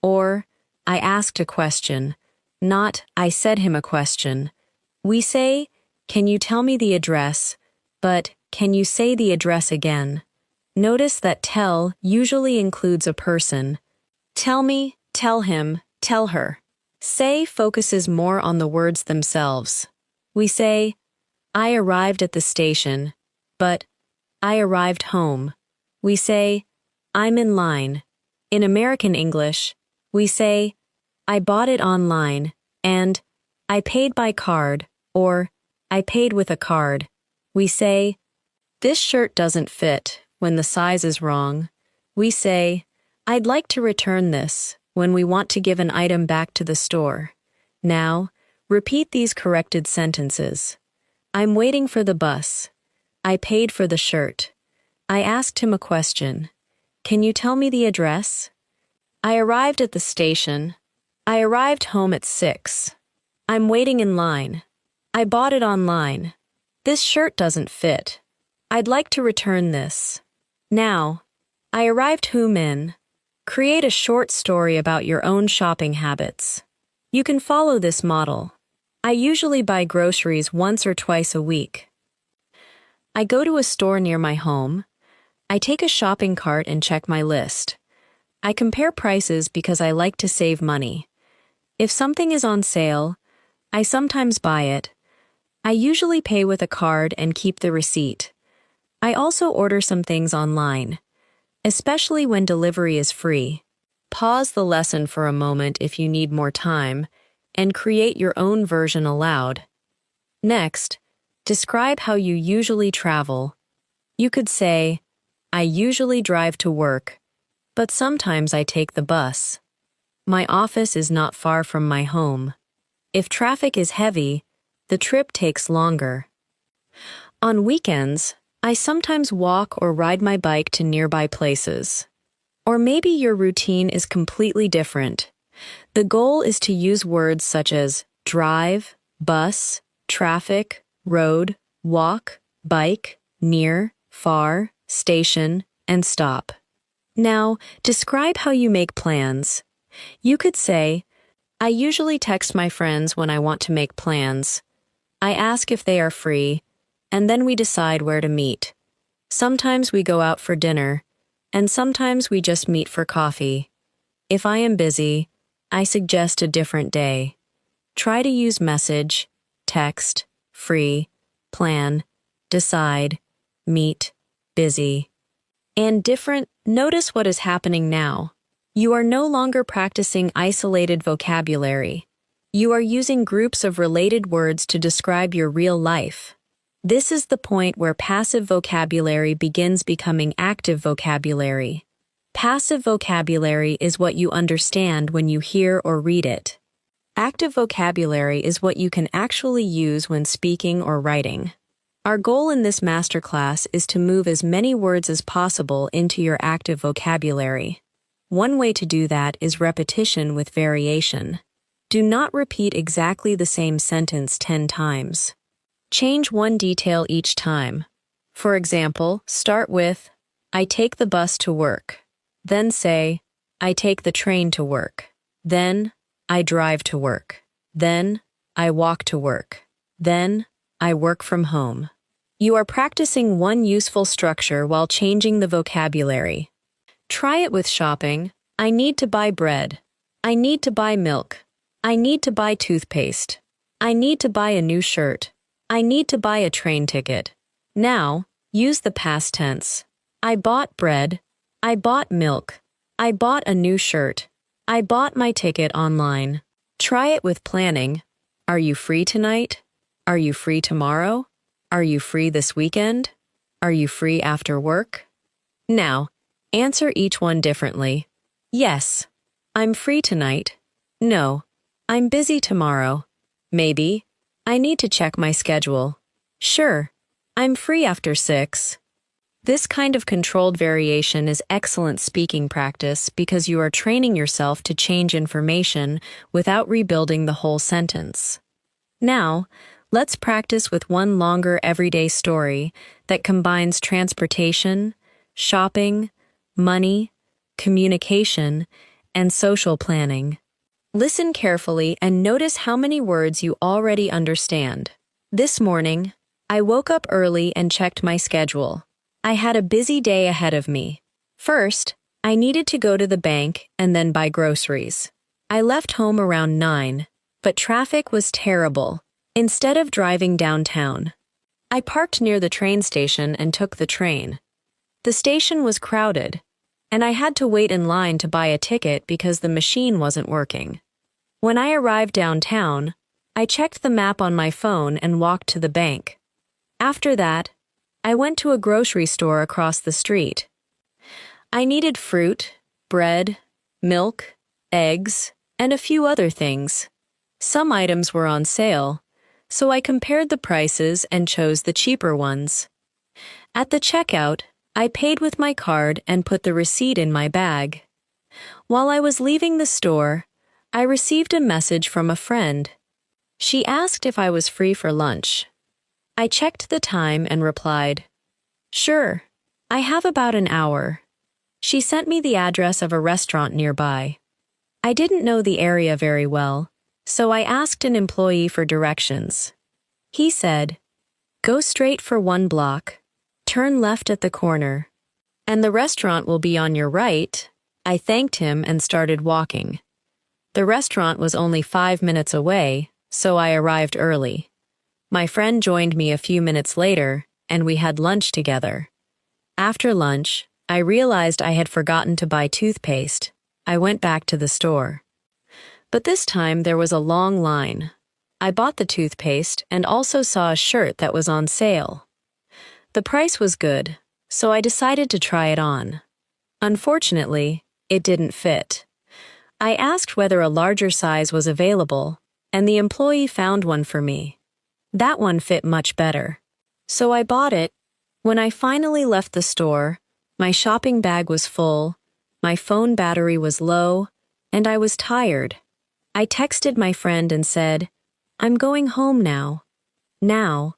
or, I asked a question, not, I said him a question. We say, can you tell me the address, but, can you say the address again? Notice that tell usually includes a person. Tell me, tell him, tell her. Say focuses more on the words themselves. We say, I arrived at the station, but I arrived home. We say, I'm in line. In American English, we say, I bought it online, and I paid by card, or I paid with a card. We say, this shirt doesn't fit when the size is wrong. We say, I'd like to return this when we want to give an item back to the store. Now, repeat these corrected sentences. I'm waiting for the bus. I paid for the shirt. I asked him a question. Can you tell me the address? I arrived at the station. I arrived home at 6. I'm waiting in line. I bought it online. This shirt doesn't fit. I'd like to return this. Now, I arrived home in. Create a short story about your own shopping habits. You can follow this model. I usually buy groceries once or twice a week. I go to a store near my home. I take a shopping cart and check my list. I compare prices because I like to save money. If something is on sale, I sometimes buy it. I usually pay with a card and keep the receipt. I also order some things online, especially when delivery is free. Pause the lesson for a moment if you need more time, and create your own version aloud. Next, describe how you usually travel. You could say, I usually drive to work, but sometimes I take the bus. My office is not far from my home. If traffic is heavy, the trip takes longer. On weekends, I sometimes walk or ride my bike to nearby places. Or maybe your routine is completely different. The goal is to use words such as drive, bus, traffic, road, walk, bike, near, far, station, and stop. Now, describe how you make plans. You could say, I usually text my friends when I want to make plans. I ask if they are free, and then we decide where to meet. Sometimes we go out for dinner, and sometimes we just meet for coffee. If I am busy, I suggest a different day. Try to use message, text, free, plan, decide, meet, busy. And different, notice what is happening now. You are no longer practicing isolated vocabulary. You are using groups of related words to describe your real life. This is the point where passive vocabulary begins becoming active vocabulary. Passive vocabulary is what you understand when you hear or read it. Active vocabulary is what you can actually use when speaking or writing. Our goal in this masterclass is to move as many words as possible into your active vocabulary. One way to do that is repetition with variation. Do not repeat exactly the same sentence 10 times. Change one detail each time. For example, start with, I take the bus to work. Then say, I take the train to work. Then, I drive to work. Then, I walk to work. Then, I work from home. You are practicing one useful structure while changing the vocabulary. Try it with shopping. I need to buy bread. I need to buy milk. I need to buy toothpaste. I need to buy a new shirt. I need to buy a train ticket. Now, use the past tense. I bought bread. I bought milk. I bought a new shirt. I bought my ticket online. Try it with planning. Are you free tonight? Are you free tomorrow? Are you free this weekend? Are you free after work? Now, answer each one differently. Yes, I'm free tonight. No, I'm busy tomorrow. Maybe, I need to check my schedule. Sure, I'm free after 6. This kind of controlled variation is excellent speaking practice because you are training yourself to change information without rebuilding the whole sentence. Now, let's practice with one longer everyday story that combines transportation, shopping, money, communication, and social planning. Listen carefully and notice how many words you already understand. This morning, I woke up early and checked my schedule. I had a busy day ahead of me. First, I needed to go to the bank and then buy groceries. I left home around 9, but traffic was terrible. Instead of driving downtown, I parked near the train station and took the train. The station was crowded, and I had to wait in line to buy a ticket because the machine wasn't working. When I arrived downtown, I checked the map on my phone and walked to the bank. After that, I went to a grocery store across the street. I needed fruit, bread, milk, eggs, and a few other things. Some items were on sale, so I compared the prices and chose the cheaper ones. At the checkout, I paid with my card and put the receipt in my bag. While I was leaving the store, I received a message from a friend. She asked if I was free for lunch. I checked the time and replied, "Sure, I have about an hour." She sent me the address of a restaurant nearby. I didn't know the area very well, so I asked an employee for directions. He said, "Go straight for 1 block, turn left at the corner, and the restaurant will be on your right." I thanked him and started walking. The restaurant was only 5 minutes away, so I arrived early. My friend joined me a few minutes later, and we had lunch together. After lunch, I realized I had forgotten to buy toothpaste. I went back to the store. But this time there was a long line. I bought the toothpaste and also saw a shirt that was on sale. The price was good, so I decided to try it on. Unfortunately, it didn't fit. I asked whether a larger size was available, and the employee found one for me. That one fit much better. So I bought it. When I finally left the store, my shopping bag was full, my phone battery was low, and I was tired. I texted my friend and said, "I'm going home now." Now,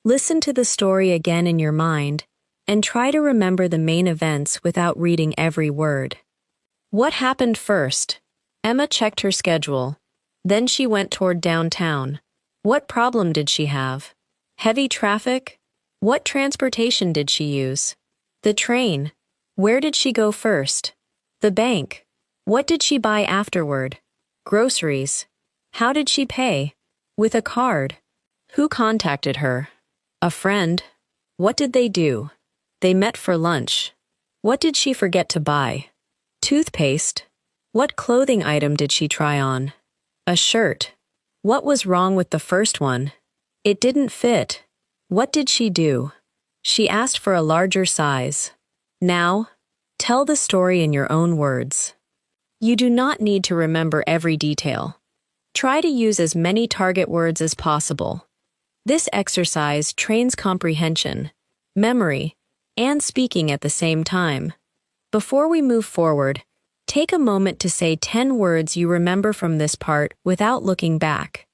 listen to the story again in your mind and try to remember the main events without reading every word. What happened first? Emma checked her schedule. Then she went toward downtown. What problem did she have? Heavy traffic? What transportation did she use? The train. Where did she go first? The bank. What did she buy afterward? Groceries. How did she pay? With a card. Who contacted her? A friend. What did they do? They met for lunch. What did she forget to buy? Toothpaste. What clothing item did she try on? A shirt. What was wrong with the first one? It didn't fit. What did she do? She asked for a larger size. Now, tell the story in your own words. You do not need to remember every detail. Try to use as many target words as possible. This exercise trains comprehension, memory, and speaking at the same time. Before we move forward, take a moment to say 10 words you remember from this part without looking back.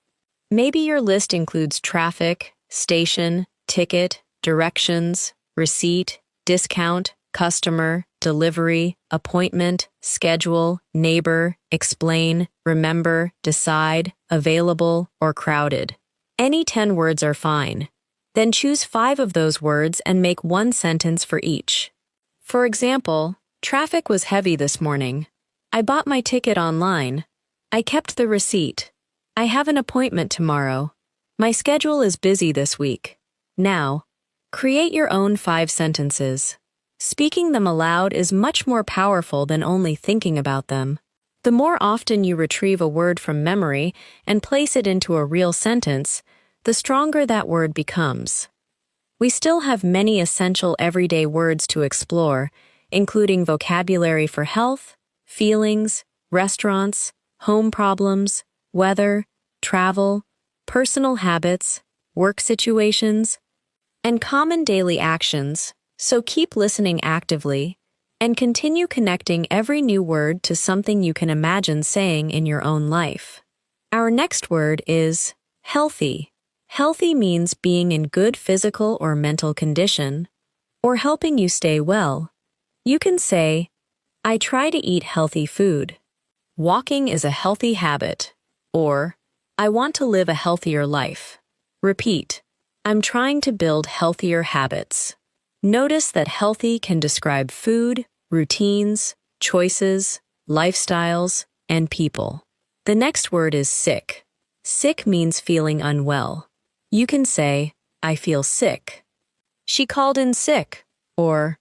Maybe your list includes traffic, station, ticket, directions, receipt, discount, customer, delivery, appointment, schedule, neighbor, explain, remember, decide, available, or crowded. Any 10 words are fine. Then choose 5 of those words and make one sentence for each. For example, traffic was heavy this morning. I bought my ticket online. I kept the receipt. I have an appointment tomorrow. My schedule is busy this week. Now, create your own 5 sentences. Speaking them aloud is much more powerful than only thinking about them. The more often you retrieve a word from memory and place it into a real sentence, the stronger that word becomes. We still have many essential everyday words to explore, including vocabulary for health, feelings, restaurants, home problems, weather, travel, personal habits, work situations, and common daily actions, so keep listening actively and continue connecting every new word to something you can imagine saying in your own life. Our next word is healthy. Healthy means being in good physical or mental condition, or helping you stay well. You can say, I try to eat healthy food. Walking is a healthy habit. Or, I want to live a healthier life. Repeat, I'm trying to build healthier habits. Notice that healthy can describe food, routines, choices, lifestyles, and people. The next word is sick. Sick means feeling unwell. You can say, I feel sick. She called in sick, or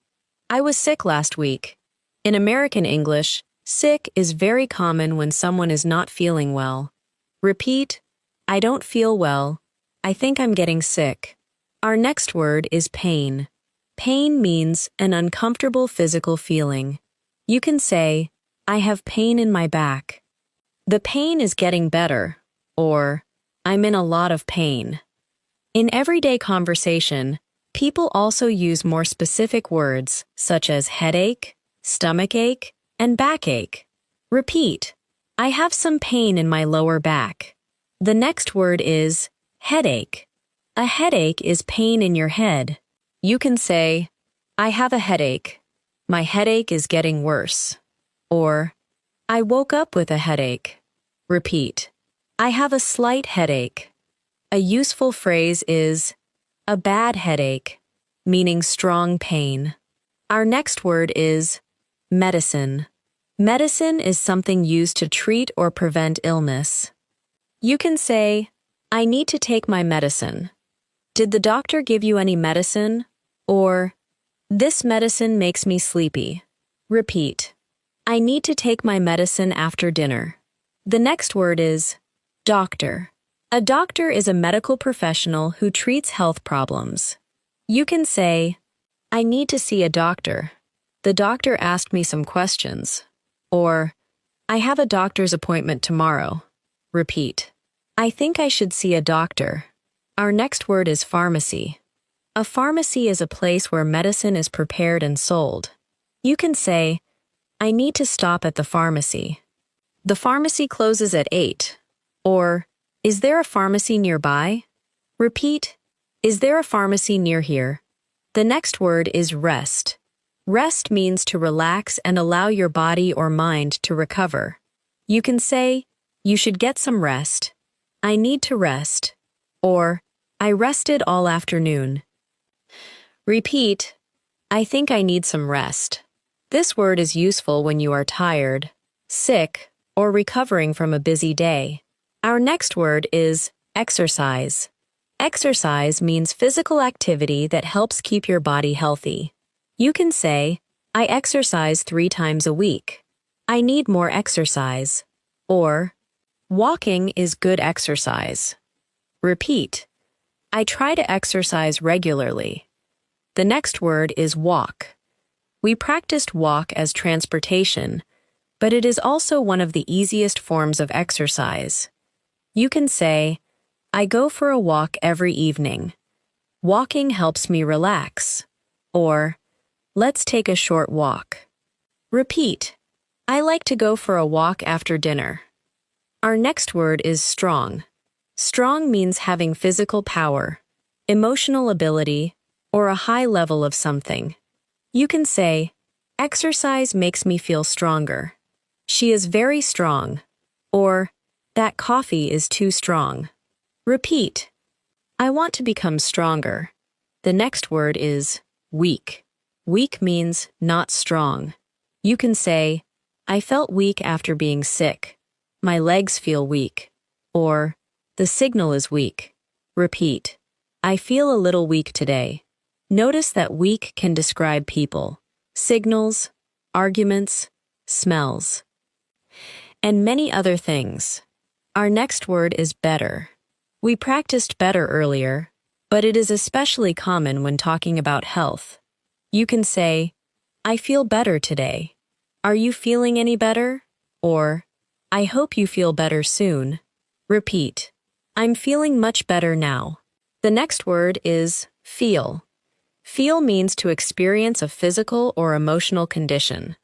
I was sick last week. In American English, sick is very common when someone is not feeling well. Repeat, I don't feel well. I think I'm getting sick. Our next word is pain. Pain means an uncomfortable physical feeling. You can say, I have pain in my back. The pain is getting better, or I'm in a lot of pain. In everyday conversation, people also use more specific words such as headache, stomachache, and backache. Repeat, I have some pain in my lower back. The next word is headache. A headache is pain in your head. You can say, I have a headache. My headache is getting worse. Or, I woke up with a headache. Repeat, I have a slight headache. A useful phrase is a bad headache, meaning strong pain. Our next word is medicine. Medicine is something used to treat or prevent illness. You can say, I need to take my medicine. Did the doctor give you any medicine? Or, this medicine makes me sleepy. Repeat, I need to take my medicine after dinner. The next word is doctor. A doctor is a medical professional who treats health problems. You can say, I need to see a doctor. The doctor asked me some questions. Or, I have a doctor's appointment tomorrow. Repeat, I think I should see a doctor. Our next word is pharmacy. A pharmacy is a place where medicine is prepared and sold. You can say, I need to stop at the pharmacy. The pharmacy closes at 8. Or, is there a pharmacy nearby? Repeat, is there a pharmacy near here? The next word is rest. Rest means to relax and allow your body or mind to recover. You can say, you should get some rest. I need to rest. Or, I rested all afternoon. Repeat, I think I need some rest. This word is useful when you are tired, sick, or recovering from a busy day. Our next word is exercise. Exercise means physical activity that helps keep your body healthy. You can say, I exercise 3 times a week. I need more exercise. Or, walking is good exercise. Repeat, I try to exercise regularly. The next word is walk. We practiced walk as transportation, but it is also one of the easiest forms of exercise. You can say, I go for a walk every evening. Walking helps me relax. Or, let's take a short walk. Repeat, I like to go for a walk after dinner. Our next word is strong. Strong means having physical power, emotional ability, or a high level of something. You can say, exercise makes me feel stronger. She is very strong. Or, that coffee is too strong. Repeat, I want to become stronger. The next word is weak. Weak means not strong. You can say, I felt weak after being sick. My legs feel weak. Or, the signal is weak. Repeat, I feel a little weak today. Notice that weak can describe people, signals, arguments, smells. and many other things. Our next word is better. We practiced better earlier, but it is especially common when talking about health. You can say, I feel better today. Are you feeling any better? Or, I hope you feel better soon. Repeat. I'm feeling much better now. The next word is feel. Feel means to experience a physical or emotional condition.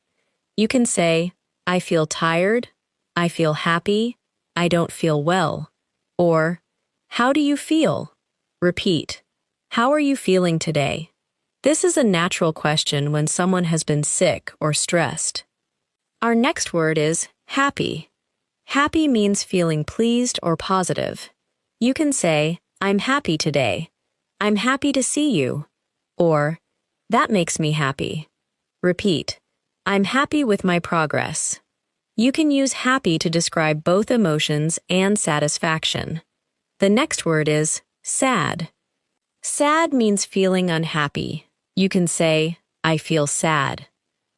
You can say, I feel tired, I feel happy, I don't feel well. Or, how do you feel? Repeat. How are you feeling today? This is a natural question when someone has been sick or stressed. Our next word is happy. Happy means feeling pleased or positive. You can say, I'm happy today. I'm happy to see you. Or, that makes me happy. Repeat. I'm happy with my progress. You can use happy to describe both emotions and satisfaction. The next word is sad. Sad means feeling unhappy. You can say, I feel sad.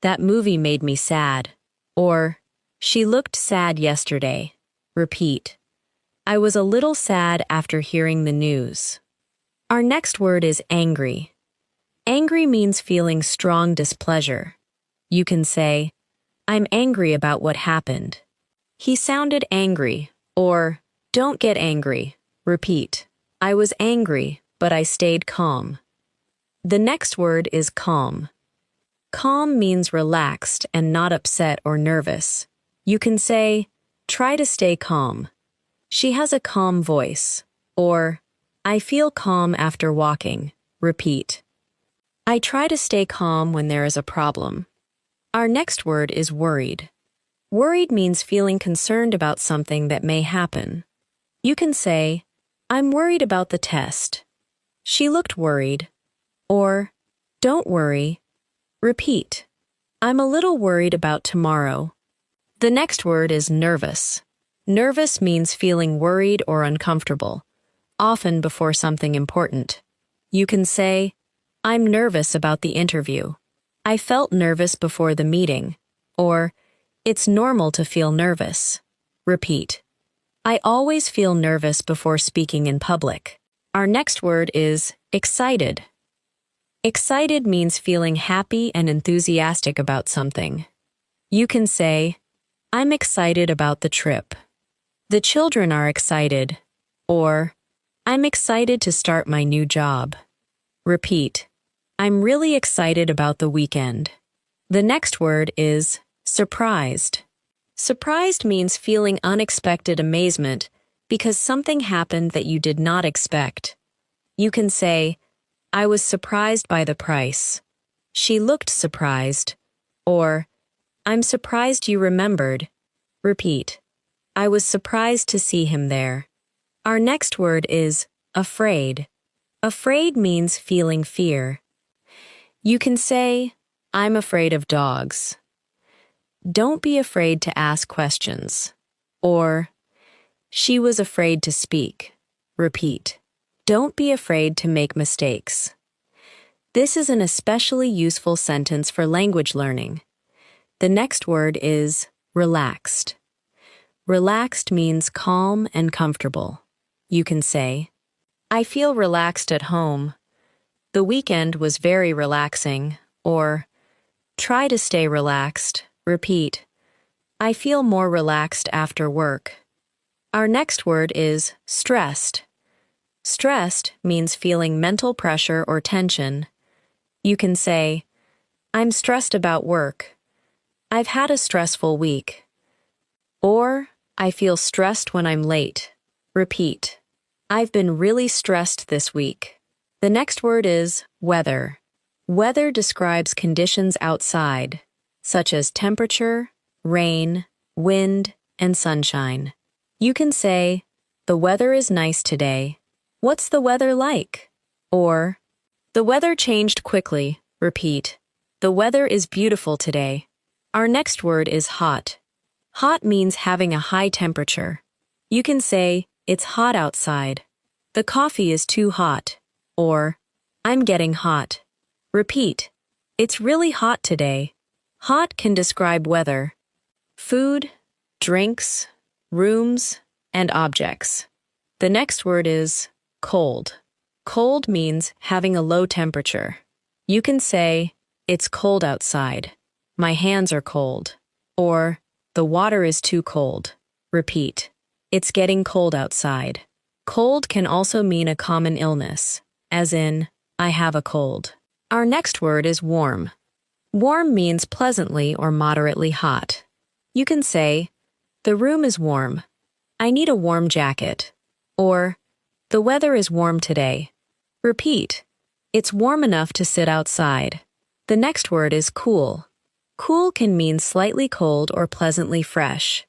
That movie made me sad. Or, she looked sad yesterday. Repeat. I was a little sad after hearing the news. Our next word is angry. Angry means feeling strong displeasure. You can say, I'm angry about what happened. He sounded angry. Or, don't get angry. Repeat. I was angry, but I stayed calm. The next word is calm. Calm means relaxed and not upset or nervous. You can say, try to stay calm. She has a calm voice. Or, I feel calm after walking. Repeat. I try to stay calm when there is a problem. Our next word is worried. Worried means feeling concerned about something that may happen. You can say, I'm worried about the test. She looked worried. Or, don't worry. Repeat. I'm a little worried about tomorrow. The next word is nervous. Nervous means feeling worried or uncomfortable, often before something important. You can say, I'm nervous about the interview. I felt nervous before the meeting. Or, it's normal to feel nervous. Repeat. I always feel nervous before speaking in public. Our next word is excited. Excited means feeling happy and enthusiastic about something. You can say, I'm excited about the trip. The children are excited. Or, I'm excited to start my new job. Repeat. I'm really excited about the weekend. The next word is surprised. Surprised means feeling unexpected amazement because something happened that you did not expect. You can say, I was surprised by the price. She looked surprised. Or, I'm surprised you remembered. Repeat. I was surprised to see him there. Our next word is afraid. Afraid means feeling fear. You can say, I'm afraid of dogs. Don't be afraid to ask questions. Or, she was afraid to speak. Repeat. Don't be afraid to make mistakes. This is an especially useful sentence for language learning. The next word is relaxed. Relaxed means calm and comfortable. You can say, I feel relaxed at home. The weekend was very relaxing. Or, try to stay relaxed. Repeat. I feel more relaxed after work. Our next word is stressed. Stressed means feeling mental pressure or tension. You can say, I'm stressed about work. I've had a stressful week. Or, I feel stressed when I'm late. Repeat. I've been really stressed this week. The next word is weather. Weather describes conditions outside, such as temperature, rain, wind, and sunshine. You can say, the weather is nice today. What's the weather like? Or, the weather changed quickly. Repeat. The weather is beautiful today. Our next word is hot. Hot means having a high temperature. You can say, it's hot outside. The coffee is too hot. Or, I'm getting hot. Repeat. It's really hot today. Hot can describe weather. Food, drinks, rooms, and objects. The next word is cold. Cold means having a low temperature. You can say, "It's cold outside." "My hands are cold." Or, "The water is too cold." Repeat. "It's getting cold outside." Cold can also mean a common illness, as in, "I have a cold." Our next word is warm. Warm means pleasantly or moderately hot. You can say, "The room is warm. I need a warm jacket." Or, "The weather is warm today." Repeat. "It's warm enough to sit outside." The next word is cool. Cool can mean slightly cold or pleasantly fresh.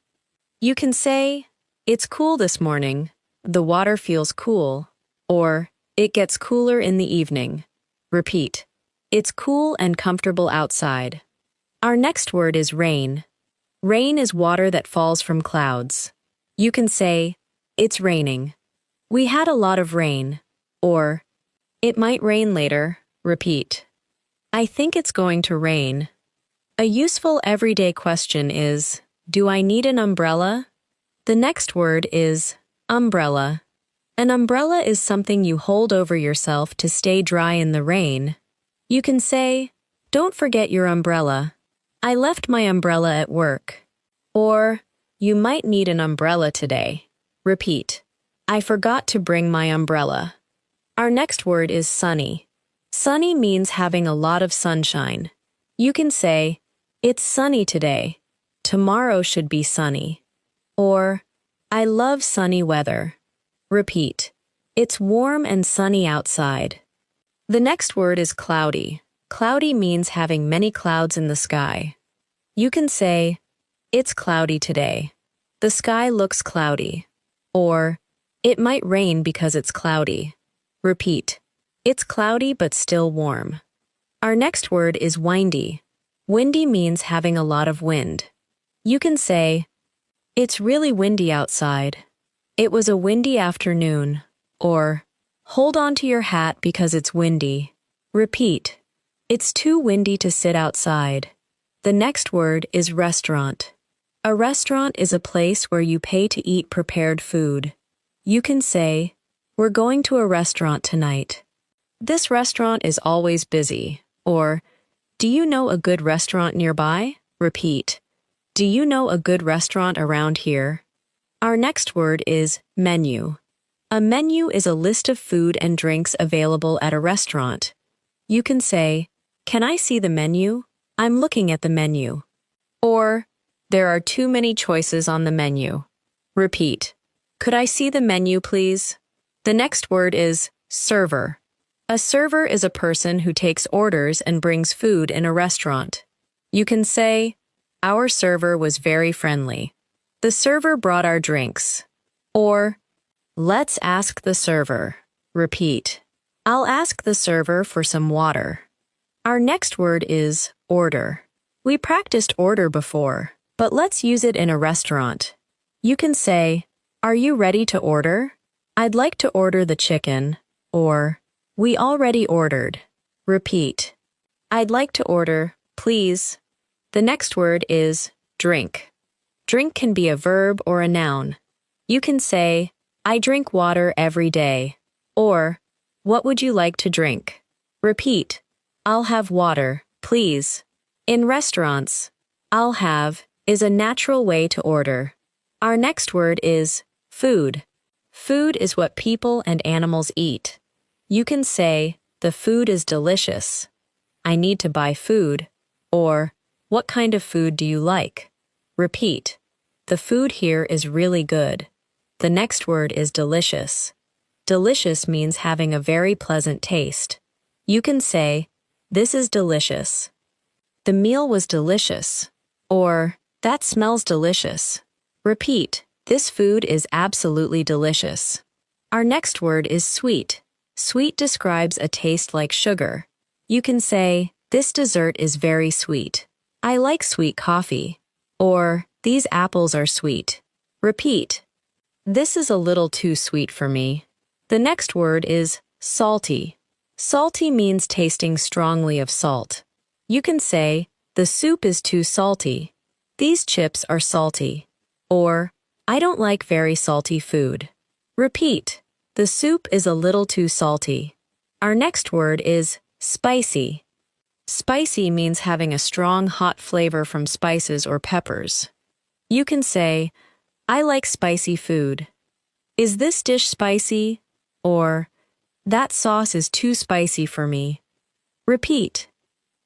You can say, "It's cool this morning." "The water feels cool." Or, "It gets cooler in the evening." Repeat. "It's cool and comfortable outside." Our next word is rain. Rain is water that falls from clouds. You can say, "It's raining." "We had a lot of rain." Or, "It might rain later." Repeat. "I think it's going to rain." A useful everyday question is, "Do I need an umbrella?" The next word is umbrella. An umbrella is something you hold over yourself to stay dry in the rain. You can say, "Don't forget your umbrella." "I left my umbrella at work." Or, "You might need an umbrella today." Repeat. "I forgot to bring my umbrella." Our next word is sunny. Sunny means having a lot of sunshine. You can say, "It's sunny today." "Tomorrow should be sunny." Or, "I love sunny weather." Repeat. "It's warm and sunny outside." The next word is cloudy. Cloudy means having many clouds in the sky. You can say, "It's cloudy today." "The sky looks cloudy." Or, "It might rain because it's cloudy." Repeat. "It's cloudy but still warm." Our next word is windy. Windy means having a lot of wind. You can say, "It's really windy outside." "It was a windy afternoon." Or, "Hold on to your hat because it's windy." Repeat. "It's too windy to sit outside." The next word is restaurant. A restaurant is a place where you pay to eat prepared food. You can say, "We're going to a restaurant tonight." "This restaurant is always busy." Or, "Do you know a good restaurant nearby?" Repeat. "Do you know a good restaurant around here?" Our next word is menu. A menu is a list of food and drinks available at a restaurant. You can say, "Can I see the menu? I'm looking at the menu." Or, "There are too many choices on the menu." Repeat. "Could I see the menu, please?" The next word is server. A server is a person who takes orders and brings food in a restaurant. You can say, "Our server was very friendly." "The server brought our drinks." Or, "Let's ask the server." Repeat. "I'll ask the server for some water." Our next word is order. We practiced order before, but let's use it in a restaurant. You can say, "Are you ready to order?" "I'd like to order the chicken." Or, "We already ordered." Repeat. "I'd like to order, please." The next word is drink. Drink can be a verb or a noun. You can say, "I drink water every day." Or, "What would you like to drink?" Repeat. "I'll have water, please." In restaurants, "I'll have" is a natural way to order. Our next word is food. Food is what people and animals eat. You can say, "The food is delicious." "I need to buy food." Or, "What kind of food do you like?" Repeat. "The food here is really good." The next word is delicious. Delicious means having a very pleasant taste. You can say, "This is delicious." "The meal was delicious." Or, "That smells delicious." Repeat. "This food is absolutely delicious." Our next word is sweet. Sweet describes a taste like sugar. You can say, "This dessert is very sweet." "I like sweet coffee." Or, "These apples are sweet." Repeat. "This is a little too sweet for me." The next word is salty. Salty means tasting strongly of salt. You can say, "The soup is too salty." "These chips are salty." Or, I don't like very salty food. Repeat. The soup is a little too salty. Our next word is spicy. Spicy means having a strong hot flavor from spices or peppers. You can say, I like spicy food. Is this dish spicy? Or, that sauce is too spicy for me. Repeat.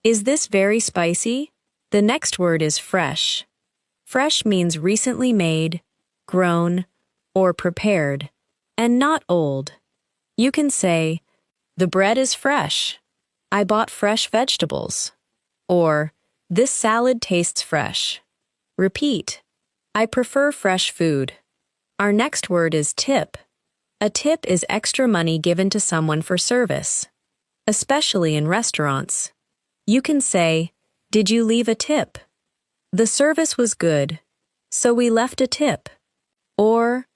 Is this very spicy? The next word is fresh. Fresh means recently made, grown, or prepared, and not old. You can say, the bread is fresh. I bought fresh vegetables. Or, this salad tastes fresh. Repeat. I prefer fresh food. Our next word is tip. A tip is extra money given to someone for service, especially in restaurants. You can say, did you leave a tip? The service was good, so we left a tip. Or,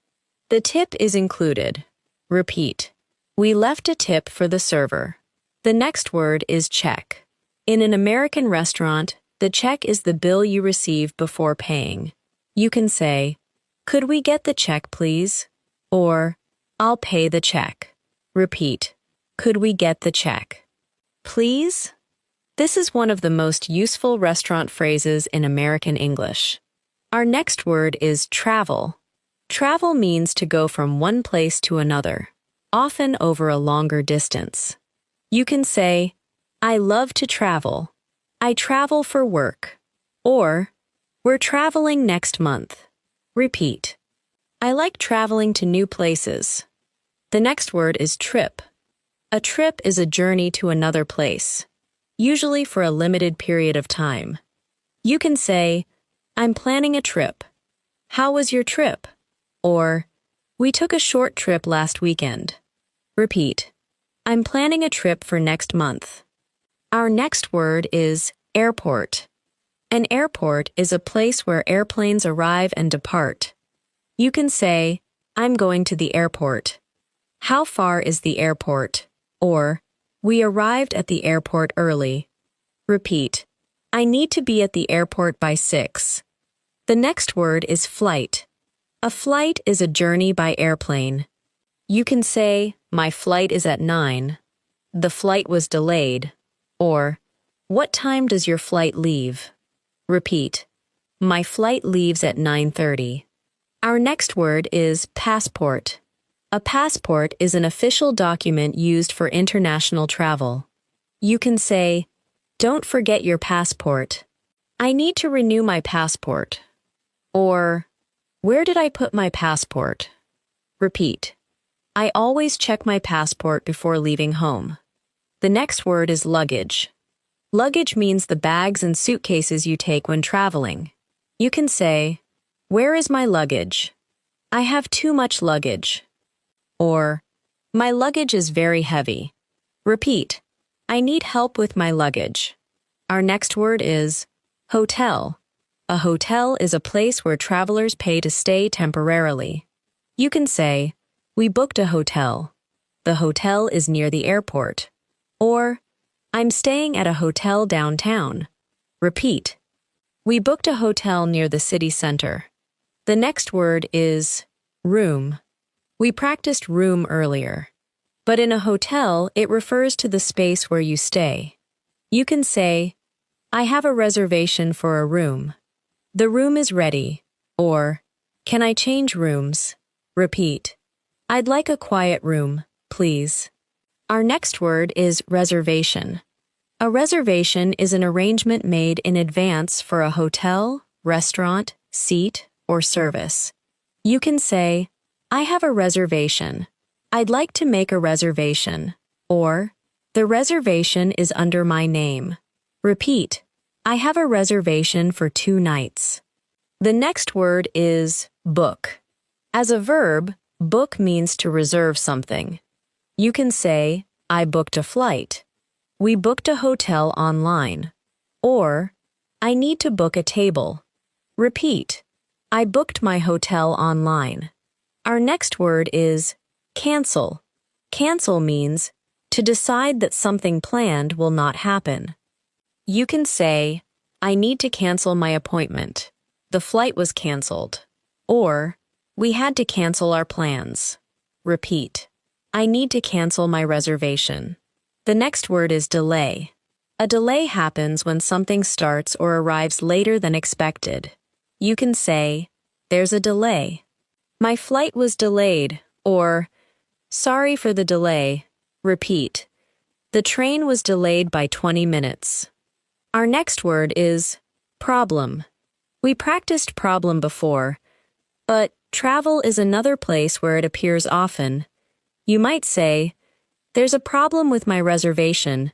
the tip is included. Repeat. We left a tip for the server. The next word is check. In an American restaurant, the check is the bill you receive before paying. You can say, could we get the check, please? Or, I'll pay the check. Repeat. Could we get the check? Please? This is one of the most useful restaurant phrases in American English. Our next word is travel. Travel means to go from one place to another, often over a longer distance. You can say, I love to travel. I travel for work. Or, we're traveling next month. Repeat. I like traveling to new places. The next word is trip. A trip is a journey to another place, usually for a limited period of time. You can say, I'm planning a trip. How was your trip? Or, we took a short trip last weekend. Repeat. I'm planning a trip for next month. Our next word is airport. An airport is a place where airplanes arrive and depart. You can say, I'm going to the airport. How far is the airport? Or, we arrived at the airport early. Repeat. I need to be at the airport by 6. The next word is flight. A flight is a journey by airplane. You can say, my flight is at 9. The flight was delayed. Or, what time does your flight leave? Repeat. My flight leaves at 9:30. Our next word is passport. A passport is an official document used for international travel. You can say, don't forget your passport. I need to renew my passport. Or, where did I put my passport? Repeat. I always check my passport before leaving home. The next word is luggage. Luggage means the bags and suitcases you take when traveling. You can say, where is my luggage? I have too much luggage. Or, my luggage is very heavy. Repeat. I need help with my luggage. Our next word is hotel. A hotel is a place where travelers pay to stay temporarily. You can say, we booked a hotel. The hotel is near the airport. Or, I'm staying at a hotel downtown. Repeat. We booked a hotel near the city center. The next word is room. We practiced room earlier. But in a hotel, it refers to the space where you stay. You can say, I have a reservation for a room. The room is ready. Or, can I change rooms? Repeat. I'd like a quiet room, please. Our next word is reservation. A reservation is an arrangement made in advance for a hotel, restaurant, seat, or service. You can say, I have a reservation. I'd like to make a reservation. Or, the reservation is under my name. Repeat. I have a reservation for 2 nights. The next word is book. As a verb, book means to reserve something. You can say, I booked a flight. We booked a hotel online. Or, I need to book a table. Repeat. I booked my hotel online. Our next word is cancel. Cancel means to decide that something planned will not happen. You can say, I need to cancel my appointment. The flight was canceled. Or, we had to cancel our plans. Repeat. I need to cancel my reservation. The next word is delay. A delay happens when something starts or arrives later than expected. You can say, there's a delay. My flight was delayed, or, sorry for the delay. Repeat. The train was delayed by 20 minutes. Our next word is problem. We practiced problem before, but travel is another place where it appears often. You might say, there's a problem with my reservation.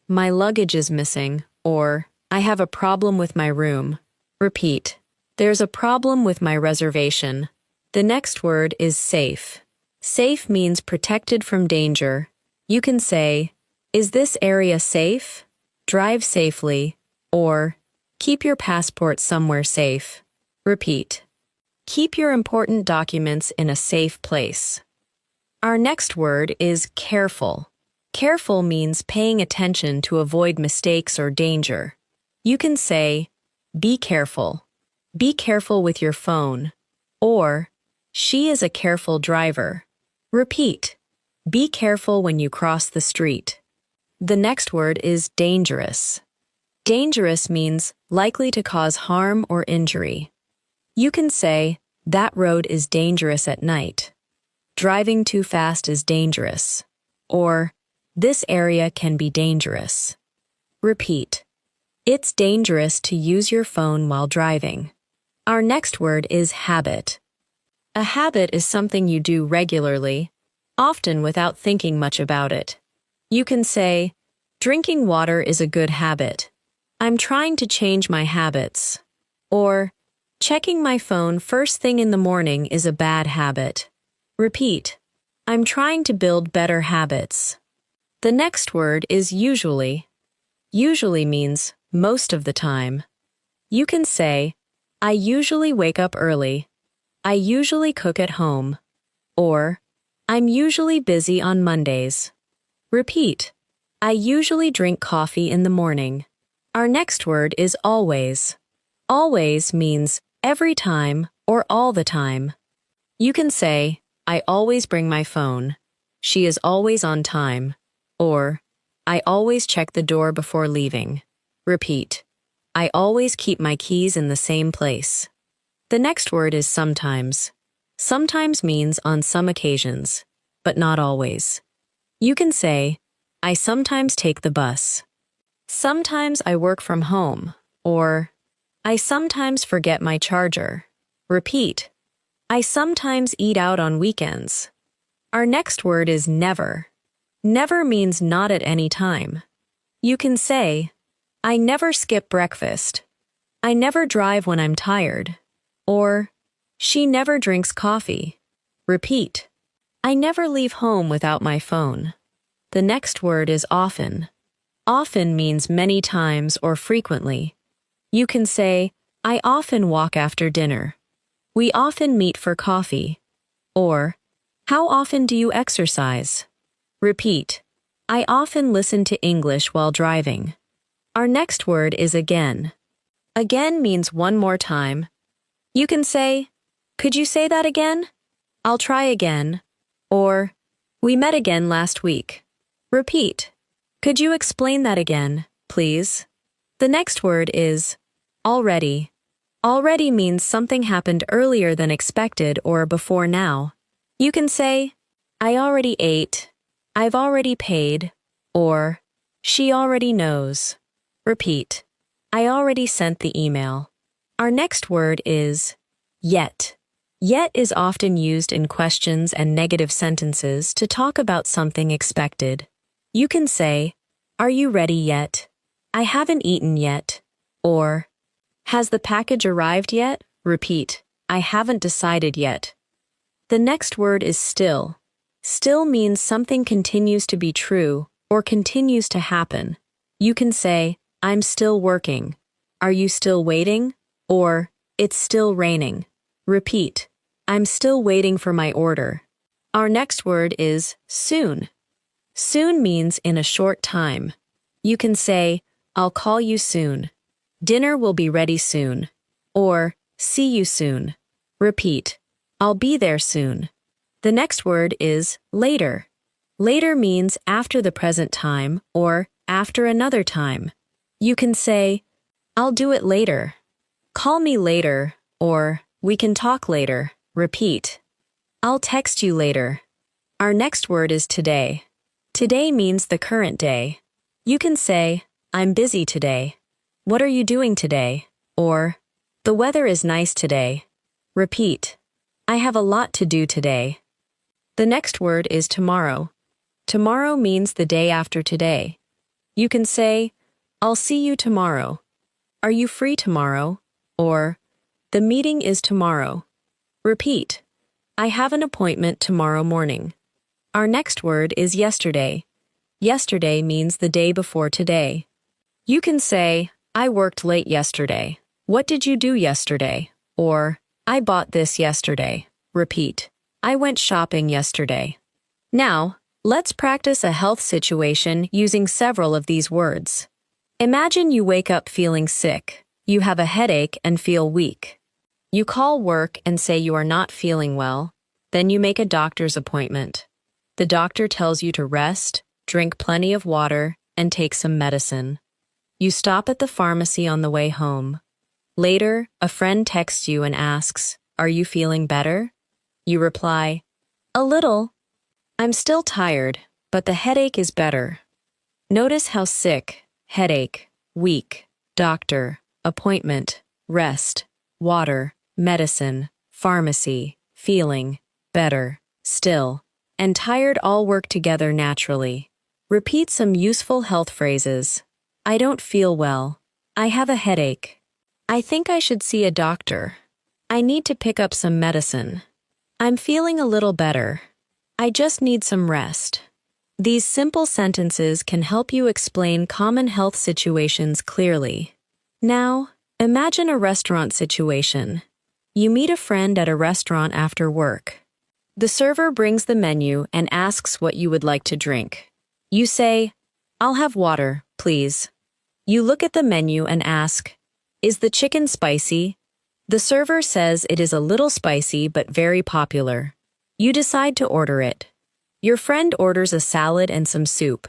My luggage is missing, or I have a problem with my room. Repeat. There's a problem with my reservation. The next word is safe. Safe means protected from danger. You can say, is this area safe? Drive safely, or keep your passport somewhere safe. Repeat. Keep your important documents in a safe place. Our next word is careful. Careful means paying attention to avoid mistakes or danger. You can say, be careful. Be careful with your phone. Or, she is a careful driver. Repeat. Be careful when you cross the street. The next word is dangerous. Dangerous means likely to cause harm or injury. You can say, that road is dangerous at night. Driving too fast is dangerous. Or, this area can be dangerous. Repeat. It's dangerous to use your phone while driving. Our next word is habit. A habit is something you do regularly, often without thinking much about it. You can say, drinking water is a good habit. I'm trying to change my habits. Or, checking my phone first thing in the morning is a bad habit. Repeat. I'm trying to build better habits. The next word is usually. Usually means most of the time. You can say, I usually wake up early. I usually cook at home. Or, I'm usually busy on Mondays. Repeat. I usually drink coffee in the morning. Our next word is always. Always means every time or all the time. You can say, I always bring my phone. She is always on time. Or, I always check the door before leaving. Repeat. I always keep my keys in the same place. The next word is sometimes. Sometimes means on some occasions, but not always. You can say, I sometimes take the bus. Sometimes I work from home. Or, I sometimes forget my charger. Repeat. I sometimes eat out on weekends. Our next word is never. Never means not at any time. You can say, I never skip breakfast. I never drive when I'm tired. Or, she never drinks coffee. Repeat. I never leave home without my phone. The next word is often. Often means many times or frequently. You can say, I often walk after dinner. We often meet for coffee. Or, how often do you exercise? Repeat. I often listen to English while driving. Our next word is again. Again means one more time. You can say, could you say that again? I'll try again. Or, we met again last week. Repeat. Could you explain that again, please? The next word is already. Already means something happened earlier than expected or before now. You can say, I already ate. I've already paid. Or, she already knows. Repeat. I already sent the email. Our next word is yet. Yet is often used in questions and negative sentences to talk about something expected. You can say, are you ready yet? I haven't eaten yet. Or, has the package arrived yet? Repeat. I haven't decided yet. The next word is still. Still means something continues to be true or continues to happen. You can say, I'm still working. Are you still waiting? Or, it's still raining. Repeat. I'm still waiting for my order. Our next word is soon. Soon means in a short time. You can say, I'll call you soon. Dinner will be ready soon. Or, see you soon. Repeat. I'll be there soon. The next word is later. Later means after the present time or after another time. You can say, I'll do it later. Call me later, or we can talk later. Repeat. I'll text you later. Our next word is today. Today means the current day. You can say, I'm busy today. What are you doing today? Or, the weather is nice today. Repeat. I have a lot to do today. The next word is tomorrow. Tomorrow means the day after today. You can say, I'll see you tomorrow. Are you free tomorrow? Or, the meeting is tomorrow. Repeat. I have an appointment tomorrow morning. Our next word is yesterday. Yesterday means the day before today. You can say, I worked late yesterday. What did you do yesterday? Or, I bought this yesterday. Repeat. I went shopping yesterday. Now, let's practice a health situation using several of these words. Imagine you wake up feeling sick. You have a headache and feel weak. You call work and say you are not feeling well. Then you make a doctor's appointment. The doctor tells you to rest, drink plenty of water, and take some medicine. You stop at the pharmacy on the way home. Later, a friend texts you and asks, Are you feeling better? You reply, A little. I'm still tired, but the headache is better. Notice how sick, headache, weak, doctor, appointment, rest, water, medicine, pharmacy, feeling, better, still, and tired all work together naturally. Repeat some useful health phrases. I don't feel well. I have a headache. I think I should see a doctor. I need to pick up some medicine. I'm feeling a little better. I just need some rest. These simple sentences can help you explain common health situations clearly. Now, imagine a restaurant situation. You meet a friend at a restaurant after work. The server brings the menu and asks what you would like to drink. You say, I'll have water, please. You look at the menu and ask, Is the chicken spicy? The server says it is a little spicy but very popular. You decide to order it. Your friend orders a salad and some soup.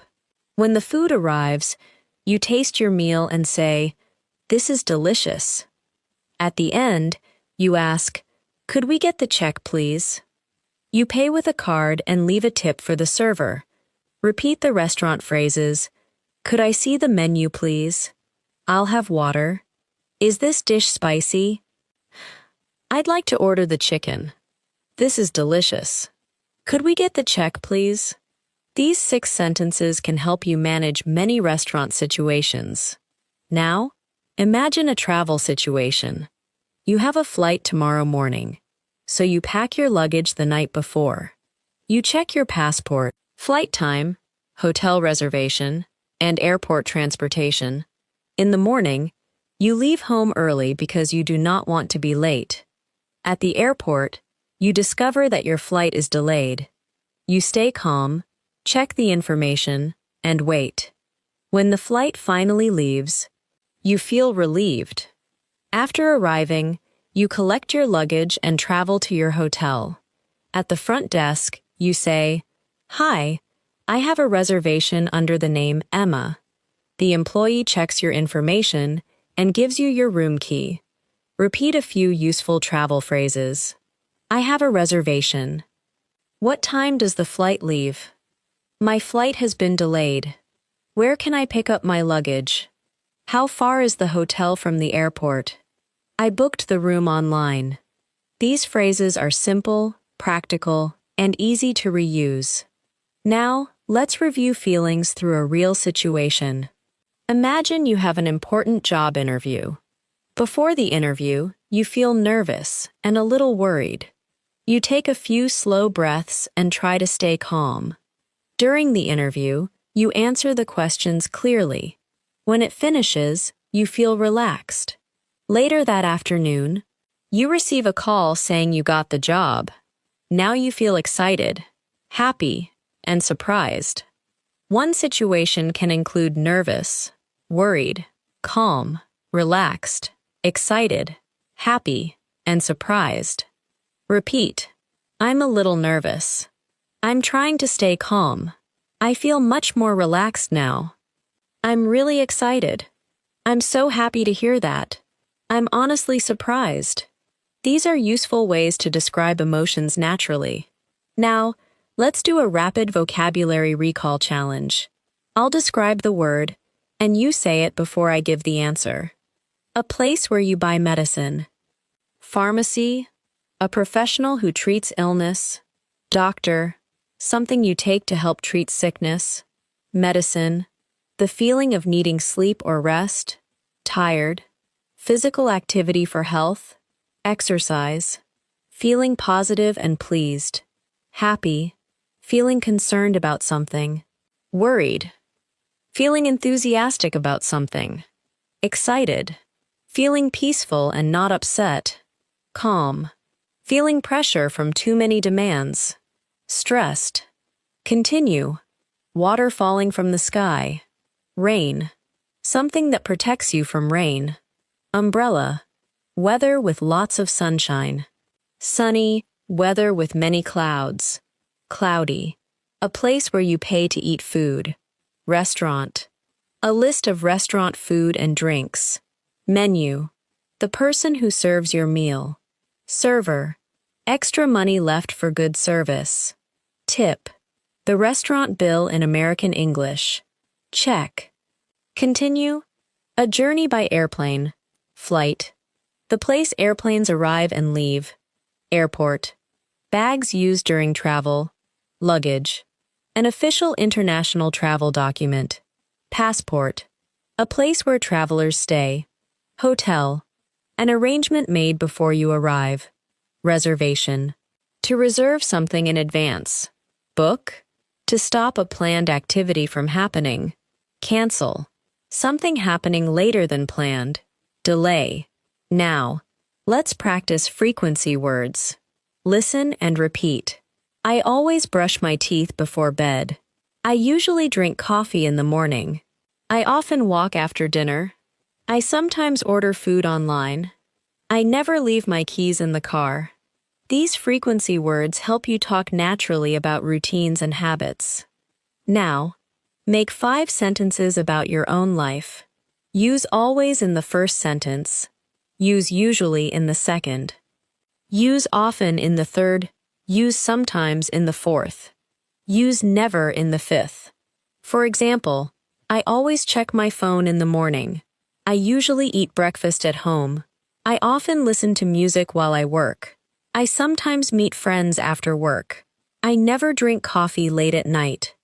When the food arrives, you taste your meal and say, This is delicious. At the end, you ask, Could we get the check, please? You pay with a card and leave a tip for the server. Repeat the restaurant phrases, Could I see the menu, please? I'll have water. Is this dish spicy? I'd like to order the chicken. This is delicious. Could we get the check, please? These 6 sentences can help you manage many restaurant situations. Now, imagine a travel situation. You have a flight tomorrow morning, so you pack your luggage the night before. You check your passport, flight time, hotel reservation, and airport transportation. In the morning, you leave home early because you do not want to be late. At the airport, you discover that your flight is delayed. You stay calm, check the information, and wait. When the flight finally leaves, you feel relieved. After arriving, you collect your luggage and travel to your hotel. At the front desk, you say, Hi, I have a reservation under the name Emma. The employee checks your information and gives you your room key. Repeat a few useful travel phrases. I have a reservation. What time does the flight leave? My flight has been delayed. Where can I pick up my luggage? How far is the hotel from the airport? I booked the room online. These phrases are simple, practical, and easy to reuse. Now, let's review feelings through a real situation. Imagine you have an important job interview. Before the interview, you feel nervous and a little worried. You take a few slow breaths and try to stay calm. During the interview, you answer the questions clearly. When it finishes, you feel relaxed. Later that afternoon, you receive a call saying you got the job. Now you feel excited, happy, and surprised. One situation can include nervous, worried, calm, relaxed, excited, happy, and surprised. Repeat. I'm a little nervous. I'm trying to stay calm. I feel much more relaxed now. I'm really excited. I'm so happy to hear that. I'm honestly surprised. These are useful ways to describe emotions naturally. Now, let's do a rapid vocabulary recall challenge. I'll describe the word, and you say it before I give the answer. A place where you buy medicine. Pharmacy, a professional who treats illness. Doctor, something you take to help treat sickness. Medicine, the feeling of needing sleep or rest. Tired, physical activity for health. Exercise, feeling positive and pleased. Happy, feeling concerned about something. Worried, feeling enthusiastic about something. Excited, feeling peaceful and not upset. Calm, feeling pressure from too many demands. Stressed. Continue. Water falling from the sky. Rain. Something that protects you from rain. Umbrella. Weather with lots of sunshine. Sunny. Weather with many clouds. Cloudy. A place where you pay to eat food. Restaurant. A list of restaurant food and drinks. Menu. The person who serves your meal. Server. Extra money left for good service. Tip. The restaurant bill in American English. Check. Continue. A journey by airplane. Flight. The place airplanes arrive and leave. Airport. Bags used during travel. Luggage. An official international travel document. Passport. A place where travelers stay. Hotel. An arrangement made before you arrive. Reservation. To reserve something in advance. Book. To stop a planned activity from happening. Cancel. Something happening later than planned. Delay. Now, let's practice frequency words. Listen and repeat. I always brush my teeth before bed. I usually drink coffee in the morning. I often walk after dinner. I sometimes order food online. I never leave my keys in the car. These frequency words help you talk naturally about routines and habits. Now, make 5 sentences about your own life. Use always in the first sentence. Use usually in the second. Use often in the third. Use sometimes in the fourth. Use never in the fifth. For example, I always check my phone in the morning. I usually eat breakfast at home. I often listen to music while I work. I sometimes meet friends after work. I never drink coffee late at night.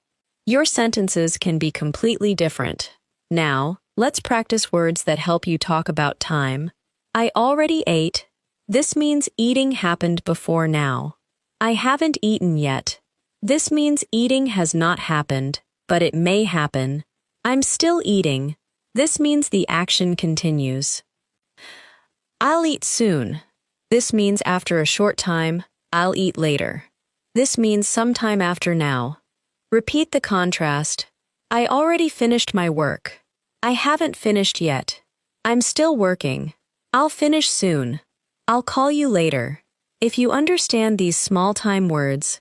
Your sentences can be completely different. Now, let's practice words that help you talk about time. I already ate. This means eating happened before now. I haven't eaten yet. This means eating has not happened, but it may happen. I'm still eating. This means the action continues. I'll eat soon. This means after a short time. I'll eat later. This means sometime after now. Repeat the contrast. I already finished my work. I haven't finished yet. I'm still working. I'll finish soon. I'll call you later. If you understand these small-time words,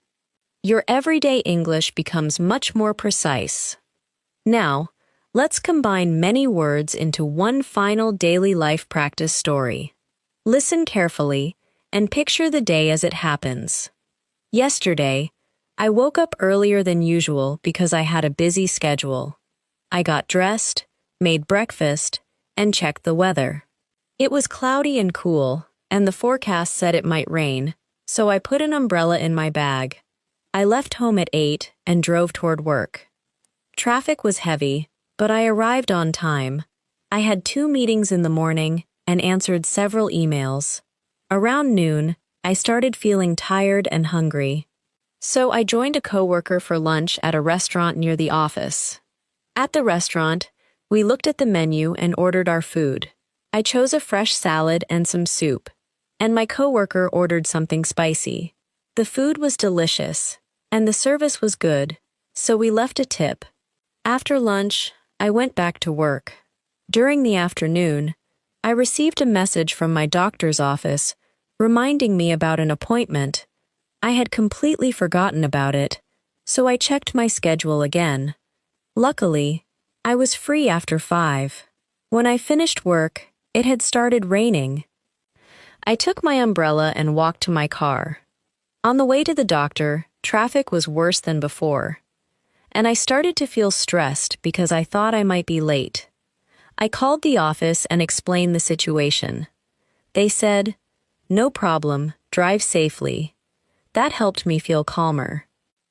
your everyday English becomes much more precise. Now, let's combine many words into one final daily life practice story. Listen carefully and picture the day as it happens. Yesterday, I woke up earlier than usual because I had a busy schedule. I got dressed, made breakfast, and checked the weather. It was cloudy and cool, and the forecast said it might rain, so I put an umbrella in my bag. I left home at 8 and drove toward work. Traffic was heavy, but I arrived on time. I had 2 meetings in the morning and answered several emails. Around noon, I started feeling tired and hungry. So I joined a coworker for lunch at a restaurant near the office. At the restaurant, we looked at the menu and ordered our food. I chose a fresh salad and some soup, and my coworker ordered something spicy. The food was delicious, and the service was good, so we left a tip. After lunch, I went back to work. During the afternoon, I received a message from my doctor's office reminding me about an appointment. I had completely forgotten about it, so I checked my schedule again. Luckily, I was free after 5. When I finished work, it had started raining. I took my umbrella and walked to my car. On the way to the doctor, traffic was worse than before, and I started to feel stressed because I thought I might be late. I called the office and explained the situation. They said, "No problem, drive safely." That helped me feel calmer.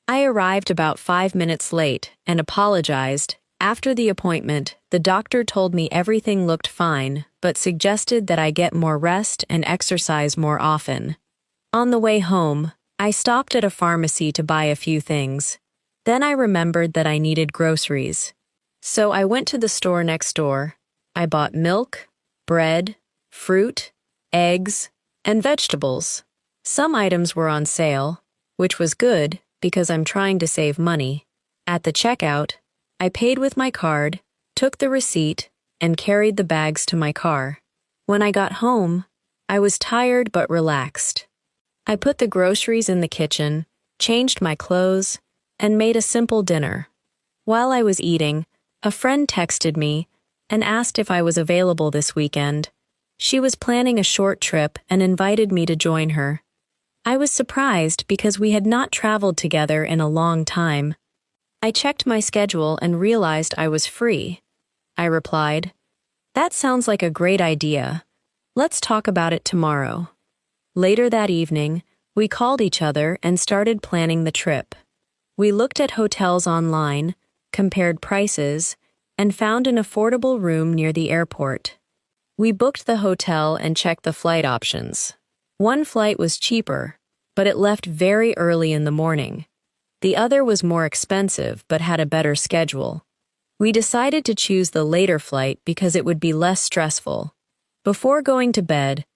I arrived about 5 minutes late and apologized. After the appointment, the doctor told me everything looked fine, but suggested that I get more rest and exercise more often. On the way home, I stopped at a pharmacy to buy a few things. Then I remembered that I needed groceries. So I went to the store next door. I bought milk, bread, fruit, eggs, and vegetables. Some items were on sale, which was good because I'm trying to save money. At the checkout, I paid with my card, took the receipt, and carried the bags to my car. When I got home, I was tired but relaxed. I put the groceries in the kitchen, changed my clothes, and made a simple dinner. While I was eating, a friend texted me and asked if I was available this weekend. She was planning a short trip and invited me to join her. I was surprised because we had not traveled together in a long time. I checked my schedule and realized I was free. I replied, "That sounds like a great idea. Let's talk about it tomorrow." Later that evening, we called each other and started planning the trip. We looked at hotels online, compared prices, and found an affordable room near the airport. We booked the hotel and checked the flight options. One flight was cheaper, but it left very early in the morning. The other was more expensive but had a better schedule. We decided to choose the later flight because it would be less stressful. Before going to bed,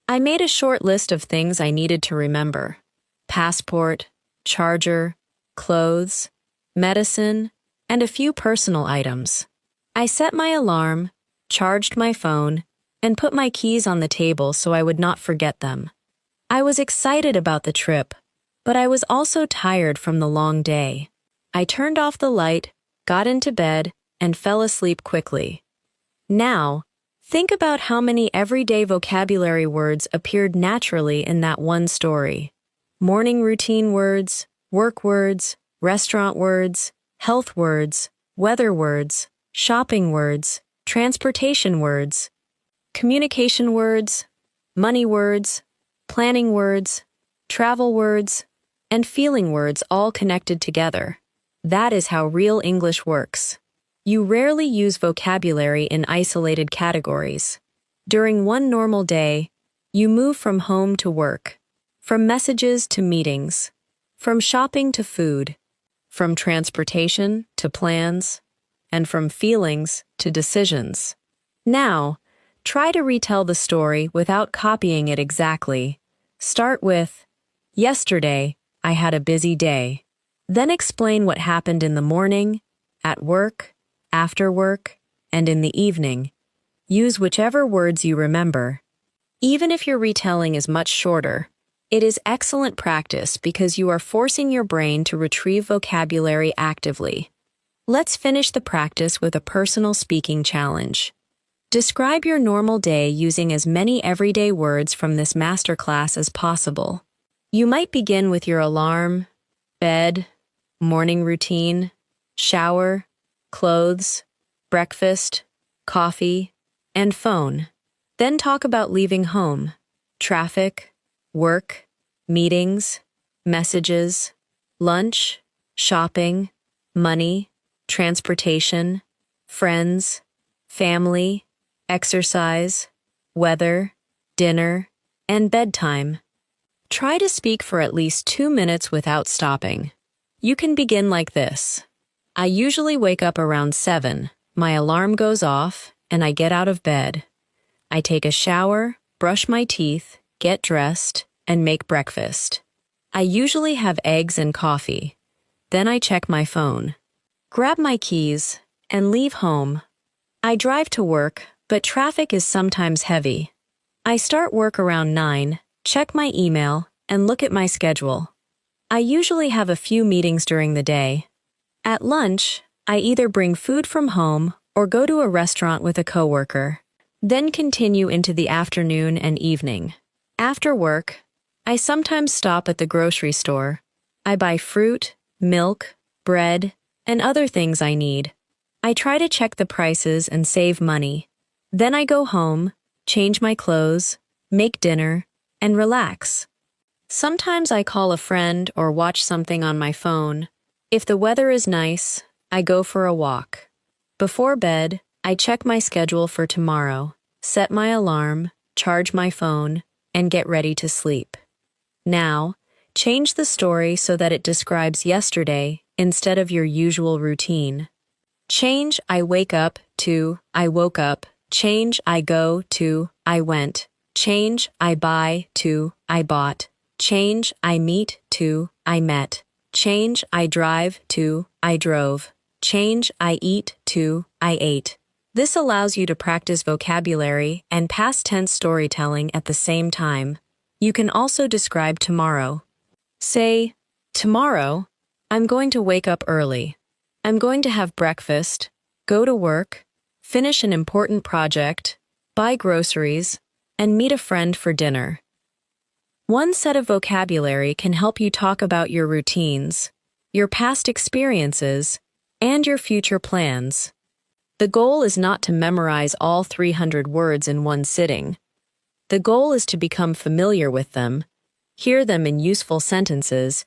I made a short list of things I needed to remember: passport, charger, clothes, medicine, and a few personal items. I set my alarm, charged my phone, and put my keys on the table so I would not forget them. I was excited about the trip, but I was also tired from the long day. I turned off the light, got into bed, and fell asleep quickly. Now, think about how many everyday vocabulary words appeared naturally in that one story. Morning routine words, work words, restaurant words, health words, weather words, shopping words, transportation words, communication words, money words, planning words, travel words, and feeling words all connected together. That is how real English works. You rarely use vocabulary in isolated categories. During one normal day, you move from home to work, from messages to meetings, from shopping to food, from transportation to plans, and from feelings to decisions. Now, try to retell the story without copying it exactly. Start with, "Yesterday, I had a busy day." Then explain what happened in the morning, at work, after work, and in the evening. Use whichever words you remember. Even if your retelling is much shorter, it is excellent practice because you are forcing your brain to retrieve vocabulary actively. Let's finish the practice with a personal speaking challenge. Describe your normal day using as many everyday words from this masterclass as possible. You might begin with your alarm, bed, morning routine, shower, clothes, breakfast, coffee, and phone. Then talk about leaving home, traffic, work, meetings, messages, lunch, shopping, money, transportation, friends, family, exercise, weather, dinner, and bedtime. Try to speak for at least 2 minutes without stopping. You can begin like this. I usually wake up around 7. My alarm goes off, and I get out of bed. I take a shower, brush my teeth, get dressed, and make breakfast. I usually have eggs and coffee. Then I check my phone, grab my keys, and leave home. I drive to work, but traffic is sometimes heavy. I start work around 9, check my email, and look at my schedule. I usually have a few meetings during the day. At lunch, I either bring food from home or go to a restaurant with a coworker, then continue into the afternoon and evening. After work, I sometimes stop at the grocery store. I buy fruit, milk, bread, and other things I need. I try to check the prices and save money. Then I go home, change my clothes, make dinner, and relax. Sometimes I call a friend or watch something on my phone. If the weather is nice, I go for a walk. Before bed, I check my schedule for tomorrow, set my alarm, charge my phone, and get ready to sleep. Now, change the story so that it describes yesterday instead of your usual routine. Change I wake up to I woke up. Change I go to I went. Change I buy to I bought. Change I meet to I met. Change I drive to I drove. Change I eat to I ate. This allows you to practice vocabulary and past tense storytelling at the same time. You can also describe tomorrow. Say, tomorrow, I'm going to wake up early. I'm going to have breakfast, go to work, finish an important project, buy groceries, and meet a friend for dinner. One set of vocabulary can help you talk about your routines, your past experiences, and your future plans. The goal is not to memorize all 300 words in one sitting. The goal is to become familiar with them, hear them in useful sentences,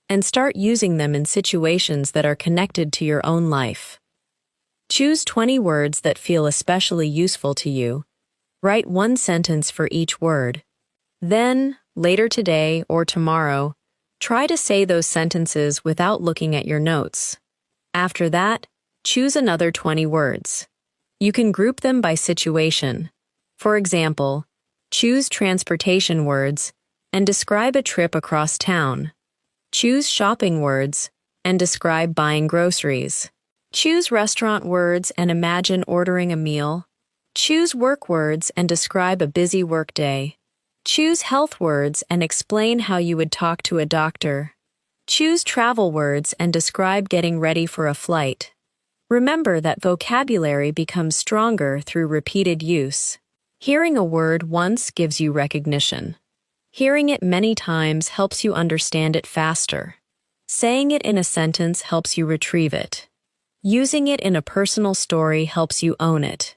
and start using them in situations that are connected to your own life. Choose 20 words that feel especially useful to you. Write one sentence for each word. Then, later today or tomorrow, try to say those sentences without looking at your notes. After that, choose another 20 words. You can group them by situation. For example, choose transportation words and describe a trip across town. Choose shopping words and describe buying groceries. Choose restaurant words and imagine ordering a meal. Choose work words and describe a busy workday. Choose health words and explain how you would talk to a doctor. Choose travel words and describe getting ready for a flight. Remember that vocabulary becomes stronger through repeated use. Hearing a word once gives you recognition. Hearing it many times helps you understand it faster. Saying it in a sentence helps you retrieve it. Using it in a personal story helps you own it.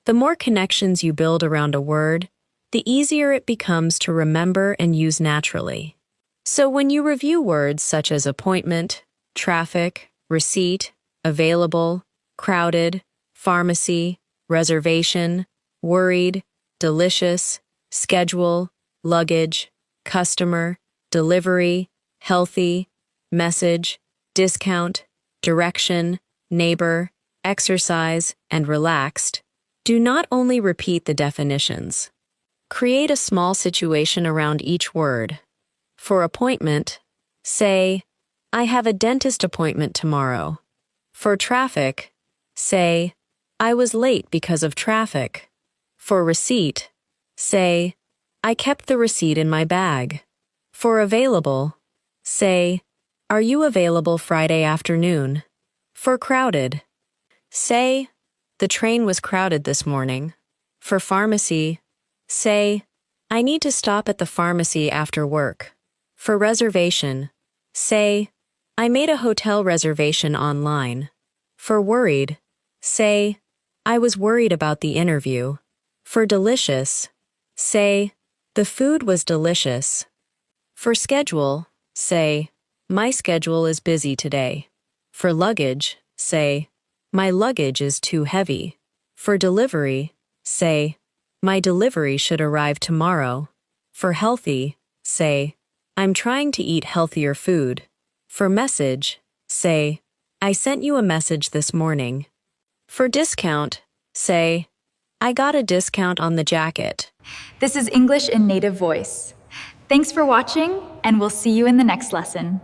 The more connections you build around a word, the easier it becomes to remember and use naturally. So when you review words such as appointment, traffic, receipt, available, crowded, pharmacy, reservation, worried, delicious, schedule, luggage, customer, delivery, healthy, message, discount, direction, neighbor, exercise, and relaxed, do not only repeat the definitions. Create a small situation around each word. For appointment, say, I have a dentist appointment tomorrow. For traffic, say, I was late because of traffic. For receipt, say, I kept the receipt in my bag. For available, say, are you available Friday afternoon? For crowded, say, the train was crowded this morning. For pharmacy, say, I need to stop at the pharmacy after work. For reservation, say, I made a hotel reservation online. For worried, say, I was worried about the interview. For delicious, say, the food was delicious. For schedule, say, my schedule is busy today. For luggage, say, my luggage is too heavy. For delivery, say, my delivery should arrive tomorrow. For healthy, say, I'm trying to eat healthier food. For message, say, I sent you a message this morning. For discount, say, I got a discount on the jacket. This is English in Native Voice. Thanks for watching, and we'll see you in the next lesson.